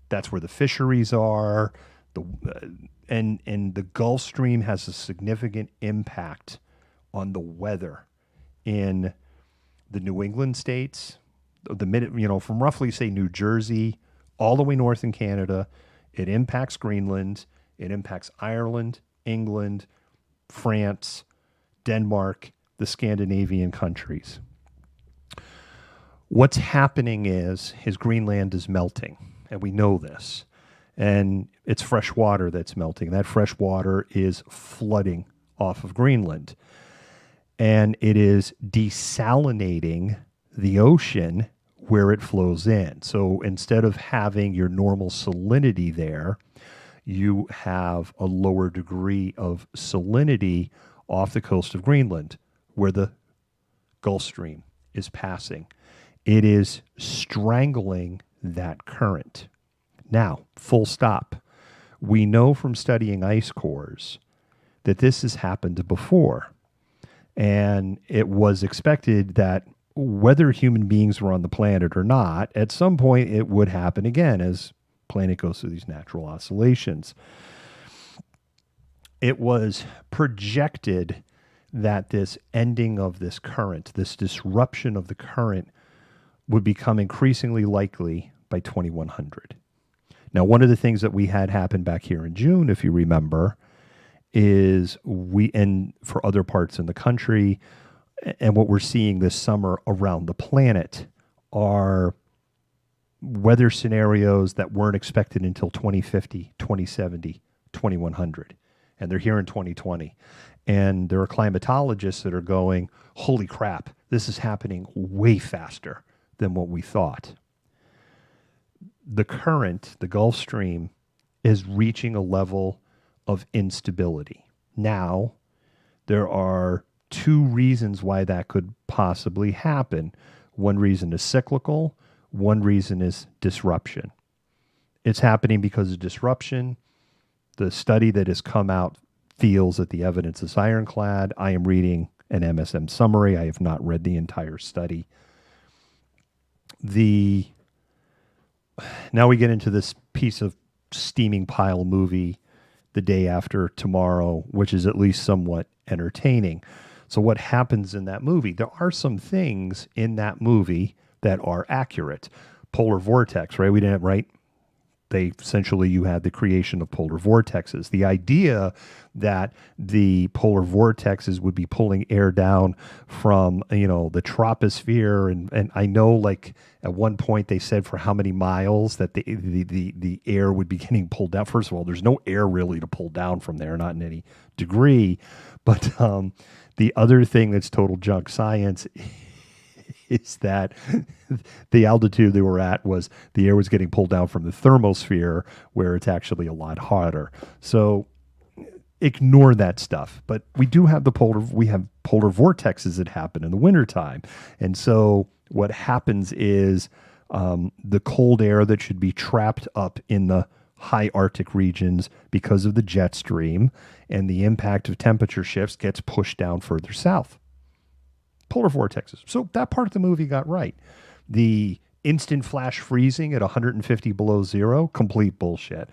that's where the fisheries are. And the Gulf Stream has a significant impact on the weather in the New England states, from roughly say New Jersey all the way north in Canada. It impacts Greenland. It impacts Ireland, England, France, Denmark, the Scandinavian countries. What's happening is Greenland is melting, and we know this. And it's fresh water that's melting. That fresh water is flooding off of Greenland. And it is desalinating the ocean where it flows in. So instead of having your normal salinity there, you have a lower degree of salinity off the coast of Greenland where the Gulf Stream is passing. It is strangling that current. Now, full stop. We know from studying ice cores that this has happened before. And it was expected that whether human beings were on the planet or not, at some point it would happen again as planet goes through these natural oscillations. It was projected that this ending of this current, this disruption of the current, would become increasingly likely by 2100. Now, one of the things that we had happen back here in June, if you remember, is and for other parts in the country, and what we're seeing this summer around the planet are weather scenarios that weren't expected until 2050, 2070, 2100. And they're here in 2020. And there are climatologists that are going, holy crap, this is happening way faster than what we thought. The current, the Gulf Stream, is reaching a level of instability. Now, there are two reasons why that could possibly happen. One reason is cyclical. One reason is disruption. It's happening because of disruption. The study that has come out feels that the evidence is ironclad. I am reading an MSM summary. I have not read the entire study. Now we get into this piece of steaming pile movie, The Day After Tomorrow, which is at least somewhat entertaining. So what happens in that movie? There are some things in that movie that are accurate. Polar vortex, right? We didn't, right? You had the creation of polar vortexes. The idea that the polar vortexes would be pulling air down from, the troposphere. And I know, like, at one point they said for how many miles that the air would be getting pulled down. First of all, there's no air really to pull down from there, not in any degree. But the other thing that's total junk science is that the altitude they were at was the air was getting pulled down from the thermosphere, where it's actually a lot hotter. So ignore that stuff. But we do have polar vortexes that happen in the wintertime. And so what happens is the cold air that should be trapped up in the high Arctic regions because of the jet stream and the impact of temperature shifts gets pushed down further south. Polar vortexes. So that part of the movie got right. The instant flash freezing at 150 below zero, complete bullshit.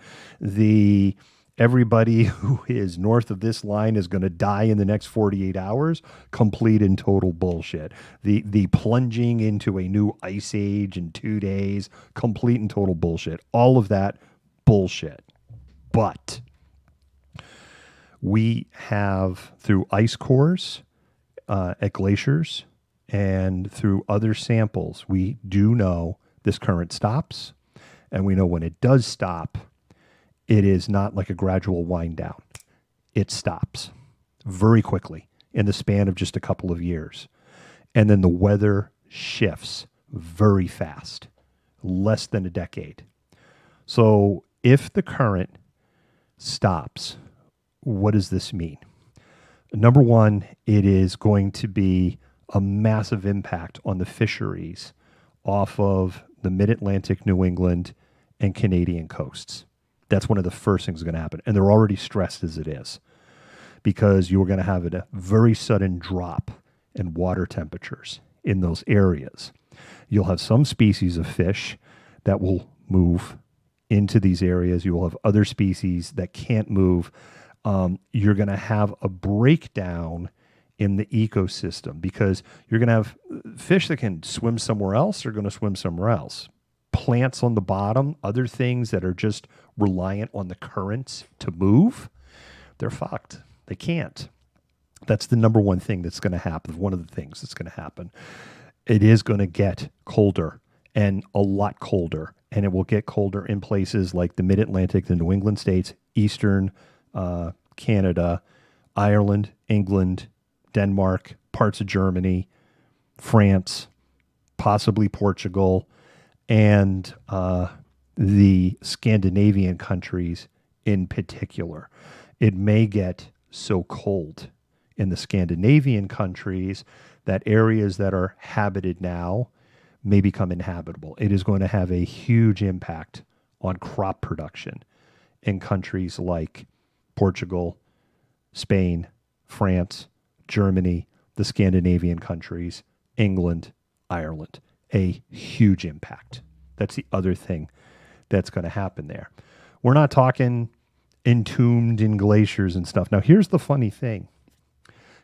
Everybody who is north of this line is going to die in the next 48 hours, complete and total bullshit. The plunging into a new ice age in 2 days, complete and total bullshit. All of that bullshit. But we have, through ice cores at glaciers and through other samples, we do know this current stops. And we know when it does stop, it is not like a gradual wind down. It stops very quickly in the span of just a couple of years. And then the weather shifts very fast, less than a decade. So if the current stops, what does this mean? Number one, it is going to be a massive impact on the fisheries off of the mid-Atlantic, New England, and Canadian coasts. That's one of the first things going to happen. And they're already stressed as it is, because you're going to have a very sudden drop in water temperatures in those areas. You'll have some species of fish that will move into these areas. You will have other species that can't move. You're going to have a breakdown in the ecosystem, because you're going to have fish that can swim somewhere else are going to swim somewhere else. Plants on the bottom, other things that are just reliant on the currents to move, they're fucked. They can't. That's the number one thing that's going to happen. One of the things that's going to happen. It is going to get colder, and a lot colder. And it will get colder in places like the mid-Atlantic, the New England states, eastern Canada, Ireland, England, Denmark, parts of Germany, France, possibly Portugal, and the Scandinavian countries in particular. It may get so cold in the Scandinavian countries that areas that are habited now may become inhabitable. It is going to have a huge impact on crop production in countries like Portugal, Spain, France, Germany, the Scandinavian countries, England, Ireland. A huge impact. That's the other thing that's going to happen there. We're not talking entombed in glaciers and stuff. Now, here's the funny thing,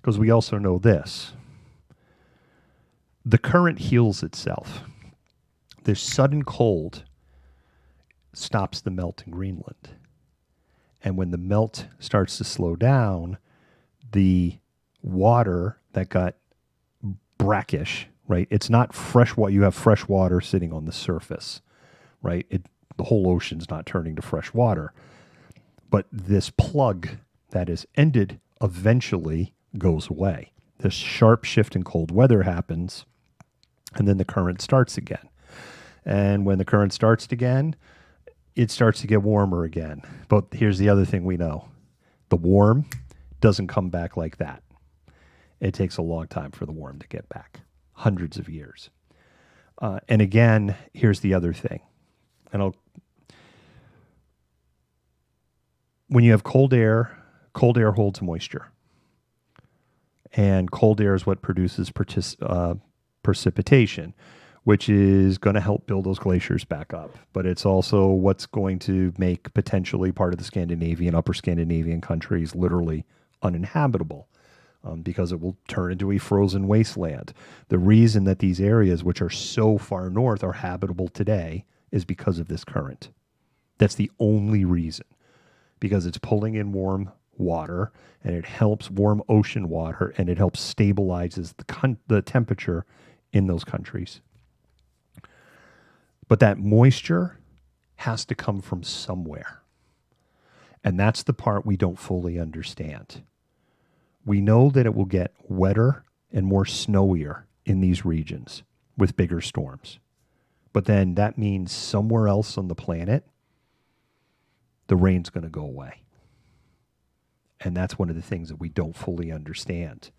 because we also know this. The current heals itself. The sudden cold stops the melt in Greenland. And when the melt starts to slow down, the water that got brackish, right? It's not fresh water. You have fresh water sitting on the surface, right? The whole ocean's not turning to fresh water. But this plug that is ended eventually goes away. This sharp shift in cold weather happens, and then the current starts again. And when the current starts again, it starts to get warmer again. But here's the other thing we know. The warm doesn't come back like that. It takes a long time for the warm to get back, hundreds of years. And again, here's the other thing. When you have cold air holds moisture. And cold air is what produces precipitation, which is going to help build those glaciers back up. But it's also what's going to make potentially part of the upper Scandinavian countries literally uninhabitable, because it will turn into a frozen wasteland. The reason that these areas, which are so far north, are habitable today is because of this current. That's the only reason, because it's pulling in warm water, and it helps warm ocean water, and it helps stabilizes the temperature in those countries. But that moisture has to come from somewhere. And that's the part we don't fully understand. We know that it will get wetter and more snowier in these regions with bigger storms. But then that means somewhere else on the planet, the rain's going to go away. And that's one of the things that we don't fully understand.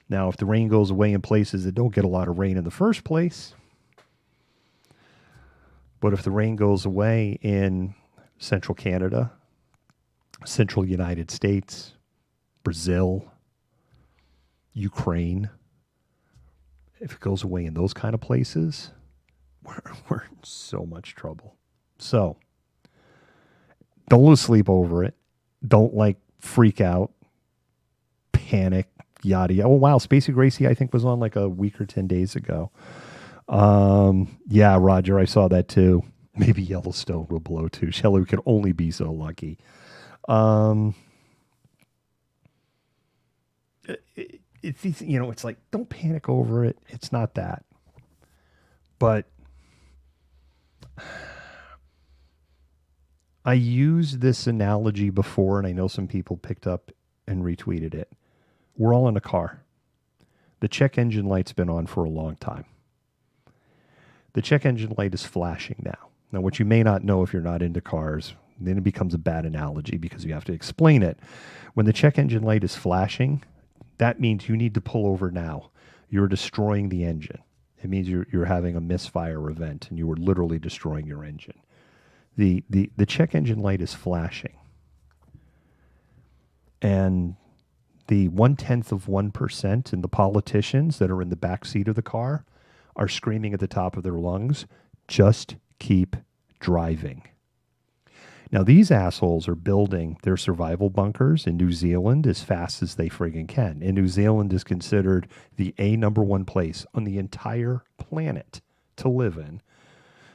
Now, if the rain goes away in places that don't get a lot of rain in the first place, but if the rain goes away in central Canada, central United States, Brazil, Ukraine, if it goes away in those kind of places, we're in so much trouble. So don't lose sleep over it. Don't freak out, panic, yada yada. Oh wow, Spacey Gracie I think was on like a week or 10 days ago. Yeah, Roger, I saw that too. Maybe Yellowstone will blow too. Shelley could only be so lucky. It's like, don't panic over it. It's not that. But I used this analogy before, and I know some people picked up and retweeted it. We're all in a car. The check engine light's been on for a long time. The check engine light is flashing now. Now, what you may not know if you're not into cars, then it becomes a bad analogy because you have to explain it. When the check engine light is flashing, that means you need to pull over now. You're destroying the engine. It means you're having a misfire event and you were literally destroying your engine. The check engine light is flashing. And the 0.1% and the politicians that are in the back seat of the car are screaming at the top of their lungs, just keep driving. Now, these assholes are building their survival bunkers in New Zealand as fast as they friggin' can. And New Zealand is considered the number one place on the entire planet to live in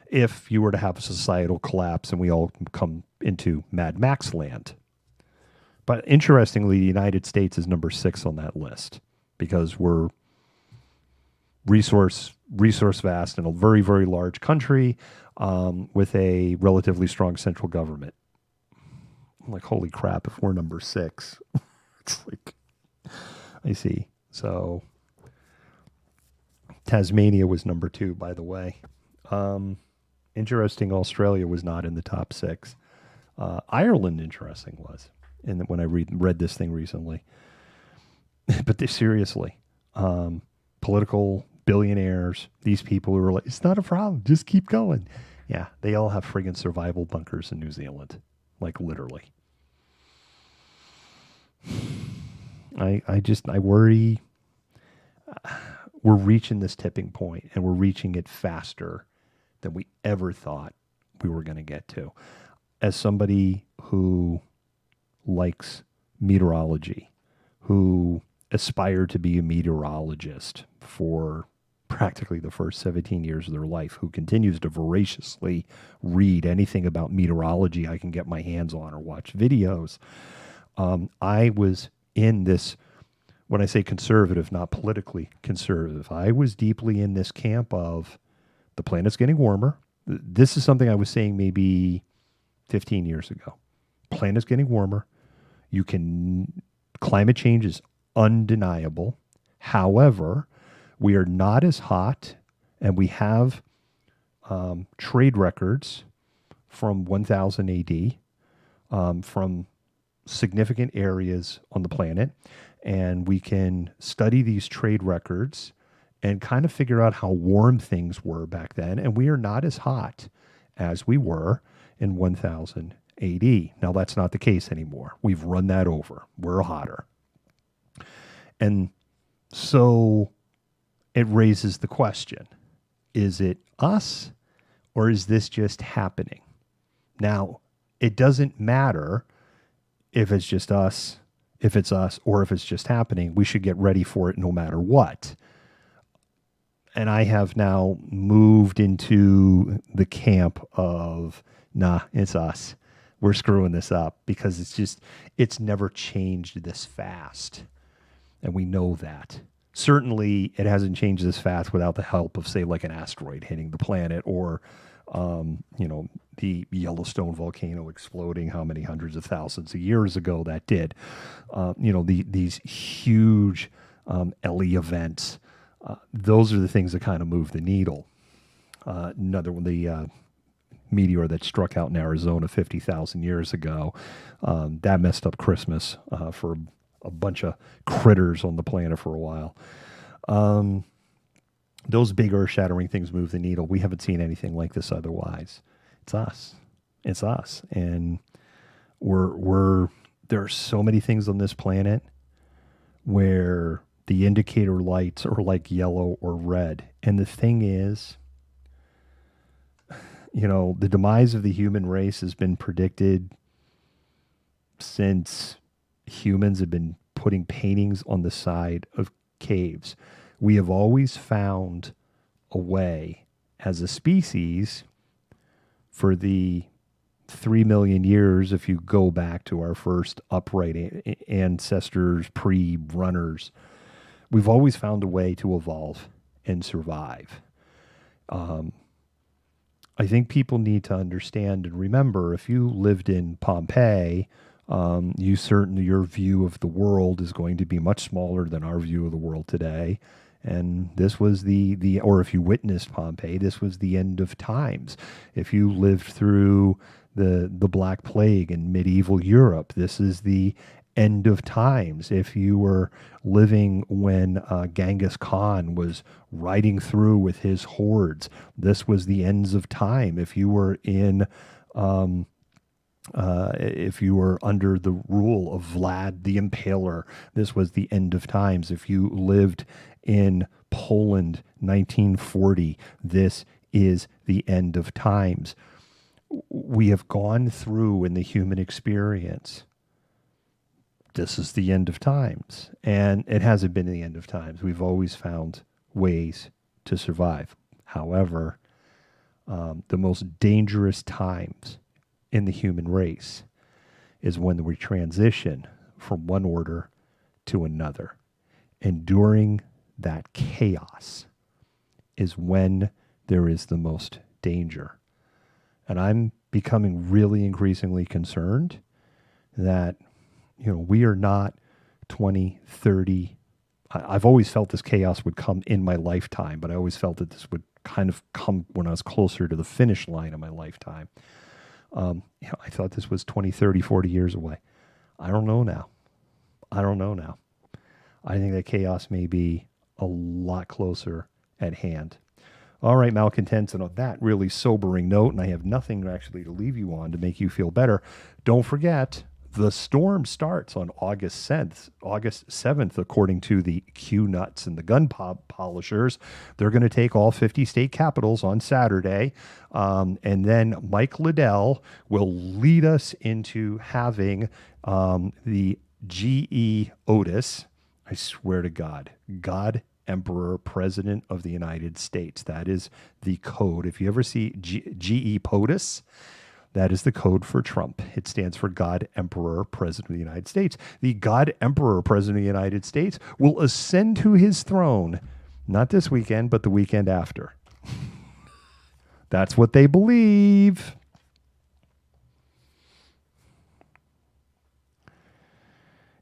if you were to have a societal collapse and we all come into Mad Max land. But interestingly, the United States is number 6 on that list because we're resource vast and a very, very large country with a relatively strong central government. I'm like, holy crap, if we're number 6. It's like, I see. So Tasmania was number 2, by the way. Interesting, Australia was not in the top 6. Ireland, interesting, was. And when I read this thing recently. But seriously, political billionaires, these people who are like, it's not a problem, just keep going. Yeah, they all have friggin' survival bunkers in New Zealand. Like, literally. I worry we're reaching this tipping point, and we're reaching it faster than we ever thought we were going to get to. As somebody who likes meteorology, who aspired to be a meteorologist for practically the first 17 years of their life, who continues to voraciously read anything about meteorology I can get my hands on or watch videos. I was in this, when I say conservative, not politically conservative, I was deeply in this camp of the planet's getting warmer. This is something I was saying maybe 15 years ago. Planet's getting warmer. Climate change is undeniable. However, we are not as hot, and we have trade records from 1000 AD from significant areas on the planet, and we can study these trade records and kind of figure out how warm things were back then, and we are not as hot as we were in 1000 AD. Now, that's not the case anymore. We've run that over. We're hotter. And so it raises the question, is it us or is this just happening? Now, it doesn't matter if it's just us, if it's us, or if it's just happening. We should get ready for it no matter what. And I have now moved into the camp of, nah, it's us. We're screwing this up because it's never changed this fast. And we know that. Certainly, it hasn't changed this fast without the help of, say, like an asteroid hitting the planet or, the Yellowstone volcano exploding how many hundreds of thousands of years ago that did. These huge LE events, those are the things that kind of move the needle. Another one, the meteor that struck out in Arizona 50,000 years ago, that messed up Christmas for a bunch of critters on the planet for a while. Those big earth-shattering things move the needle. We haven't seen anything like this otherwise. It's us. It's us. And there are so many things on this planet where the indicator lights are like yellow or red. And the thing is, the demise of the human race has been predicted since humans have been putting paintings on the side of caves. We have always found a way as a species for the 3 million years, if you go back to our first upright ancestors, pre-runners, we've always found a way to evolve and survive. I think people need to understand and remember, if you lived in Pompeii, your view of the world is going to be much smaller than our view of the world today. And this was the or if you witnessed Pompeii, this was the end of times. If you lived through the Black Plague in medieval Europe, this is the end of times. If you were living when Genghis Khan was riding through with his hordes, this was the ends of time. If you were if you were under the rule of Vlad the Impaler, this was the end of times. If you lived in Poland 1940, this is the end of times. We have gone through in the human experience, this is the end of times. And it hasn't been the end of times. We've always found ways to survive. However, the most dangerous times in the human race is when we transition from one order to another. And during that chaos is when there is the most danger. And I'm becoming really increasingly concerned that, we are not 20, 30. I've always felt this chaos would come in my lifetime, but I always felt that this would kind of come when I was closer to the finish line of my lifetime. I thought this was 20, 30, 40 years away. I don't know now. I think that chaos may be a lot closer at hand. All right, malcontents, and on that really sobering note, and I have nothing actually to leave you on to make you feel better, don't forget, the storm starts on August 7th, according to the Q Nuts and the gun polishers. They're going to take all 50 state capitals on Saturday. And then Mike Liddell will lead us into having the GE Otis, I swear to God, Emperor, President of the United States. That is the code. If you ever see GE POTUS, that is the code for Trump. It stands for God Emperor, President of the United States. The God Emperor, President of the United States will ascend to his throne, not this weekend, but the weekend after. That's what they believe.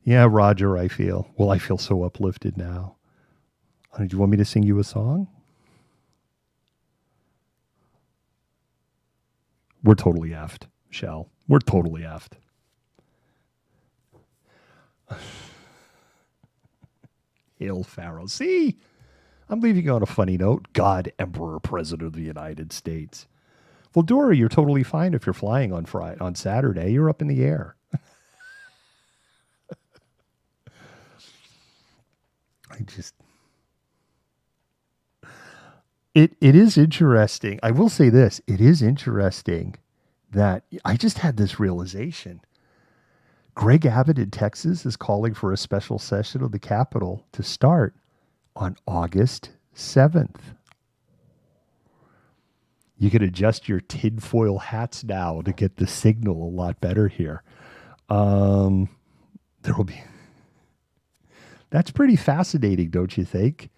Yeah, Roger, I feel so uplifted now. Do you want me to sing you a song? We're totally effed, Shell. We're totally effed. Hail Pharaoh. See? I'm leaving you on a funny note. God, Emperor, President of the United States. Well, Dora, you're totally fine if you're flying on Saturday. You're up in the air. It is interesting. I will say this. It is interesting that I just had this realization. Greg Abbott in Texas is calling for a special session of the Capitol to start on August 7th. You can adjust your tinfoil hats now to get the signal a lot better here. There will be... That's pretty fascinating, don't you think?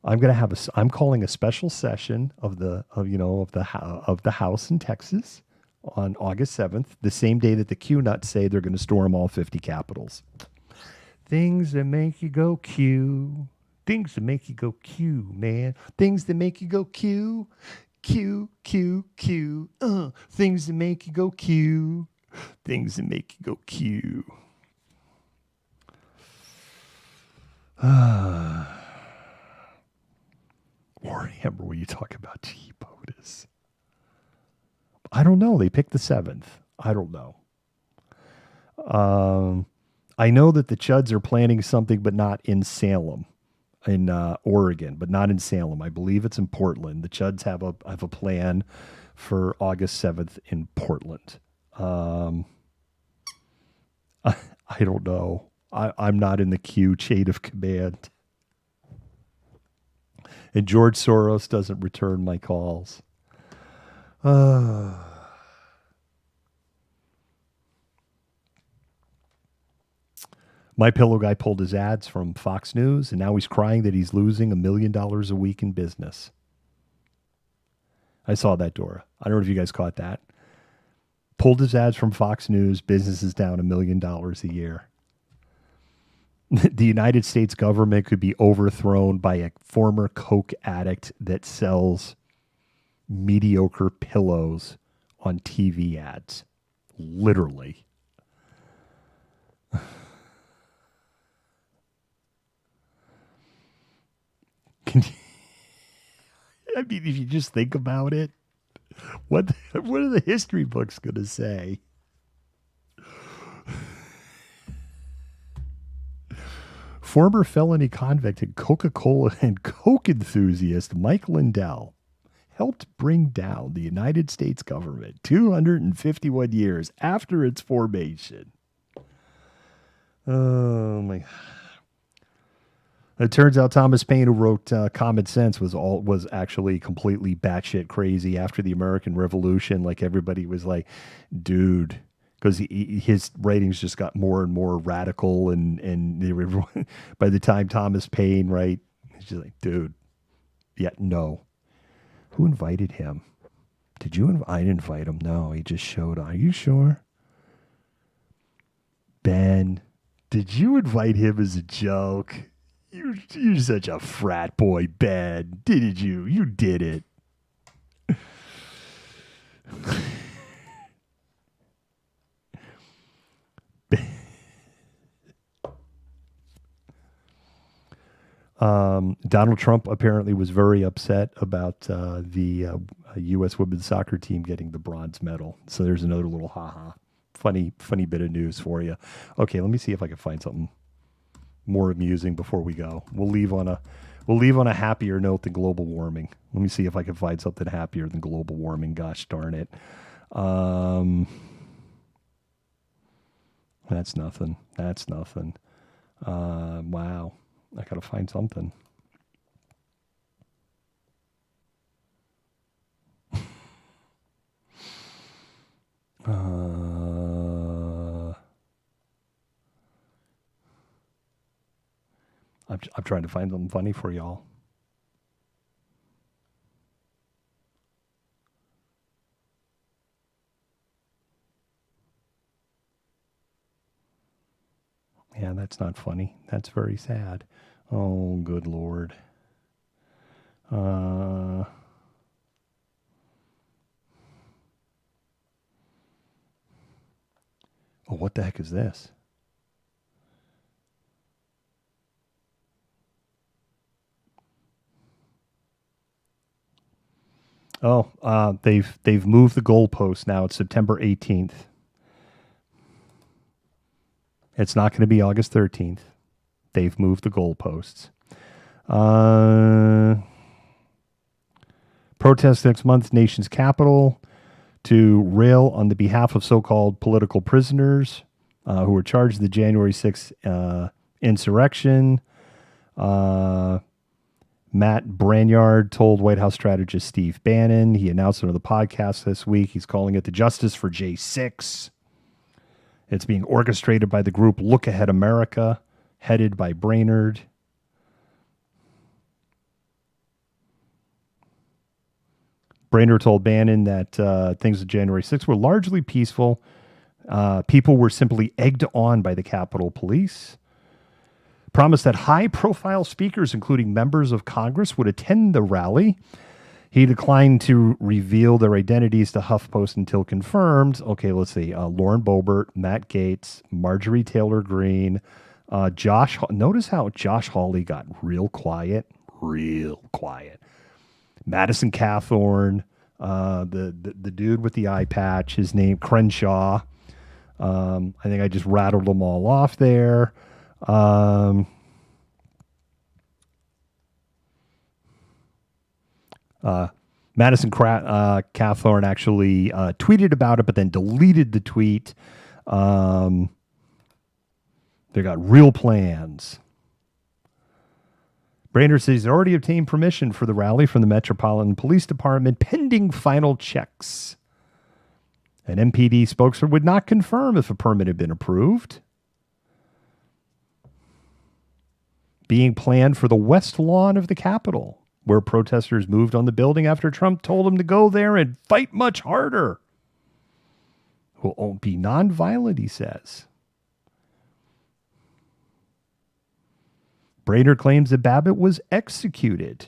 I'm calling a special session of the House in Texas on August 7th, the same day that the Q Nuts say they're going to storm all 50 capitals. Things that make you go Q. Things that make you go Q, man. Things that make you go Q. Q, Q, Q. Things that make you go Q. Things that make you go Q. Or Amber, when you talk about G POTUS. I don't know. They picked the 7th. I don't know. I know that the Chuds are planning something, but not in Salem, in Oregon, but not in Salem. I believe it's in Portland. The Chuds have a plan for August 7th in Portland. I don't know. I'm not in the Q chain of command. And George Soros doesn't return my calls. My Pillow guy pulled his ads from Fox News, and now he's crying that he's losing $1 million a week in business. I saw that, Dora. I don't know if you guys caught that. Pulled his ads from Fox News. Business is down $1 million a year. The United States government could be overthrown by a former coke addict that sells mediocre pillows on TV ads. Literally. Can you, I mean, if you just think about it, what are the history books going to say? Former felony convict and Coca-Cola and Coke enthusiast Mike Lindell helped bring down the United States government 251 years after its formation. Oh my! It turns out Thomas Paine, who wrote Common Sense, was actually completely batshit crazy after the American Revolution. Like everybody was like, dude, because his writings just got more and more radical, and they were, by the time Thomas Paine, right, he's just like, dude, yeah, no. Who invited him? Did you? I didn't invite him. No, he just showed up. Are you sure? Ben, did you invite him as a joke? You're such a frat boy, Ben. Didn't you? You did it. Donald Trump apparently was very upset about the U.S. women's soccer team getting the bronze medal. So there's another little funny bit of news for you. Okay, let me see if I can find something more amusing before we go. We'll leave on a happier note than global warming. Let me see if I can find something happier than global warming. Gosh darn it. That's nothing. Wow. I gotta find something. I'm trying to find something funny for y'all. Yeah, that's not funny. That's very sad. Oh, good Lord. Oh, what the heck is this? Oh, they've moved the goalpost now. It's September 18th. It's not going to be August 13th. They've moved the goalposts. Protest next month, nation's capital, to rail on the behalf of so-called political prisoners who were charged in the January 6th insurrection. Matt Branyard told White House strategist Steve Bannon. He announced it on the podcast this week. He's calling it the Justice for J6. It's being orchestrated by the group Look Ahead America, headed by Brainerd. Brainerd told Bannon that things on January 6th were largely peaceful. People were simply egged on by the Capitol Police. Promised that high-profile speakers, including members of Congress, would attend the rally. He declined to reveal their identities to HuffPost until confirmed. Okay, let's see. Lauren Boebert, Matt Gaetz, Marjorie Taylor Greene, Josh. Notice how Josh Hawley got real quiet. Madison Cawthorn, the dude with the eye patch, his name Crenshaw. I think I just rattled them all off there. Madison Cawthorn actually tweeted about it, but then deleted the tweet. They got real plans. Brainerd says he's already obtained permission for the rally from the Metropolitan Police Department pending final checks. An MPD spokesman would not confirm if a permit had been approved. Being planned for the west lawn of the Capitol, where protesters moved on the building after Trump told them to go there and fight much harder. Will be nonviolent, he says. Brainerd claims that Babbitt was executed.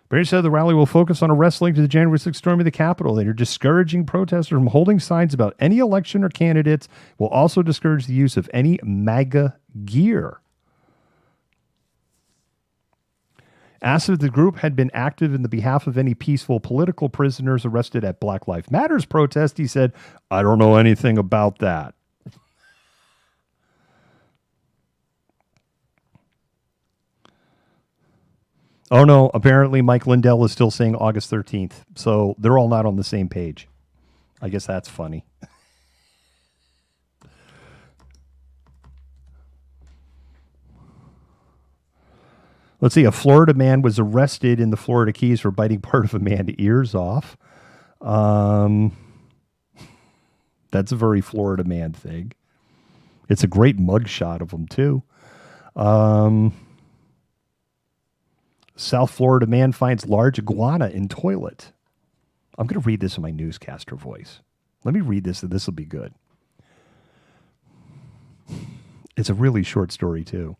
Brainerd said the rally will focus on a wrestling to the January 6th storming of the Capitol. They are discouraging protesters from holding signs about any election or candidates. Will also discourage the use of any MAGA gear. Asked if the group had been active in the behalf of any peaceful political prisoners arrested at Black Lives Matters protest, he said, I don't know anything about that. Oh, no, apparently Mike Lindell is still saying August 13th, so they're all not on the same page. I guess that's funny. Let's see, a Florida man was arrested in the Florida Keys for biting part of a man's ears off. That's a very Florida man thing. It's a great mugshot of him, too. South Florida man finds large iguana in toilet. I'm going to read this in my newscaster voice. Let me read this, and this will be good. It's a really short story, too.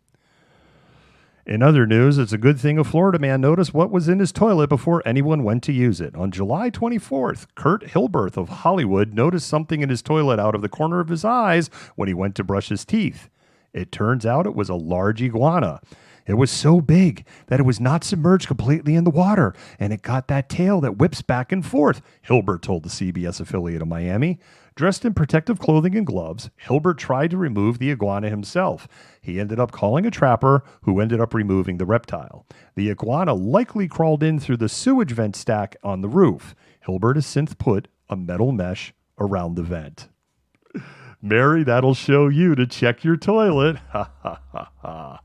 In other news, it's a good thing a Florida man noticed what was in his toilet before anyone went to use it. On July 24th, Kurt Hilberth of Hollywood noticed something in his toilet out of the corner of his eyes when he went to brush his teeth. It turns out it was a large iguana. It was so big that it was not submerged completely in the water, and it got that tail that whips back and forth, Hilbert told the CBS affiliate of Miami. Dressed in protective clothing and gloves, Hilbert tried to remove the iguana himself. He ended up calling a trapper who ended up removing the reptile. The iguana likely crawled in through the sewage vent stack on the roof. Hilbert has since put a metal mesh around the vent. Mary, that'll show you to check your toilet. Ha ha ha ha.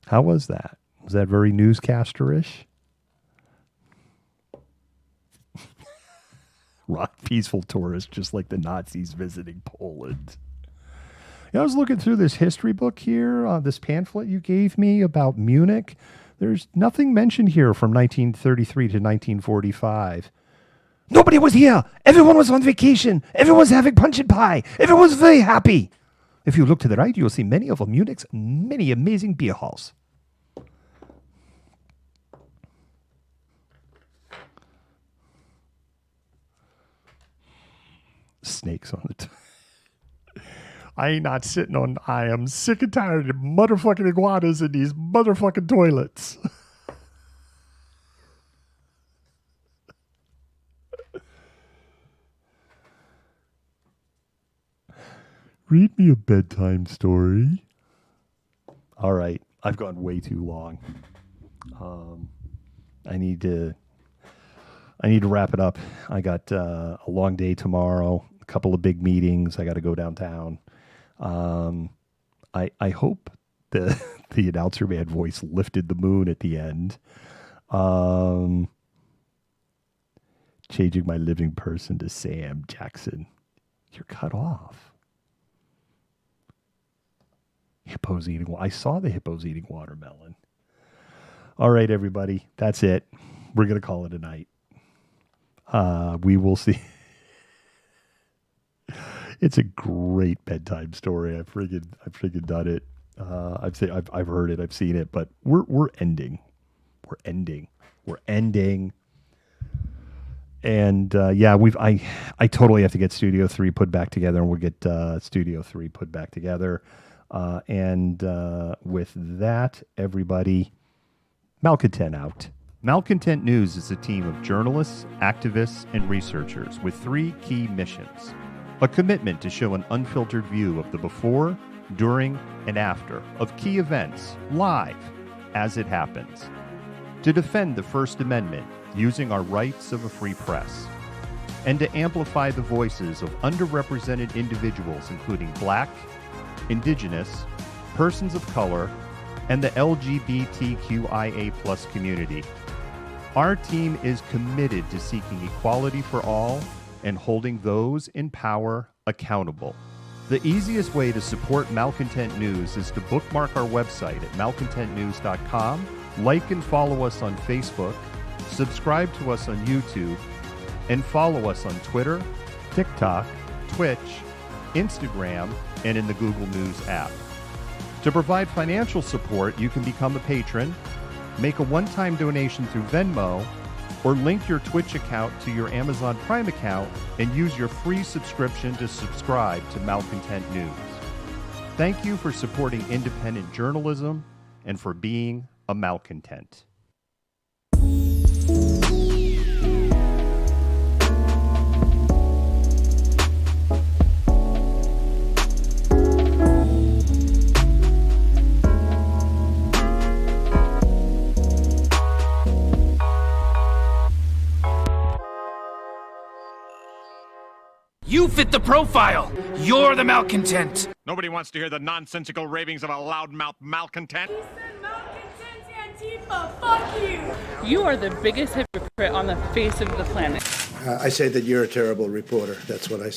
How was that? Was that very newscaster-ish? Rock peaceful tourist, just like the Nazis visiting Poland. I was looking through this history book here, this pamphlet you gave me about Munich. There's nothing mentioned here from 1933 to 1945. Nobody was here. Everyone was on vacation. Everyone was having punch and pie. Everyone was very happy. If you look to the right, you'll see many of Munich's many amazing beer halls. Snakes on it. I ain't not sitting on. I am sick and tired of motherfucking iguanas in these motherfucking toilets. Read me a bedtime story. All right, I've gone way too long. I need to wrap it up. I got a long day tomorrow, a couple of big meetings. I got to go downtown. I hope the announcer man voice lifted the moon at the end. Changing my living person to Sam Jackson. You're cut off. Hippos eating. I saw the hippos eating watermelon. All right, everybody. That's it. We're going to call it a night. We will see. It's a great bedtime story. I've freaking done it. I've heard it. I've seen it. But we're ending. We're ending. And I totally have to get Studio 3 put back together, and we'll get Studio 3 put back together. With that, everybody, Malcontent out. Malcontent News is a team of journalists, activists, and researchers with 3 key missions. A commitment to show an unfiltered view of the before, during, and after of key events, live, as it happens. To defend the First Amendment using our rights of a free press. And to amplify the voices of underrepresented individuals, including Black, Indigenous, persons of color, and the LGBTQIA+ community. Our team is committed to seeking equality for all and holding those in power accountable. The easiest way to support Malcontent News is to bookmark our website at malcontentnews.com, like and follow us on Facebook, subscribe to us on YouTube, and follow us on Twitter, TikTok, Twitch, Instagram, and in the Google News app. To provide financial support, you can become a patron, make a one-time donation through Venmo, or link your Twitch account to your Amazon Prime account and use your free subscription to subscribe to Malcontent News. Thank you for supporting independent journalism and for being a malcontent. You fit the profile! You're the malcontent! Nobody wants to hear the nonsensical ravings of a loudmouth malcontent. He said malcontent Antifa, fuck you! You are the biggest hypocrite on the face of the planet. I say that you're a terrible reporter. That's what I say.